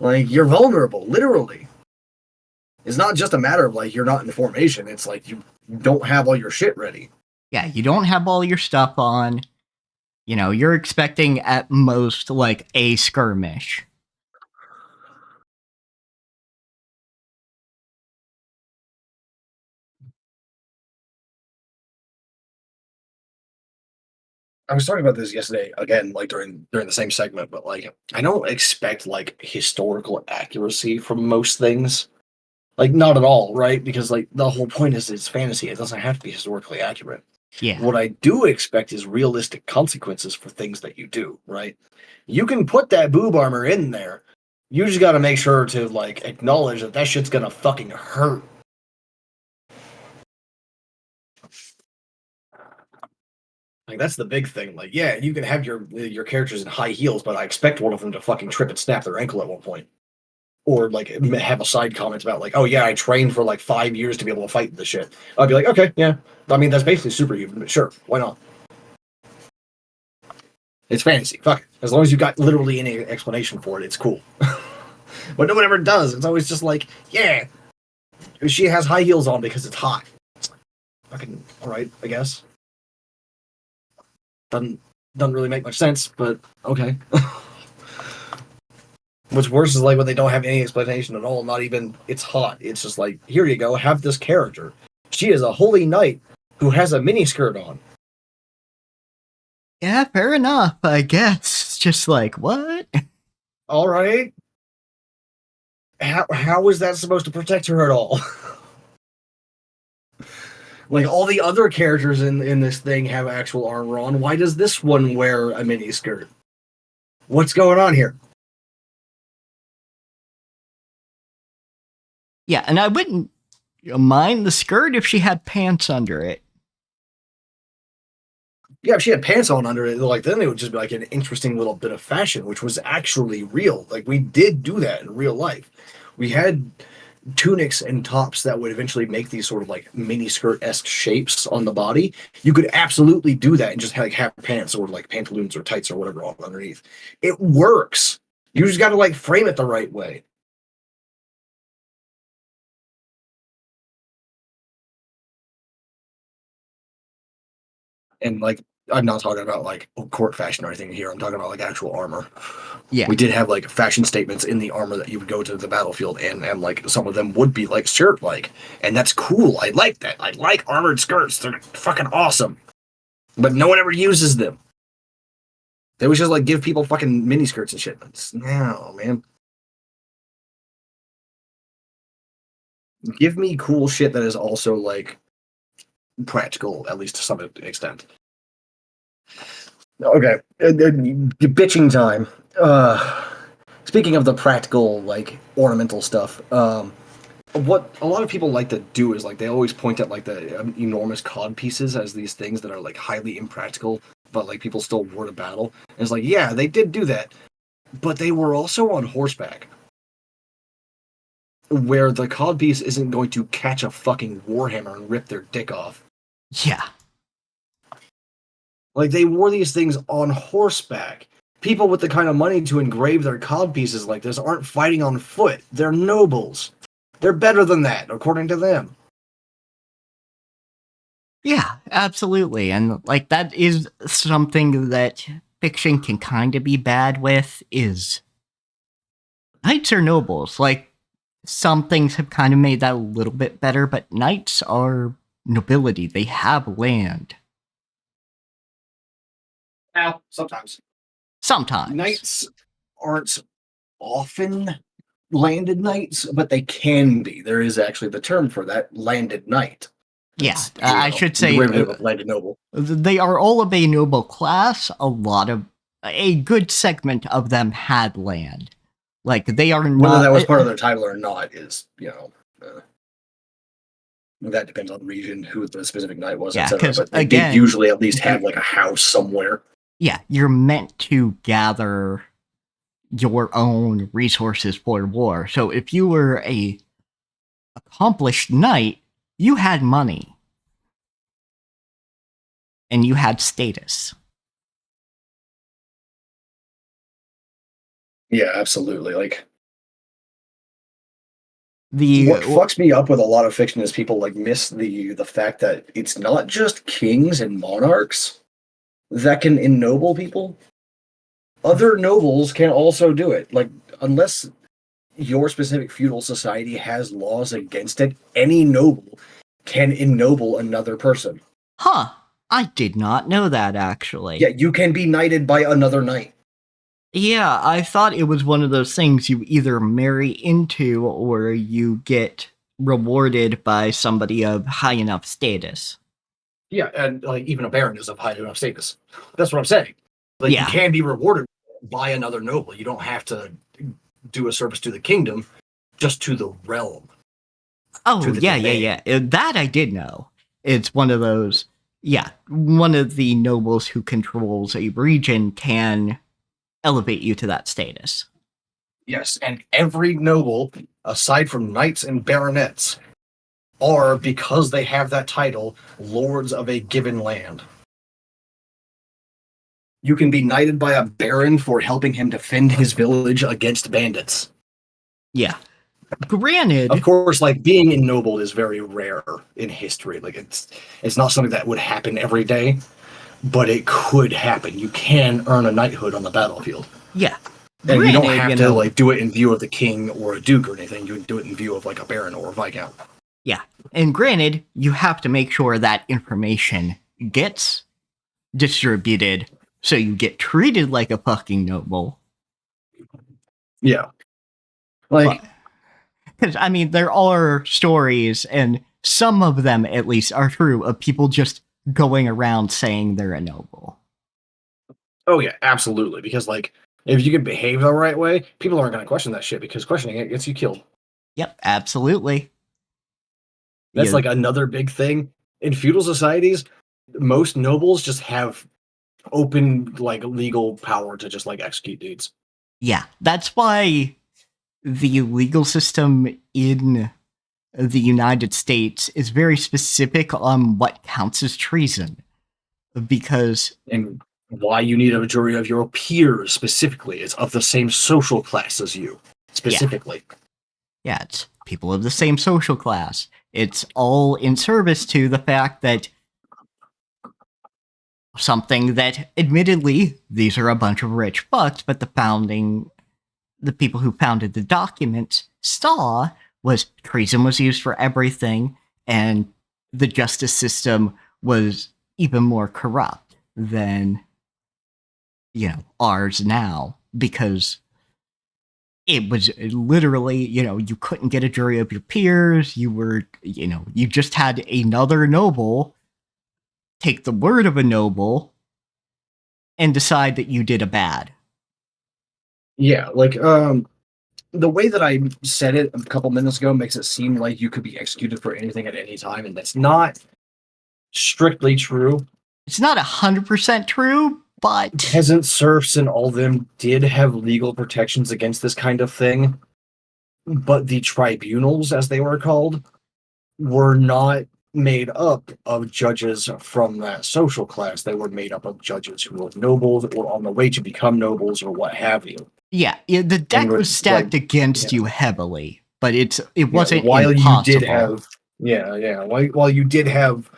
Like you're vulnerable, literally. It's not just a matter of like you're not in formation. It's like you don't have all your shit ready. Yeah, you don't have all your stuff on. You're expecting at most like a skirmish. I was talking about this yesterday again, like during the same segment, but like I don't expect like historical accuracy from most things. Like not at all, right? Because like the whole point is it's fantasy. It doesn't have to be historically accurate. Yeah. What I do expect is realistic consequences for things that you do, right? You can put that boob armor in there. You just got to make sure to like acknowledge that that shit's gonna fucking hurt. Like that's the big thing. Like, yeah, you can have your characters in high heels, but I expect one of them to fucking trip and snap their ankle at one point, or like have a side comment about like, oh yeah, I trained for like 5 years to be able to fight this shit. I'd be like, okay, yeah. I mean, that's basically superhuman, but sure, why not? It's fantasy. Fuck it. As long as you got literally any explanation for it, it's cool. But no one ever does. It's always just like, yeah, she has high heels on because it's hot. It's like, fucking all right, I guess. Doesn't really make much sense, but okay. What's worse is like when they don't have any explanation at all. Not even it's hot. It's just like here you go, have this character. She is a holy knight who has a mini skirt on. Yeah, fair enough, I guess. It's just like, what? All right. How is that supposed to protect her at all? Like all the other characters in this thing have actual armor on. Why does this one wear a mini skirt? What's going on here? Yeah, and I wouldn't mind the skirt if she had pants under it. Yeah, if she had pants on under it, like then it would just be like an interesting little bit of fashion, which was actually real. Like we did do that in real life. We had tunics and tops that would eventually make these sort of like mini skirt esque shapes on the body. You could absolutely do that and just like have pants or like pantaloons or tights or whatever on underneath. It works. You just got to like frame it the right way. And like I'm not talking about like court fashion or anything here. I'm talking about like actual armor. Yeah. We did have like fashion statements in the armor that you would go to the battlefield and like some of them would be like shirt like, and that's cool. I like that. I like armored skirts. They're fucking awesome. But no one ever uses them. They always just like give people fucking mini skirts and shit. No, man. Give me cool shit that is also like practical, at least to some extent. Okay, bitching time. Speaking of the practical, like ornamental stuff, what a lot of people like to do is like they always point at like the enormous cod pieces as these things that are like highly impractical, but like people still wore to battle. And it's like, yeah, they did do that, but they were also on horseback, where the cod piece isn't going to catch a fucking warhammer and rip their dick off. Yeah. Like they wore these things on horseback. People with the kind of money to engrave their cod pieces like this aren't fighting on foot. They're nobles. They're better than that, according to them. Yeah, absolutely. And like that is something that fiction can kind of be bad with is knights or nobles. Like some things have kind of made that a little bit better, but knights are nobility. They have land. Now, sometimes Sometimes. knights aren't often landed knights, but they can be. There is actually the term for that, landed knight. Yeah, It's, I should say derivative of landed noble. they are all of a noble class. A good segment of them had land. Like they are not. Whether that was part of their title or not is, that depends on the region, who the specific knight was, Yeah, etc. 'cause But they again- did usually at least have like a house somewhere. Yeah, you're meant to gather your own resources for war. So if you were a accomplished knight, you had money and you had status. Yeah, absolutely. Like The what fucks me up with a lot of fiction is people like miss the fact that it's not just kings and monarchs that can ennoble people. Other nobles can also do it. Like unless your specific feudal society has laws against it, any noble can ennoble another person. Huh, I did not know that actually. Yeah, you can be knighted by another knight. Yeah, I thought it was one of those things you either marry into or you get rewarded by somebody of high enough status. Yeah, and like even a baron is of high enough status. That's what I'm saying. Like Yeah. you can be rewarded by another noble. You don't have to do a service to the kingdom, just to the realm. Oh, to the yeah, domain. yeah. That I did know. It's one of those, yeah, one of the nobles who controls a region can elevate you to that status. Yes, and every noble, aside from knights and baronets, are, because they have that title, lords of a given land. You can be knighted by a baron for helping him defend his village against bandits. Yeah. Granted, Of course, like being ennobled is very rare in history. Like it's not something that would happen every day, but it could happen. You can earn a knighthood on the battlefield. yeah. And you don't Granted, have you to know, like do it in view of the king or a duke or anything. You do it in view of like a baron or a viscount. yeah. And granted, you have to make sure that information gets distributed so you get treated like a fucking noble. Yeah. Like Because, I mean, there are stories, and some of them at least are true, of people just going around saying they're a noble. oh yeah, absolutely. Because like if you can behave the right way, people aren't going to question that shit because questioning it gets you killed. Yep, absolutely. That's Yeah. like another big thing in feudal societies. Most nobles just have open like legal power to just like execute dudes. Yeah, that's why the legal system in the United States is very specific on what counts as treason. Because, And why you need a jury of your peers specifically is of the same social class as you specifically. yeah, it's people of the same social class. It's all in service to the fact that something that, admittedly, these are a bunch of rich fucks, but the people who founded the documents saw was treason was used for everything, and the justice system was even more corrupt than, ours now, because it was literally, you couldn't get a jury of your peers. You were, you just had another noble take the word of a noble and decide that you did a bad. Yeah, like the way that I said it a couple minutes ago makes it seem like you could be executed for anything at any time, and that's not strictly true. It's not 100% true, but Peasant serfs and all them did have legal protections against this kind of thing, but the tribunals, as they were called, were not made up of judges from that social class. They were made up of judges who were nobles or on the way to become nobles or what have you. yeah, the deck would, was stacked like, against yeah. you heavily, but it wasn't while impossible. you did have while you did have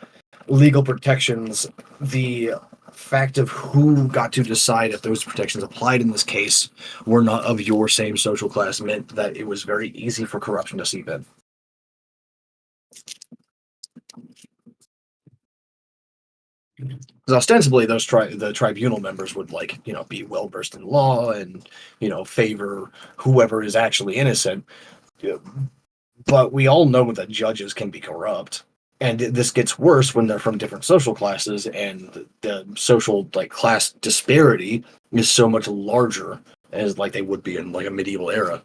legal protections, the fact of who got to decide if those protections applied in this case were not of your same social class meant that it was very easy for corruption to seep in. Because ostensibly, the tribunal members would be well versed in law and favor whoever is actually innocent. But we all know that judges can be corrupt, and this gets worse when they're from different social classes, and the social class disparity is so much larger as they would be in a medieval era.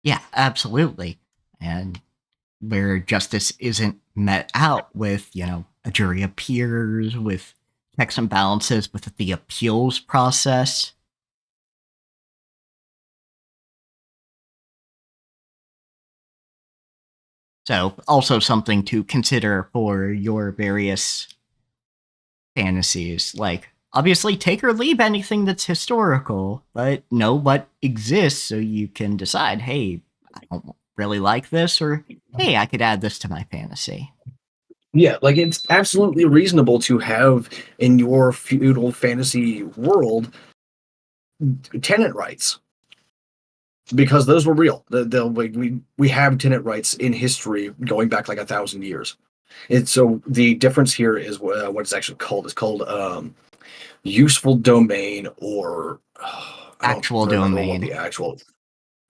Yeah, absolutely. And where justice isn't met out with, a jury of peers, with checks and balances, with the appeals process. So, also something to consider for your various fantasies. Like, obviously, take or leave anything that's historical, but know what exists so you can decide, hey, I don't really like this, or hey, I could add this to my fantasy. Yeah, it's absolutely reasonable to have in your feudal fantasy world tenant rights because those were real. We have tenant rights in history going back 1,000 years. And so the difference here is what it's actually called. It's called useful domain, or I don't Actual remember what domain. the actual.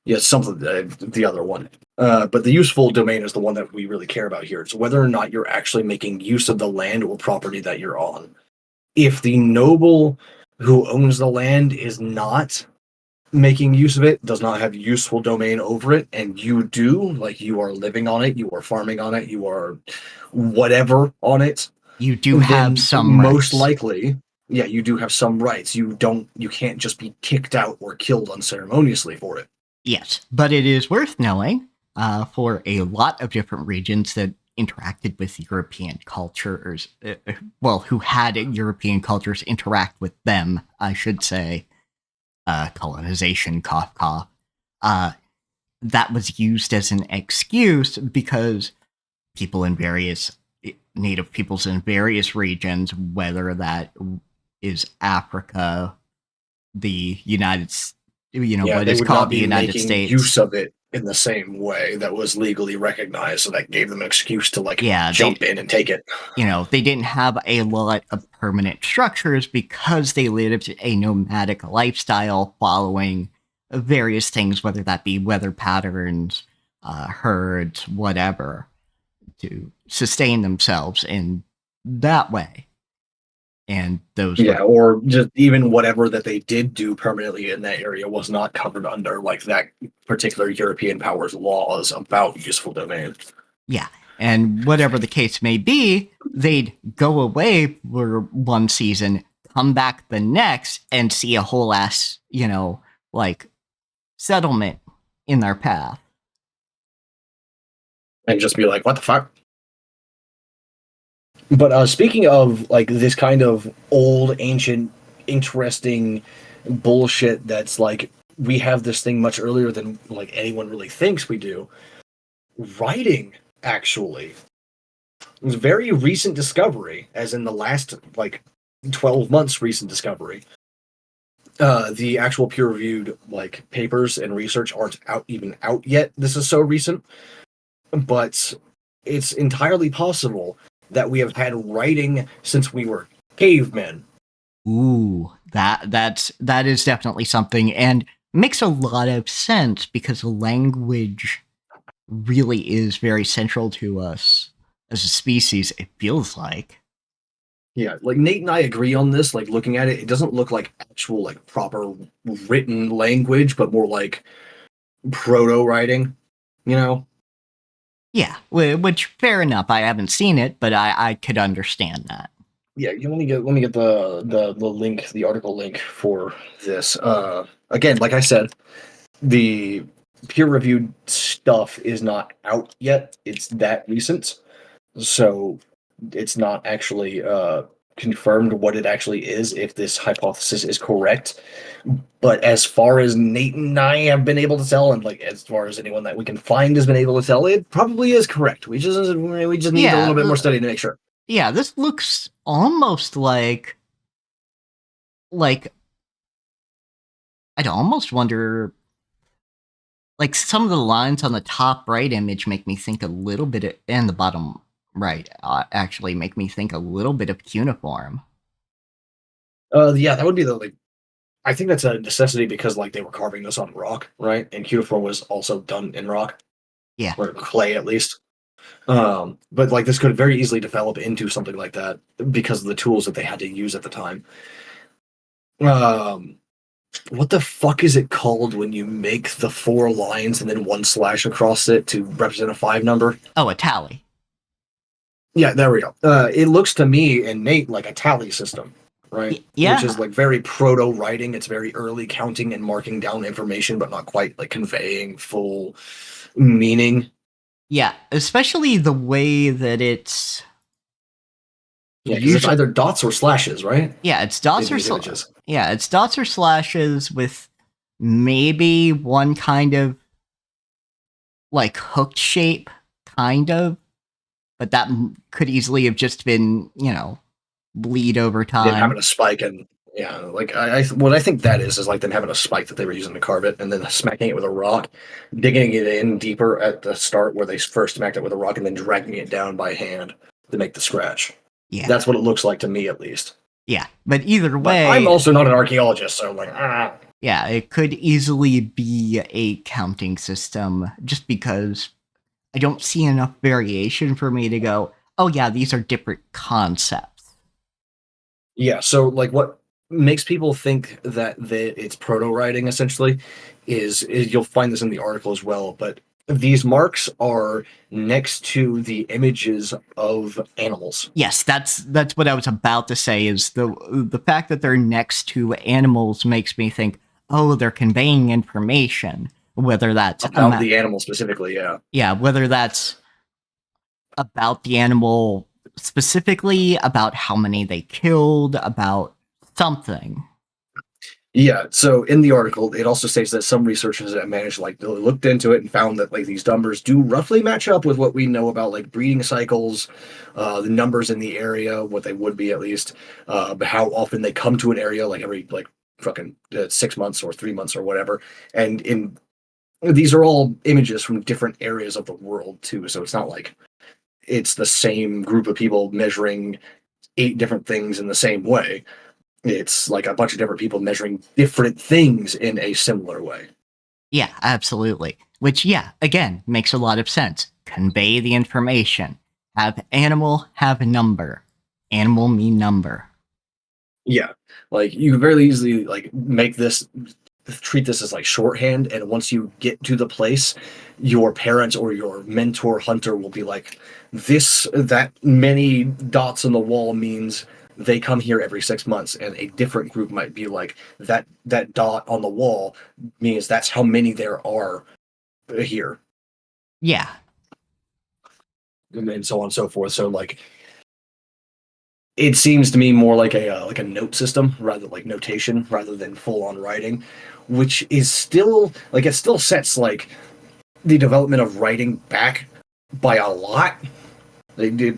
Yeah, something the other one. But the useful domain is the one that we really care about here. It's whether or not you're actually making use of the land or property that you're on. If the noble who owns the land is not making use of it, does not have useful domain over it, and you do, you are living on it, you are farming on it, you are whatever on it, You do have then some most rights. likely, yeah, you do have some rights. You can't just be kicked out or killed unceremoniously for it. Yes, but it is worth knowing for a lot of different regions that interacted with European cultures, who had European cultures interact with them, I should say, colonization, cough, cough, that was used as an excuse because native peoples in various regions, whether that is Africa, the United States, Yeah, what they is would called not the be United making use States. of it in the same way that was legally recognized, so that gave them an excuse to Yeah, jump in and take it. they didn't have a lot of permanent structures because they lived a nomadic lifestyle following various things, whether that be weather patterns, herds, whatever, to sustain themselves in that way. And those Yeah, were, or just even whatever that they did do permanently in that area was not covered under that particular European power's laws about useful domain. yeah. And whatever the case may be, they'd go away for one season, come back the next, and see a whole ass, settlement in their path. And just be like, what the fuck? But speaking of this kind of old, ancient, interesting bullshit that's we have this thing much earlier than anyone really thinks we do. Writing actually was a very recent discovery, as in the last 12 months recent discovery. The actual peer-reviewed papers and research aren't out yet. This is so recent, but it's entirely possible that we have had writing since we were cavemen. Ooh, that is definitely something, and makes a lot of sense because language really is very central to us as a species. It feels like. Yeah, Nate and I agree on this. Looking at it, it doesn't look like actual proper written language, but more like proto writing. You know? Yeah, which fair enough. I haven't seen it, but I could understand that. Yeah, let me get the link, the article link for this. Again, like I said, the peer reviewed stuff is not out yet. It's that recent, so it's not actually confirmed what it actually is, if this hypothesis is correct. But as far as Nate and I have been able to tell, and as far as anyone that we can find has been able to tell, it probably is correct. We just need a Yeah, little bit more study to make sure. Yeah, this looks almost like I'd almost wonder, like some of the lines on the top right image make me think a little bit of, and the bottom right actually make me think a little bit of cuneiform. Yeah, that would be the like. I think that's a necessity because like they were carving this on rock, right? And cuneiform was also done in rock Yeah. or clay at least. But like this could very easily develop into something like that because of the tools that they had to use at the time. Um, what the fuck is it called when you make the four lines and then one slash across it to represent a five number? Oh, a tally. Yeah, there we go. It looks to me and Nate like a tally system, right? Which is Yeah. like very proto writing. It's very early counting and marking down information, but not quite like conveying full meaning. Yeah, especially the way that it's Yeah, because it's usually. either dots or slashes, right? Yeah, it's dots In or these images. yeah, it's dots or slashes with maybe one kind of like hooked shape, kind of, but that could easily have just been, bleed over Them time. having a spike and yeah, like what I think that is like them having a spike that they were using to carve it and then smacking it with a rock, digging it in deeper at the start where they first smacked it with a rock and then dragging it down by hand to make the scratch. Yeah, That's what it looks like to me, at least. yeah. But either But I'm way, also not an archaeologist, so I'm like, ah. yeah, it could easily be a counting system just because I don't see enough variation for me to go, oh, yeah, these are different concepts. Yeah, so like what makes people think that it's proto writing essentially is you'll find this in the article as well, but these marks are next to the images of animals. Yes, that's what I was about to say. Is the fact that they're next to animals makes me think, oh, they're conveying information. Whether that's About the animal specifically, yeah. yeah, whether that's about the animal specifically, about how many they killed, about something. Yeah, so in the article, it also states that some researchers have managed, like, they looked into it and found that, like, these numbers do roughly match up with what we know about, like, breeding cycles, the numbers in the area, what they would be at least, but how often they come to an area, like, every, like, fucking 6 months or 3 months or whatever. And these are all images from different areas of the world, too, so it's not like it's the same group of people measuring 8 different things in the same way. It's like a bunch of different people measuring different things in a similar way. Yeah, absolutely. Which, yeah, again, makes a lot of sense. Convey the information. Have animal, have number. Animal mean number. Yeah, like you could very easily like make this treat this as like shorthand, and once you get to the place, your parents or your mentor hunter will be like, this that many dots on the wall means they come here every 6 months, and a different group might be like that dot on the wall means that's how many there are here, Yeah. and so on and so forth. So like it seems to me more like a note system rather like notation rather than full on writing, which is still like it still sets like the development of writing back by a lot. It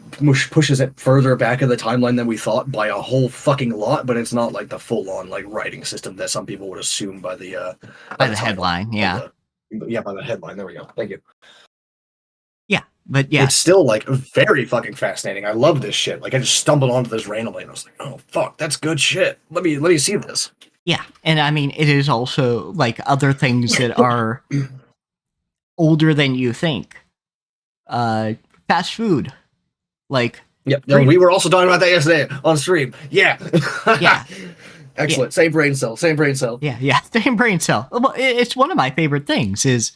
pushes it further back in the timeline than we thought by a whole fucking lot, but it's not like the full on like writing system that some people would assume by By the the title headline, of yeah. the yeah, by the headline. There we go. Thank you. Yeah. But yeah, It's still like very fucking fascinating. I love this shit. Like I just stumbled onto this randomly and I was like, oh fuck, that's good shit. Let me see this. yeah. And I mean, it is also like other things that are older than you think. Uh, Fast food. Like, Yep. No, pre- we were also talking about that yesterday on stream. Yeah. yeah. Yeah. Excellent. Same brain cell. Same brain cell. Yeah, yeah, same brain cell. Well, it's one of my favorite things. Is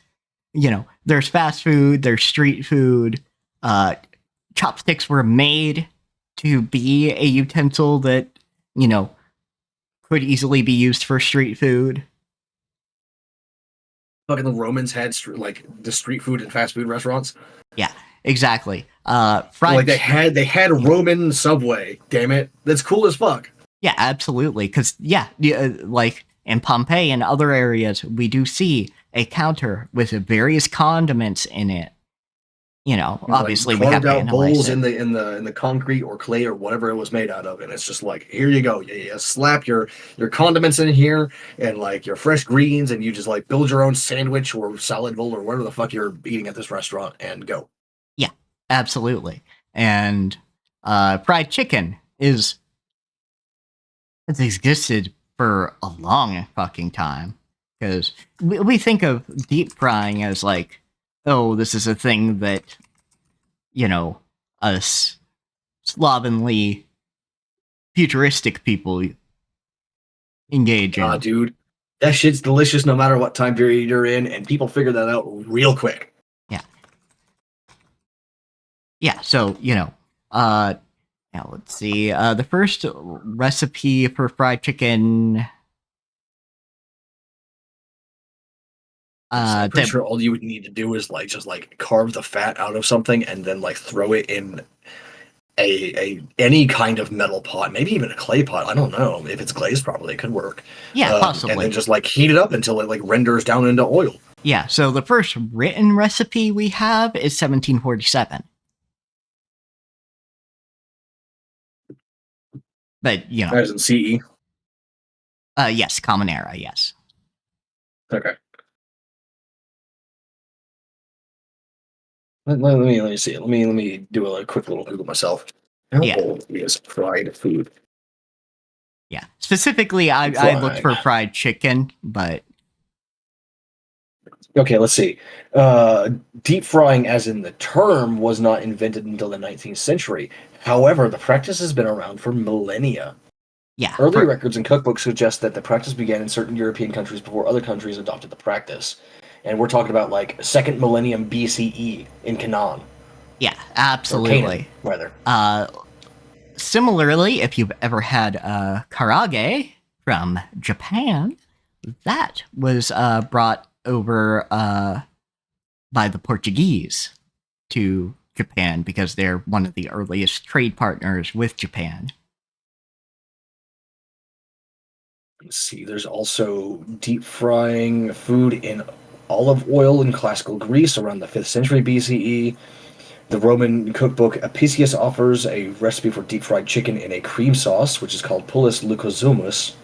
there's fast food, there's street food. Uh, Chopsticks were made to be a utensil that you know could easily be used for street food. Fucking the Romans had like the street food and fast food restaurants. Yeah, exactly. Like Fried. they had a Yeah, Roman subway. Damn it, that's cool as fuck. yeah, absolutely. Because like in Pompeii and other areas, we do see a counter with various condiments in it. Obviously we have carved to out analyze bowls it. in the concrete or clay or whatever it was made out of, and it's just like, here you go. You slap your condiments in here and like your fresh greens, and you just like build your own sandwich or salad bowl or whatever the fuck you're eating at this restaurant and go. Yeah, absolutely. And fried chicken has existed for a long fucking time, because we think of deep frying as like, oh, this is a thing that us slovenly futuristic people engage in. Dude, that shit's delicious no matter what time period you're in, and people figure that out real quick. Yeah, so now let's see. The first recipe for fried chicken. I'm pretty sure all you would need to do is like just like carve the fat out of something and then like throw it in a any kind of metal pot, maybe even a clay pot. I don't know if it's glazed properly, it could work. Yeah, possibly. And then just like heat it up until it like renders down into oil. Yeah. So the first written recipe we have is 1747. But As in CE. Yes, Common Era. Yes. Okay. Let me see. Let me do a quick little Google myself. How old is fried food? Yeah. Specifically, I looked for fried chicken, but okay, let's see. Deep frying, as in the term, was not invented until the 19th century. However, the practice has been around for millennia. Yeah. Early records and cookbooks suggest that the practice began in certain European countries before other countries adopted the practice. And we're talking about like 2nd millennium BCE in Canaan. Yeah, absolutely. Or Canaan, rather. Similarly, if you've ever had karage from Japan, that was brought over by the Portuguese to Japan because they're one of the earliest trade partners with Japan. Let's see, there's also deep frying food in olive oil in classical Greece around the 5th century BCE. The Roman cookbook Apicius offers a recipe for deep fried chicken in a cream sauce, which is called pullus lucosumus.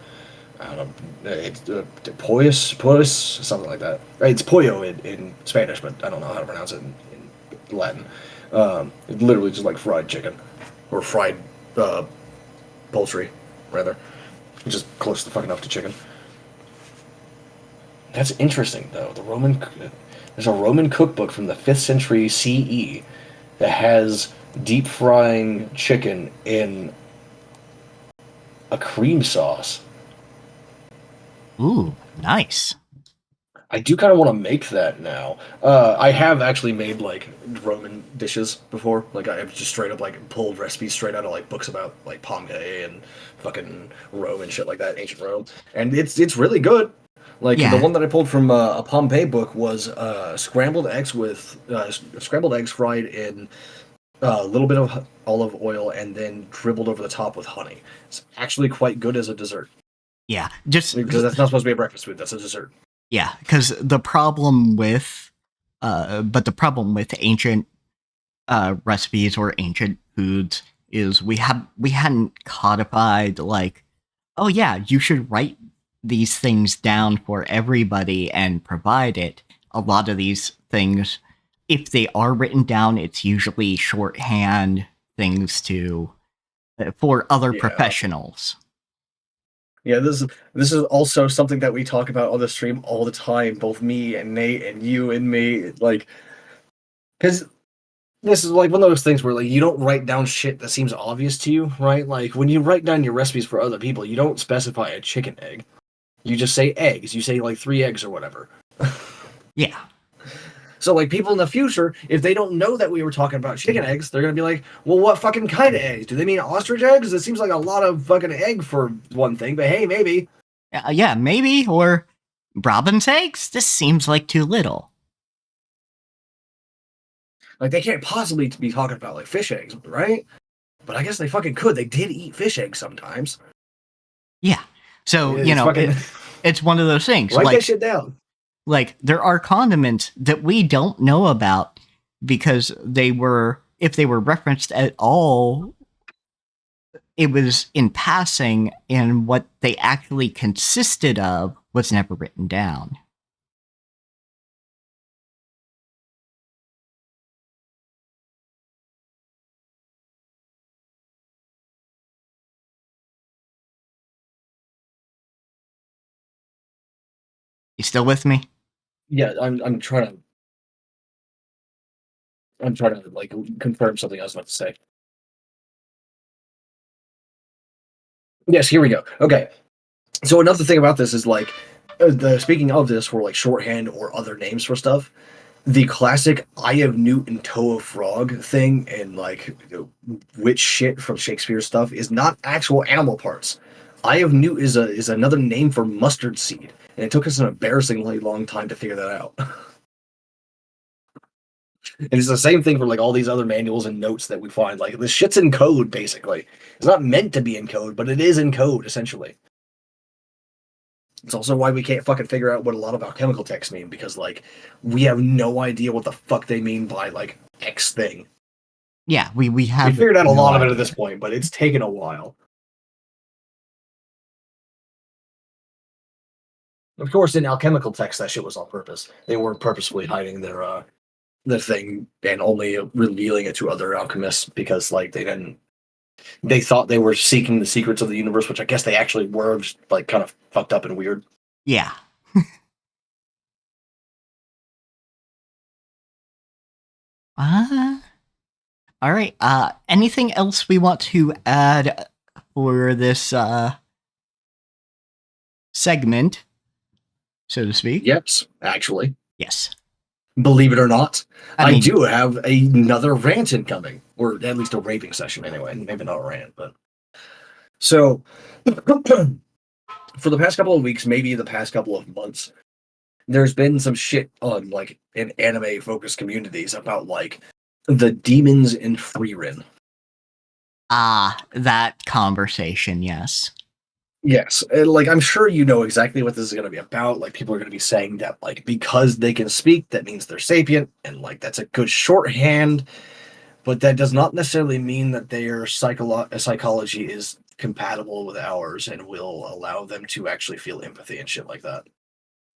I don't know, it's poyos, something like that. It's pollo in Spanish, but I don't know how to pronounce it in Latin. It's literally just like fried chicken, or fried poultry, rather. Which is close to fuck enough to chicken. That's interesting, though. There's a Roman cookbook from the 5th century CE that has deep frying chicken in a cream sauce. Ooh, nice. I do kind of want to make that now. I have actually made like Roman dishes before. Like I've just straight up like pulled recipes straight out of like books about like Pompeii and fucking Rome and shit like that, ancient Rome, and it's really good. Like the one that I pulled from a Pompeii book was scrambled eggs fried in a little bit of olive oil and then dribbled over the top with honey. It's actually quite good as a dessert. Yeah, just because that's not supposed to be a breakfast food. That's a dessert. Yeah, because the problem with ancient recipes or ancient foods is we hadn't codified like, oh yeah, you should write these things down for everybody and provide it. A lot of these things, if they are written down, it's usually shorthand things for other professionals. Yeah, this is also something that we talk about on the stream all the time, both me and Nate and you and me, like, because this is like one of those things where like you don't write down shit that seems obvious to you, right? Like when you write down your recipes for other people, you don't specify a chicken egg. You just say eggs. You say like 3 eggs or whatever. Yeah. So, like, people in the future, if they don't know that we were talking about chicken eggs, they're going to be like, well, what fucking kind of eggs? Do they mean ostrich eggs? It seems like a lot of fucking egg for one thing, but hey, maybe. Yeah, maybe. Or robin's eggs? This seems like too little. Like, they can't possibly be talking about, like, fish eggs, right? But I guess they fucking could. They did eat fish eggs sometimes. Yeah. So, it's one of those things. Write that shit down. Like, there are condiments that we don't know about because if they were referenced at all, it was in passing, and what they actually consisted of was never written down. You still with me? Yeah, I'm trying to like confirm something I was about to say. Yes, here we go. Okay. So another thing about this is like the speaking of this for like shorthand or other names for stuff, the classic "Eye of Newt and Toe of Frog" thing and like witch shit from Shakespeare stuff is not actual animal parts. Eye of Newt is another name for mustard seed, and it took us an embarrassingly long time to figure that out. And it's the same thing for like all these other manuals and notes that we find. Like this shit's in code, basically. It's not meant to be in code, but it is in code essentially. It's also why we can't fucking figure out what a lot of alchemical texts mean because like we have no idea what the fuck they mean by like X thing. Yeah, we have We figured out a no lot of it idea. at this point, but it's taken a while. Of course, in alchemical texts, that shit was on purpose. They weren't purposefully hiding their thing and only revealing it to other alchemists because like they thought they were seeking the secrets of the universe, which I guess they actually were, just like kind of fucked up and weird. Yeah. uh, all right. Anything else we want to add for this segment, so to speak? Yes, actually. Yes. Believe it or not, I I mean, do have another rant incoming, or at least a raving session anyway. Maybe not a rant, but so for the past couple of weeks, maybe the past couple of months, there's been some shit on like in anime focused communities about like the demons in Freerin. that conversation, yes. Yes, and like I'm sure you know exactly what this is going to be about. Like people are going to be saying that like because they can speak, that means they're sapient, and like that's a good shorthand. But that does not necessarily mean that their psychology is compatible with ours and will allow them to actually feel empathy and shit like that.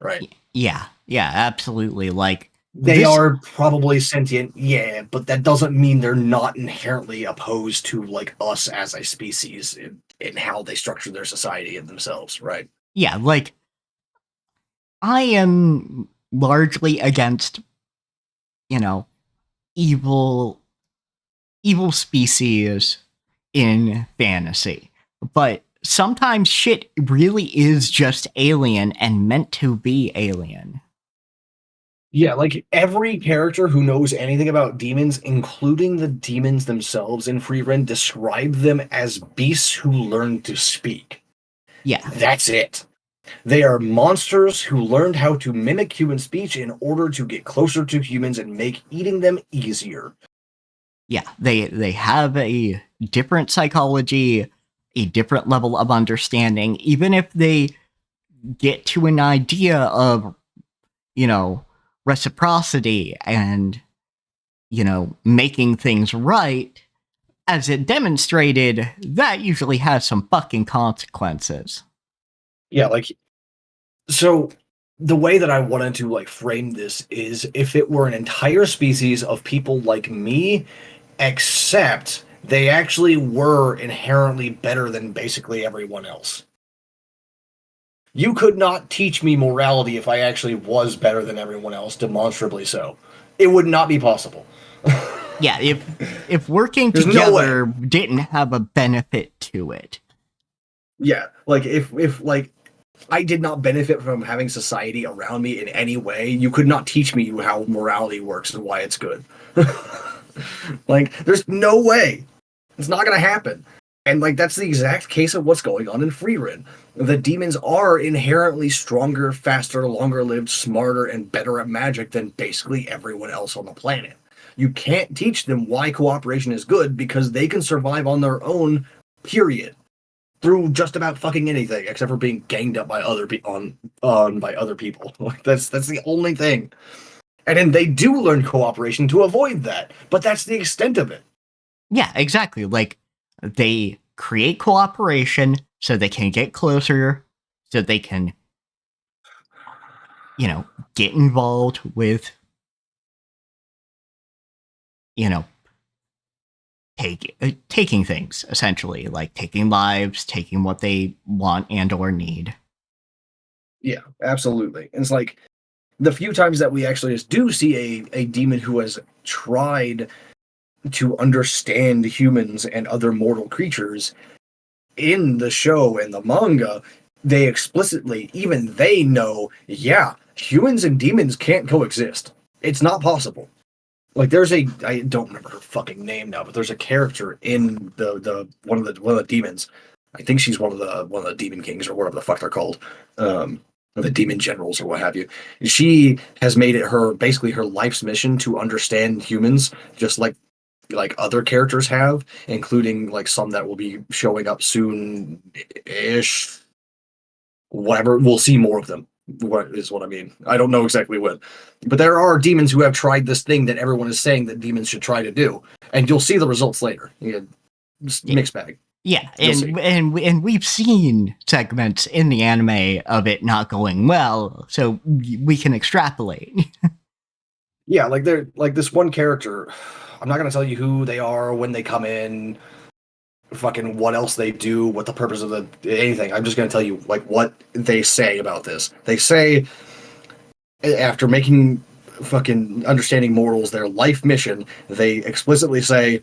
Right? Yeah, absolutely. Like They this. are probably sentient, yeah, but that doesn't mean they're not inherently opposed to like us as a species in how they structure their society and themselves, right? Yeah, like I am largely against, you know, evil species in fantasy. But sometimes shit really is just alien and meant to be alien. Yeah, like every character who knows anything about demons, including the demons themselves in Freerun, describe them as beasts who learn to speak. Yeah. That's it. They are monsters who learned how to mimic human speech in order to get closer to humans and make eating them easier. Yeah, they have a different psychology, a different level of understanding, even if they get to an idea of, you know, reciprocity and, you know, making things right, as it demonstrated, that usually has some fucking consequences. Yeah, like so the way that I wanted to like frame this is if it were an entire species of people like me, except they actually were inherently better than basically everyone else. You could not teach me morality if I actually was better than everyone else, demonstrably so. It would not be possible. Yeah, if working There's no way. together didn't have a benefit to it. Yeah, like if like I did not benefit from having society around me in any way, you could not teach me how morality works and why it's good. Like, there's no way. It's not gonna happen. And like that's the exact case of what's going on in Freerin. The demons are inherently stronger, faster, longer lived, smarter, and better at magic than basically everyone else on the planet. You can't teach them why cooperation is good because they can survive on their own, period. Through just about fucking anything, except for being ganged up by other people on by other people. Like that's the only thing. And then they do learn cooperation to avoid that, but that's the extent of it. Yeah, exactly. Like, they create cooperation so they can get closer, so they can, get involved with, you know, taking things, essentially, like taking lives, taking what they want and or need. Yeah, absolutely. And it's like the few times that we actually just do see a demon who has tried to understand humans and other mortal creatures in the show and the manga, they explicitly, even they know, yeah, humans and demons can't coexist. It's not possible. Like there's I don't remember her fucking name now, but there's a character in the one of the demons. I think she's one of the demon kings or whatever the fuck they're called. Or the demon generals or what have you. She has made it her basically her life's mission to understand humans, just like other characters have, including like some that will be showing up soon ish. Whatever, we'll see more of them. What is what I mean? I don't know exactly when, but there are demons who have tried this thing that everyone is saying that demons should try to do, and you'll see the results later. Mixed bag. Yeah, and we've seen segments in the anime of it not going well, so we can extrapolate. Yeah, like this one character. I'm not gonna tell you who they are, when they come in, fucking what else they do, what the purpose of anything. I'm just gonna tell you like what they say about this. They say after making fucking understanding mortals their life mission, they explicitly say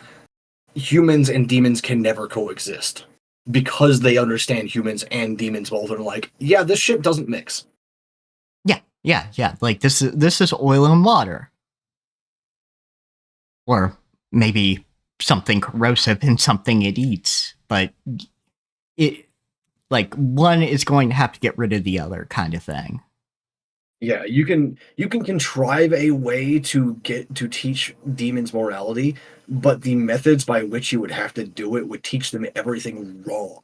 humans and demons can never coexist because they understand humans and demons both are like, yeah, this shit doesn't mix. Yeah. Like this is oil and water, or maybe something corrosive in something it eats. But it like one is going to have to get rid of the other, kind of thing. Yeah, you can contrive a way to teach demons morality, but the methods by which you would have to do it would teach them everything wrong.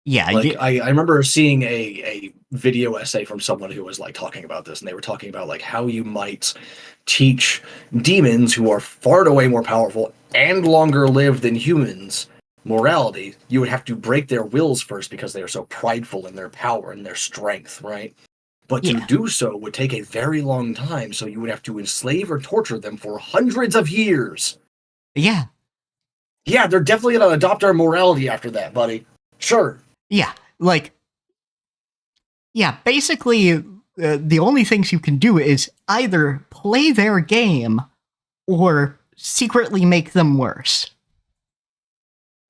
Yeah, like I remember seeing a video essay from someone who was like talking about this, and they were talking about like how you might teach demons who are far and away more powerful and longer lived than humans morality. You would have to break their wills first because they are so prideful in their power and their strength, right? But to do so would take a very long time, so you would have to enslave or torture them for hundreds of years. Yeah, they're definitely gonna adopt our morality after that, buddy. Sure. Yeah, basically, the only things you can do is either play their game or secretly make them worse.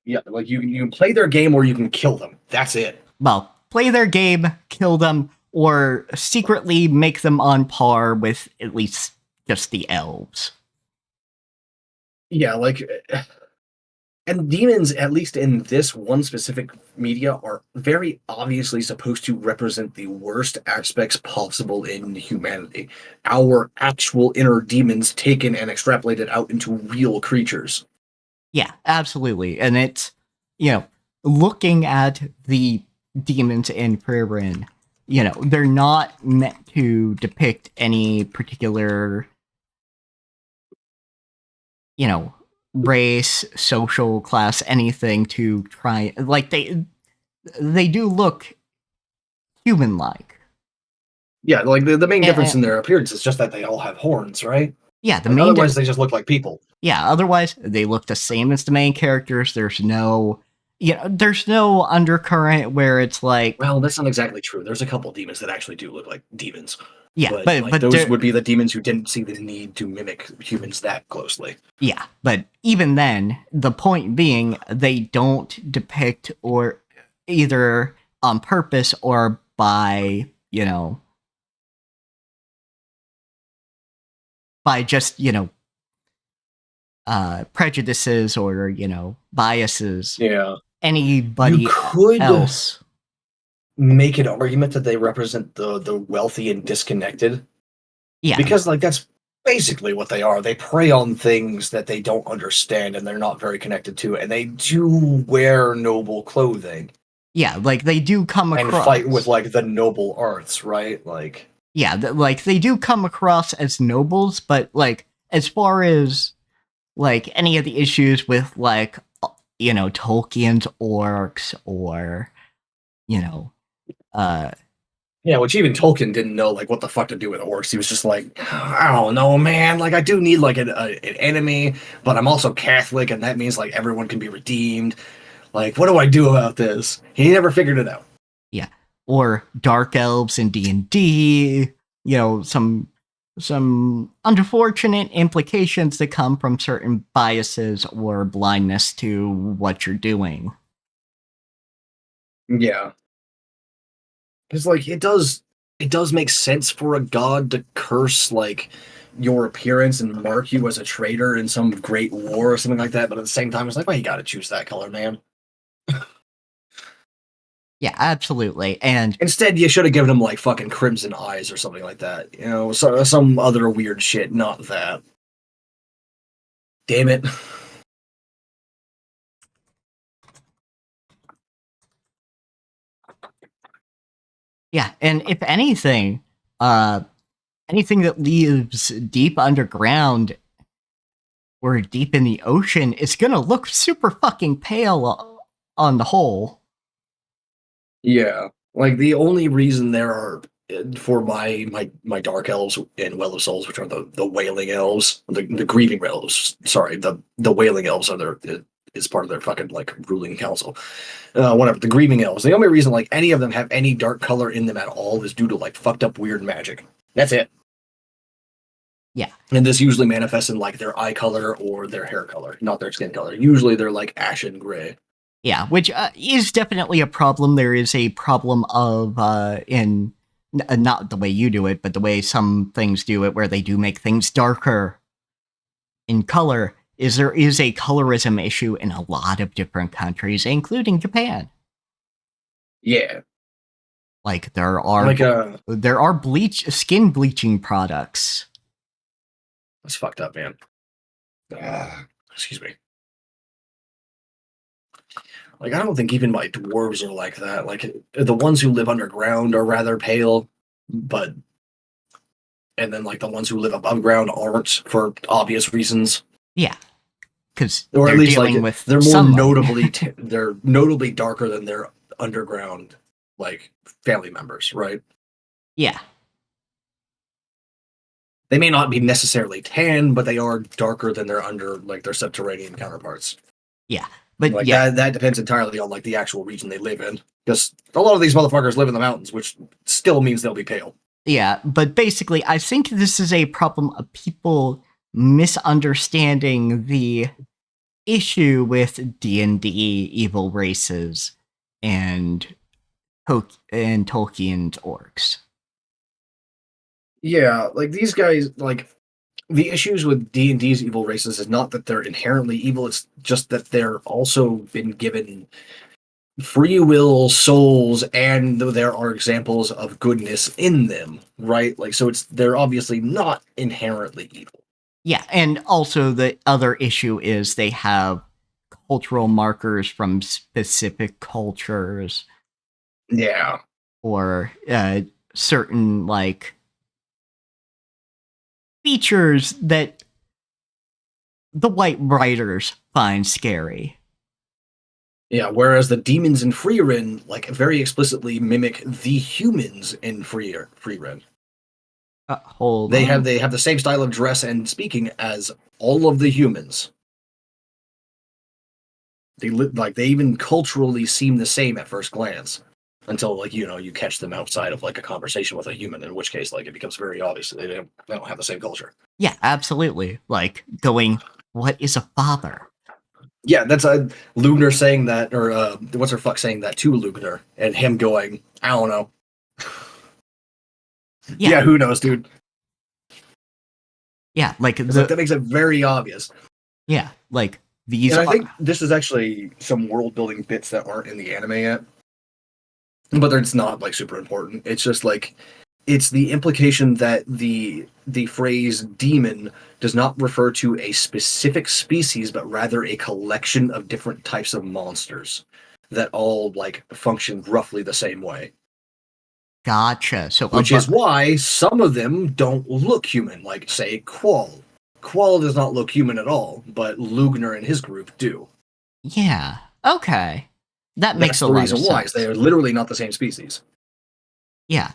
Yeah, like you can play their game or you can kill them. That's it. Well, play their game, kill them, or secretly make them on par with at least just the elves. Yeah, like... And demons, at least in this one specific media, are very obviously supposed to represent the worst aspects possible in humanity. Our actual inner demons taken and extrapolated out into real creatures. Yeah, absolutely. And it's, looking at the demons in Frieren, they're not meant to depict any particular, race, social class, anything to try. Like, they do look human-like. Yeah, like the main difference in their appearance is just that they all have horns, right? Yeah, otherwise they just look like people. Yeah, otherwise they look the same as the main characters. There's no undercurrent where it's like... Well, that's not exactly true. There's a couple demons that actually do look like demons. Yeah, but those would be the demons who didn't see the need to mimic humans that closely. Yeah, but even then, the point being, they don't depict, or either on purpose or by, by just, prejudices or, biases. Yeah. Anybody else. Make an argument that they represent the wealthy and disconnected. Yeah. Because, like, that's basically what they are. They prey on things that they don't understand and they're not very connected to, and they do wear noble clothing. Yeah, like, they do come across... And fight with, like, the noble arts, right? Like... Yeah, like they do come across as nobles, but like as far as like any of the issues with like Tolkien's orcs or you know uh Yeah, which even Tolkien didn't know like what the fuck to do with orcs. He was just like, I don't know, man. Like I do need like an enemy, but I'm also Catholic, and that means like everyone can be redeemed. Like, what do I do about this? He never figured it out. yeah, or dark elves in D&D, some unfortunate implications that come from certain biases or blindness to what you're doing. Yeah. Because like it does make sense for a god to curse like your appearance and mark you as a traitor in some great war or something like that, but at the same time it's like, well, you gotta choose that color, man. Yeah, absolutely. And Instead, you should have given him like fucking crimson eyes or something like that. Some other weird shit, not that. Damn it. yeah, and if anything that lives deep underground or deep in the ocean is gonna look super fucking pale on the whole. Yeah. Like the only reason there are for my dark elves and well of souls, which are the wailing elves, the grieving elves. Sorry, the wailing elves are their is part of their fucking like ruling council. Whatever, the grieving elves. The only reason like any of them have any dark color in them at all is due to like fucked up weird magic. That's it. Yeah. And this usually manifests in like their eye color or their hair color, not their skin color. Usually they're like ashen gray. Yeah, which is definitely a problem. There is a problem of not the way you do it, but the way some things do it, where they do make things darker in color. Is there is a colorism issue in a lot of different countries, including Japan. Yeah. Like there are Like there are skin bleaching products. that's fucked up, man. Excuse me. Like, I don't think even my dwarves are like that. Like, the ones who live underground are rather pale, but. And then, like, the ones who live above ground aren't for obvious reasons. Yeah, because Or they're at least, dealing like, with they're more sunlight. they're notably darker than their underground, like, family members, right? Yeah, They may not be necessarily tan, but they are darker than their subterranean counterparts. yeah, but Like yeah, that depends entirely on like the actual region they live in. Because a lot of these motherfuckers live in the mountains, which still means they'll be pale. yeah, but basically, I think this is a problem of people misunderstanding the issue with D&D evil races and and Tolkien's orcs. Yeah, like these guys, like the issues with D&D's evil races is not that they're inherently evil, it's just that they're also been given free will souls and there are examples of goodness in them, right? Like so they're obviously not inherently evil. Yeah, and also the other issue is they have cultural markers from specific cultures Yeah. or certain like features that the white writers find scary. Yeah, whereas the demons in Freerin like very explicitly mimic the humans in Freerin. Hold They have on. they have the same style of dress and speaking as all of the humans. They even culturally seem the same at first glance until like you catch them outside of like a conversation with a human, in which case like it becomes very obvious that they don't have the same culture. Yeah, absolutely. Like going, what is a father? Yeah, that's Lugner saying that, or what's her fuck saying that to Lugner, and him going, I don't know. Yeah, Yeah, who knows, dude? yeah, like That makes it very obvious. yeah, like these. And I think this is actually some world building bits that aren't in the anime yet, but it's not like super important. It's just like it's the implication that the phrase demon does not refer to a specific species, but rather a collection of different types of monsters that all like function roughly the same way. Gotcha. So which is why some of them don't look human, like, say, Qual. Qual does not look human at all, but Lugner and his group do. yeah. Okay. That makes That's a the lot reason of why. sense. They are literally not the same species. Yeah,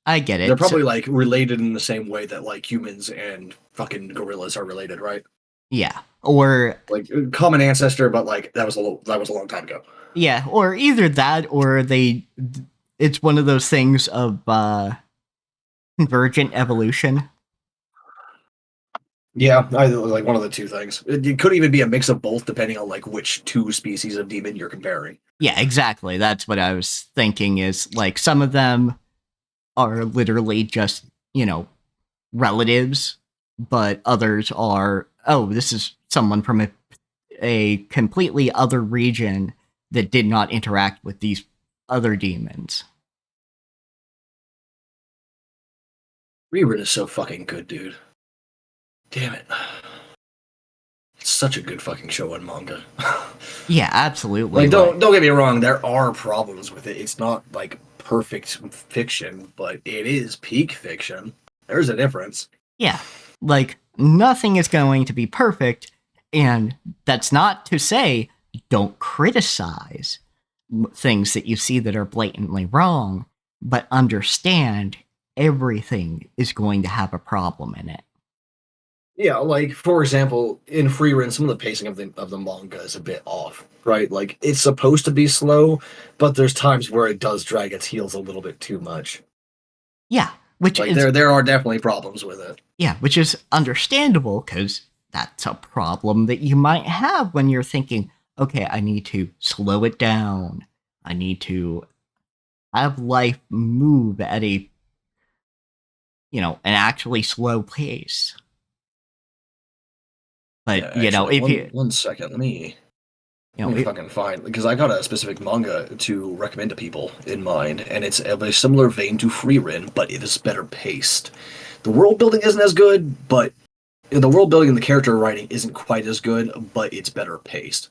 I get They're it. So, probably like related in the same way that like humans and fucking gorillas are related, right? yeah. Or Like common ancestor, but like that was a long time ago. yeah, or either that or it's one of those things of convergent evolution. Yeah, either like one of the two things. It could even be a mix of both, depending on like which two species of demon you're comparing. Yeah, exactly. That's what I was thinking is like some of them are literally just, relatives, but others are, oh, this is someone from a completely other region that did not interact with these other demons. Rerun is so fucking good, dude. Damn it. It's such a good fucking show on manga. Yeah, absolutely. Like don't get me wrong, there are problems with it. It's not like perfect fiction, but it is peak fiction. There's a difference. Yeah, like nothing is going to be perfect, and that's not to say don't criticize things that you see that are blatantly wrong, but understand everything is going to have a problem in it. Yeah, like for example, in Free Run, some of the pacing of the manga is a bit off, right? Like it's supposed to be slow, but there's times where it does drag its heels a little bit too much. Yeah, which Like is there are definitely problems with it. yeah, which is understandable because that's a problem that you might have when you're thinking, okay, I need to slow it down. I need to have life move at an actually slow pace. But, Yeah, actually, if you, one second, you let know, me it, fucking find because I got a specific manga to recommend to people in mind, and it's of a similar vein to Free Rin, but it is better paced. The world building isn't as good, but the world building and the character writing isn't quite as good, but it's better paced.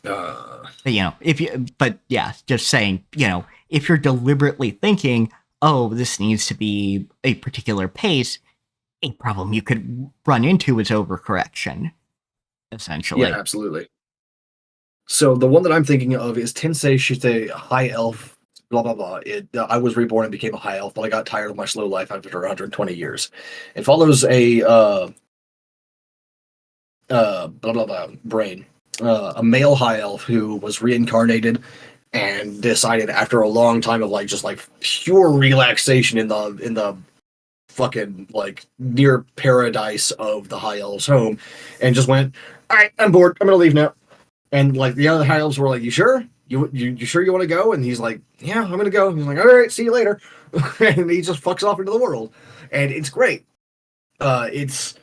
but yeah, just saying, if you're deliberately thinking, oh, this needs to be a particular pace, a problem you could run into is overcorrection, Yeah, essentially. absolutely. So the one that I'm thinking of is Tensei Shite High Elf. Blah blah blah. I was reborn and became a high elf, but I got tired of my slow life after 120 years. It follows a blah blah blah brain, a male high elf who was reincarnated and decided after a long time of like just like pure relaxation in the fucking like near paradise of the high elves home, and just went, all right, I'm bored, I'm gonna leave now. And like the other high elves were like, you sure, you sure you want to go? And he's like, yeah, I'm gonna go. He's like, all right, see you later. And he just fucks off into the world, and it's great. It's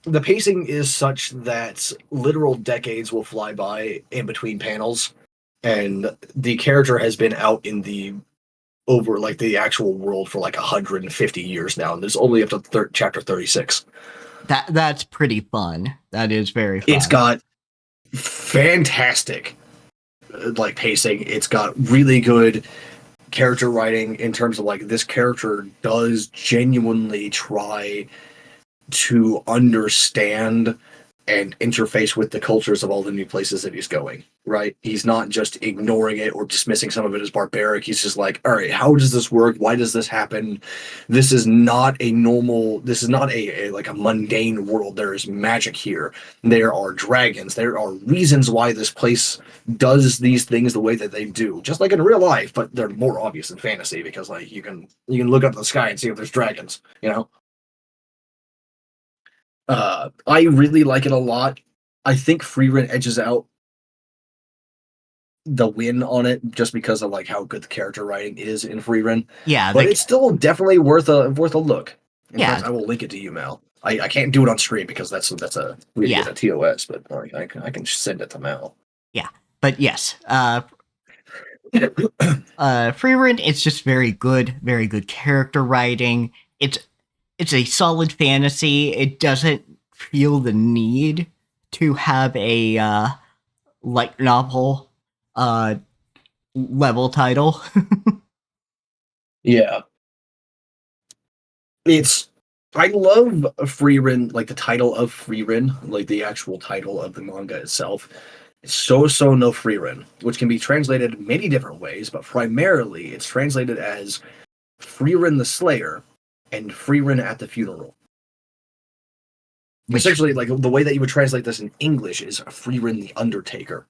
the pacing is such that literal decades will fly by in between panels, and the character has been out in the over like the actual world for like 150 years now, and there's only up to chapter 36. That's pretty fun. That is very fun. It's got fantastic like pacing. It's got really good character writing in terms of like this character does genuinely try to understand and interface with the cultures of all the new places that he's going, right? He's not just ignoring it or dismissing some of it as barbaric. He's just like, all right, how does this work? Why does this happen? This is not a like a mundane world. There is magic here. There are dragons. There are reasons why this place does these things the way that they do. Just like in real life, but they're more obvious in fantasy because like you can look up at the sky and see if there's dragons, you know? I really like it a lot. I think Free Rent edges out the win on it just because of like how good the character writing is in Free Rent. Yeah, But it's still definitely worth a look. In Yeah. fact, I will link it to you, Mal. I can't do it on stream because that's a really Yeah. good TOS, but I can send it to Mal. Yeah, but yes, Free Rent, it's just very good character writing. It's a solid fantasy. It doesn't feel the need to have a light novel level title. Yeah. I love Freerin, like the title of Freerin, like the actual title of the manga itself. It's So no Freerin, which can be translated many different ways, but primarily it's translated as Freerin the Slayer and Freerin at the Funeral. Which, Essentially, like the way that you would translate this in English is Freerin the Undertaker.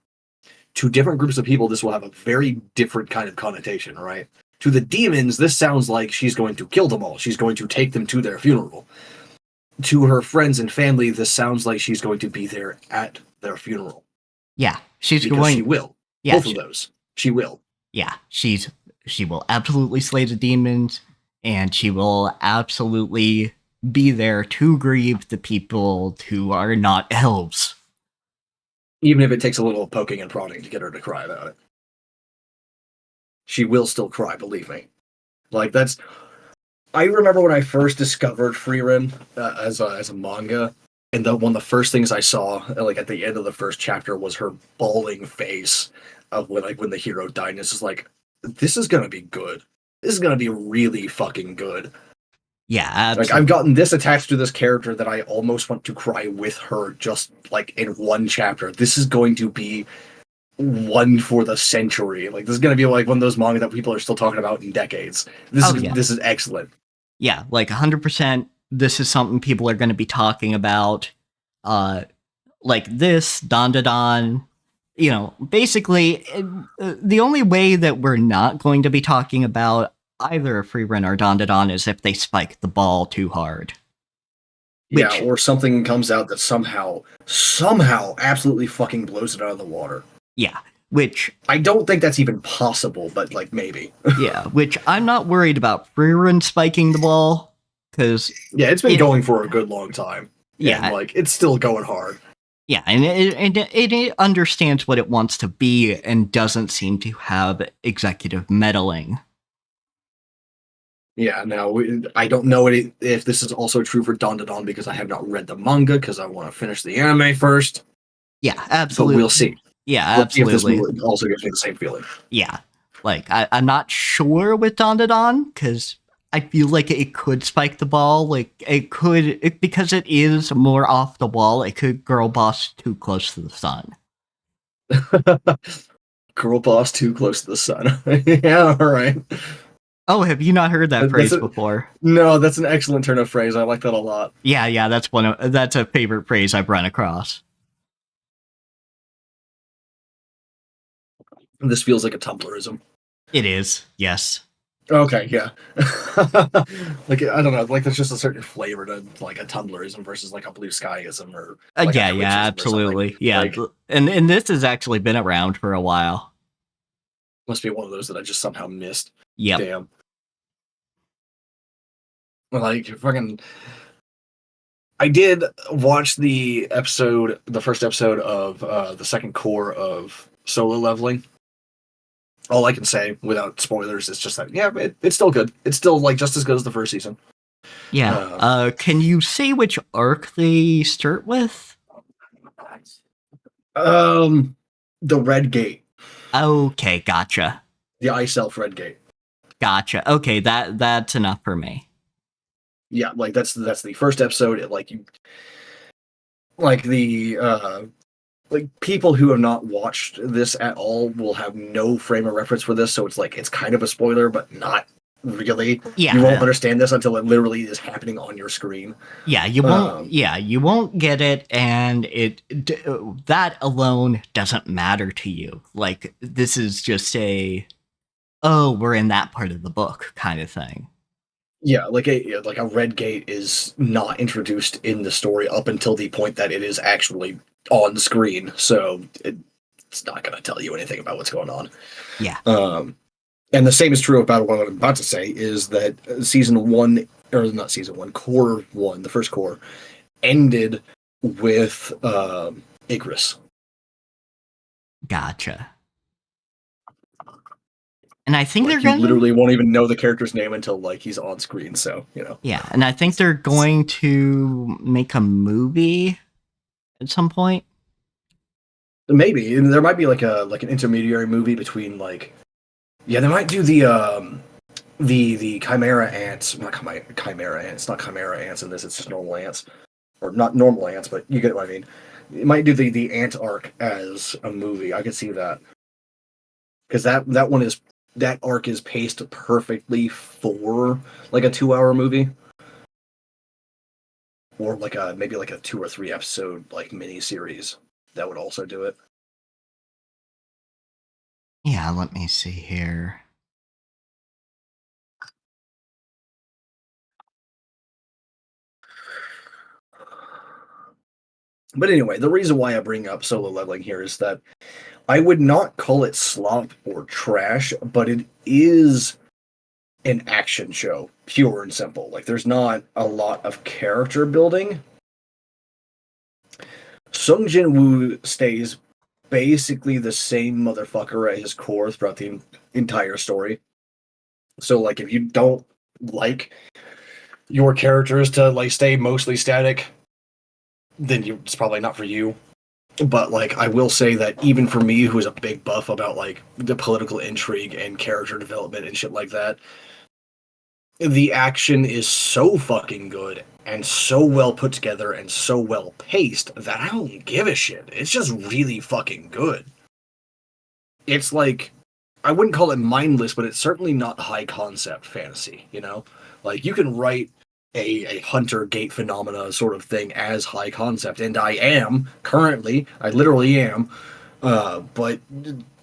To different groups of people, this will have a very different kind of connotation, right? To the demons, this sounds like she's going to kill them all. She's going to take them to their funeral. To her friends and family, this sounds like she's going to be there at their funeral. yeah, she's Because going. she will. Yeah, Both of those. She will. Yeah, she will absolutely slay the demons, and she will absolutely be there to grieve the people who are not elves. Even if it takes a little poking and prodding to get her to cry about it. She will still cry, believe me. Like, that's... I remember when I first discovered Freerin as a manga, and one of the first things I saw, like, at the end of the first chapter was her bawling face of when the hero died, and it's just like, this is gonna be good. This is gonna be really fucking good. Yeah, absolutely. Like, I've gotten this attached to this character that I almost want to cry with her just, like, in one chapter. This is going to be one for the century. Like, this is going to be, like, one of those manga that people are still talking about in decades. This is excellent. Yeah, like 100%, this is something people are going to be talking about. Like this, Don. You know, basically, the only way that we're not going to be talking about either Freerin or Don is if they spike the ball too hard. Yeah, or something comes out that somehow absolutely fucking blows it out of the water. Yeah, which... I don't think that's even possible, but, like, maybe. Yeah, which I'm not worried about Freerin spiking the ball, because... Yeah, it's been going for a good long time. Yeah. And, like, it's still going hard. Yeah, and it understands what it wants to be and doesn't seem to have executive meddling. Yeah, now, I don't know if this is also true for Don because I have not read the manga, because I want to finish the anime first. Yeah, absolutely. But we'll see. Yeah, absolutely. If this will also gives me the same feeling. Yeah, like, I'm not sure with Don, because I feel like it could spike the ball. Like, because it is more off the wall, it could girl boss too close to the sun. Girl boss too close to the sun. Yeah, alright. Oh, have you not heard that phrase before? No, that's an excellent turn of phrase. I like that a lot. Yeah, that's a favorite phrase I've run across. This feels like a Tumblrism. It is, yes. Okay, yeah. Like, I don't know, like there's just a certain flavor to like a Tumblrism versus like a Blue Skyism or like yeah, absolutely. Yeah. Like, and this has actually been around for a while. Must be one of those that I just somehow missed. Yep. Damn. Like fucking I did watch the first episode of the second core of Solo Leveling. All I can say without spoilers is just that, yeah, it's still good. It's still like just as good as the first season. Yeah. Can you say which arc they start with? The Red Gate. Okay, gotcha. The Ice Elf Red Gate. Gotcha. Okay, that's enough for me. Yeah, like that's the first episode. Like people who have not watched this at all will have no frame of reference for this, so it's kind of a spoiler, but not really. Yeah, you won't understand this until it literally is happening on your screen. Yeah, you won't. You won't get it, and that alone doesn't matter to you. Like, this is just we're in that part of the book kind of thing. Yeah, like a Red Gate is not introduced in the story up until the point that it is actually on screen, so it's not going to tell you anything about what's going on. Yeah. And the same is true about what I'm about to say, is that core 1, the first core, ended with Igris. Gotcha. And I think you literally won't even know the character's name until like he's on screen, so, you know. Yeah, and I think they're going to make a movie at some point. Maybe. And there might be like an intermediary movie between like... Yeah, they might do the the chimera ants, not chimera ants, not chimera ants in this. It's just normal ants, or not normal ants, but you get what I mean. It might do the ant arc as a movie. I could see that because that arc is paced perfectly for like a 2 hour movie, or like maybe like a 2 or 3 episode like mini series that would also do it. Yeah, let me see here. But anyway, the reason why I bring up Solo Leveling here is that I would not call it slop or trash, but it is an action show, pure and simple. Like, there's not a lot of character building. Sung Jin Woo stays basically the same motherfucker at his core throughout the entire story. So, like, if you don't like your characters to like stay mostly static, then it's probably not for you. But like, I will say that even for me, who is a big buff about like the political intrigue and character development and shit like that, the action is so fucking good and so well put together and so well paced that I don't give a shit. It's just really fucking good. It's like, I wouldn't call it mindless, but it's certainly not high concept fantasy, you know? Like, you can write a hunter gate phenomena sort of thing as high concept, and I am currently, I literally am, but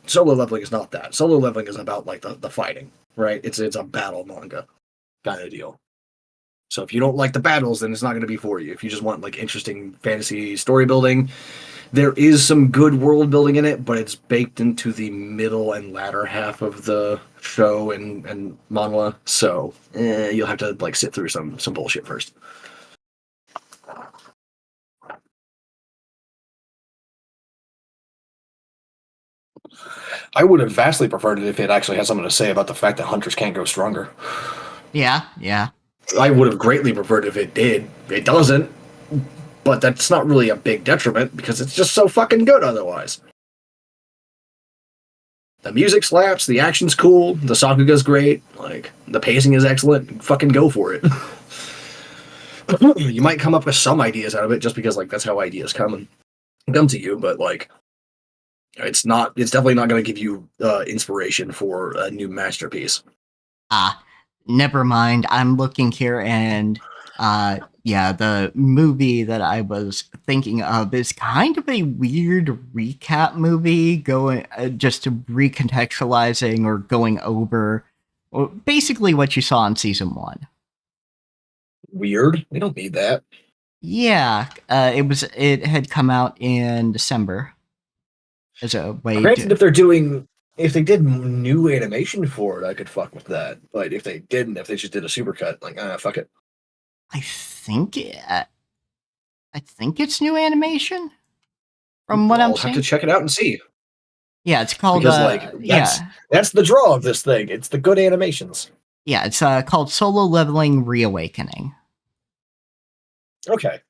Solo Leveling is not that. Solo Leveling is about like the fighting, right? It's a battle manga kind of deal. So if you don't like the battles, then it's not going to be for you. If you just want like interesting fantasy story building, there is some good world building in it, but it's baked into the middle and latter half of the show and manhwa. So you'll have to like sit through some bullshit first. I would have vastly preferred it if it actually had something to say about the fact that hunters can't grow stronger. Yeah. I would have greatly preferred if it did. It doesn't, but that's not really a big detriment because it's just so fucking good otherwise. The music slaps, the action's cool, the Sakuga's great, like, the pacing is excellent, fucking go for it. You might come up with some ideas out of it just because, like, that's how ideas come to you, but, like, it's definitely not going to give you inspiration for a new masterpiece. Never mind. I'm looking here and yeah, the movie that I was thinking of is kind of a weird recap movie going just to recontextualizing or going over basically what you saw in season 1. Weird. We don't need that. Yeah, it had come out in December as a way Granted, to if they did new animation for it, I could fuck with that. But if they didn't, if they just did a supercut, like, fuck it. I think it's new animation from what I'm I'll have seeing. to check it out and see. Yeah, it's called because that's the draw of this thing. It's the good animations. Yeah, it's called Solo Leveling Reawakening. Okay.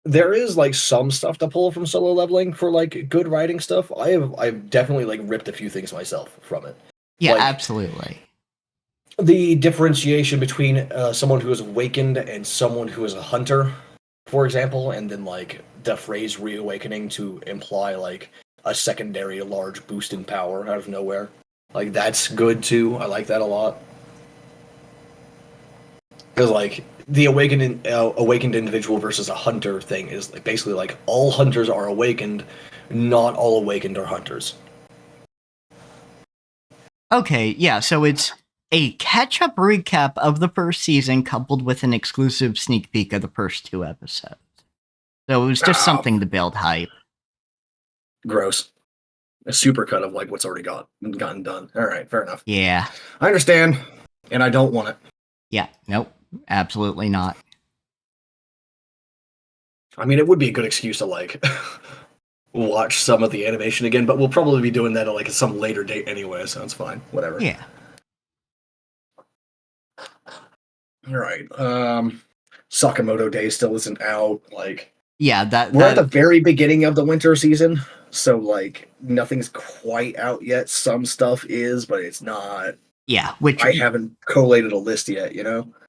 There is like some stuff to pull from Solo Leveling for like good writing stuff. I've definitely like ripped a few things myself from it. Yeah, like, absolutely. The differentiation between someone who is awakened and someone who is a hunter, for example, and then like the phrase reawakening to imply like a secondary large boost in power out of nowhere. Like, that's good too. I like that a lot. Because like the awakened individual versus a hunter thing is like basically like all hunters are awakened, not all awakened are hunters. Okay, yeah, so it's a catch-up recap of the first season coupled with an exclusive sneak peek of the first 2 episodes. So it was just something to build hype. Gross. A supercut of like what's already gotten done. All right, fair enough. Yeah. I understand, and I don't want it. Yeah, nope, absolutely not. I mean, it would be a good excuse to like watch some of the animation again, but we'll probably be doing that at like some later date anyway, so it's fine. Whatever. Yeah. All right. Sakamoto Day still isn't out. Like, Yeah, we're at the very beginning of the winter season. So like nothing's quite out yet. Some stuff is, but it's not. Yeah, which I haven't collated a list yet,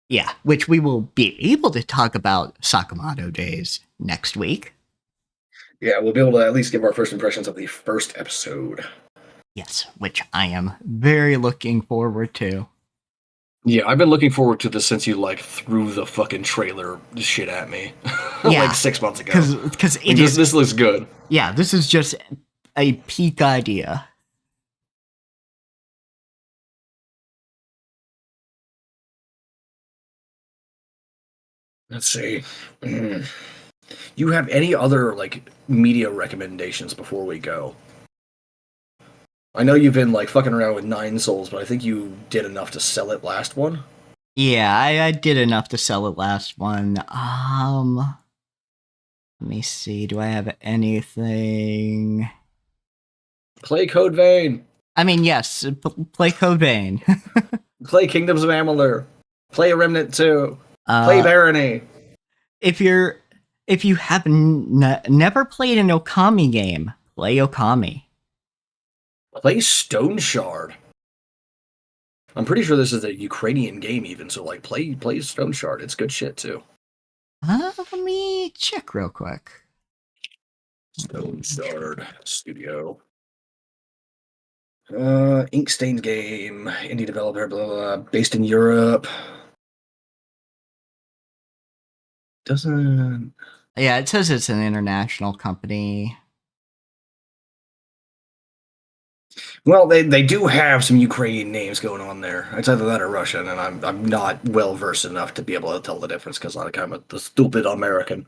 Yeah, which we will be able to talk about Sakamoto Days next week. Yeah, we'll be able to at least give our first impressions of the first episode. Yes, which I am very looking forward to. Yeah, I've been looking forward to this since you like threw the fucking trailer shit at me, Yeah, like 6 months ago. Because This looks good. Yeah, this is just a peak idea. Let's see. You have any other like media recommendations before we go? I know you've been like fucking around with Nine Souls, but I think you did enough to sell it last one. Yeah, I did enough to sell it last one. Let me see. Do I have anything? Play Code Vein. I mean, yes, play Code Vein. Play Kingdoms of Amalur. Play Remnant 2. Play Barony. If you have never played an Okami game, play Okami. Play Stone Shard. I'm pretty sure this is a Ukrainian game even, so like play Stone Shard. It's good shit too. Let me check real quick. Stone Shard Studio. Inkstained game, indie developer, blah, blah, blah, based in Europe. Doesn't. Yeah, it says it's an international company. Well, they do have some Ukrainian names going on there. It's either that or Russian, and I'm not well versed enough to be able to tell the difference because like I'm the stupid American.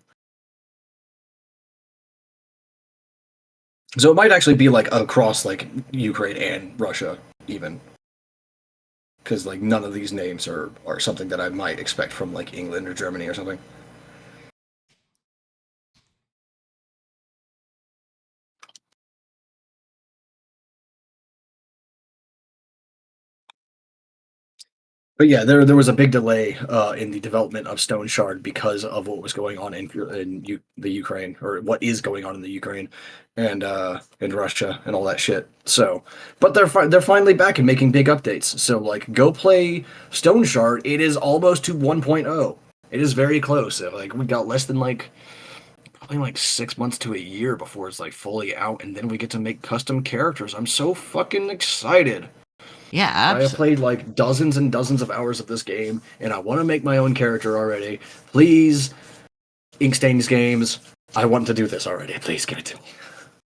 So it might actually be like across like Ukraine and Russia even. Because like none of these names are something that I might expect from like England or Germany or something. But yeah, there was a big delay in the development of Stone Shard because of what was going on in the Ukraine, or what is going on in the Ukraine, and in Russia and all that shit. So, but they're finally back and making big updates. So like, go play Stone Shard. It is almost to 1.0. It is very close. Like we got less than like probably like 6 months to a year before it's like fully out, and then we get to make custom characters. I'm so fucking excited. Yeah, I have played like dozens and dozens of hours of this game, and I want to make my own character already. Please, Inkstain's games, I want to do this already. Please give it to me.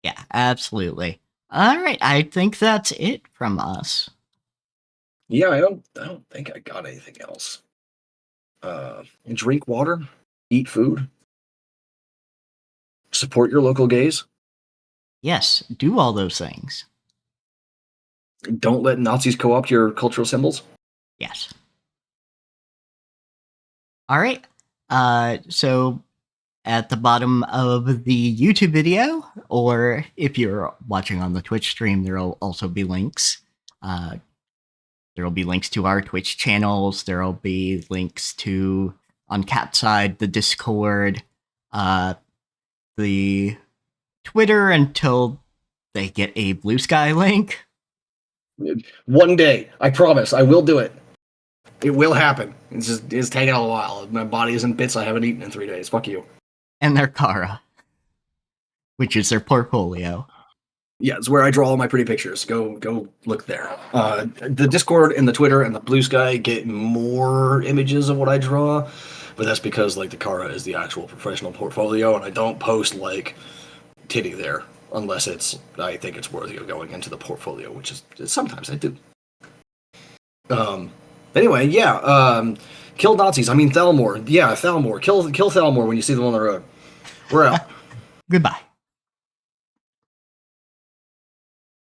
Yeah, absolutely. All right, I think that's it from us. Yeah, I don't think I got anything else. Drink water, eat food, support your local gays. Yes, do all those things. Don't let Nazis co-opt your cultural symbols. Yes. All right. So at the bottom of the YouTube video, or if you're watching on the Twitch stream, there'll also be links. There'll be links to our Twitch channels. There'll be links to, on Cat's side, the Discord, the Twitter until they get a Blue Sky link. One day, I promise, I will do it. It will happen. It's taking a while. My body is in bits I haven't eaten in 3 days. Fuck you. And their Kara, which is their portfolio. Yeah, it's where I draw all my pretty pictures. Go look there. The Discord and the Twitter and the Blue Sky get more images of what I draw, but that's because like the Kara is the actual professional portfolio, and I don't post like titty there unless I think it's worthy of going into the portfolio, which is sometimes I do. Anyway, yeah. Kill Nazis. I mean Thalmor. Yeah, Thalmor. Kill Thalmor when you see them on the road. We're out. Goodbye.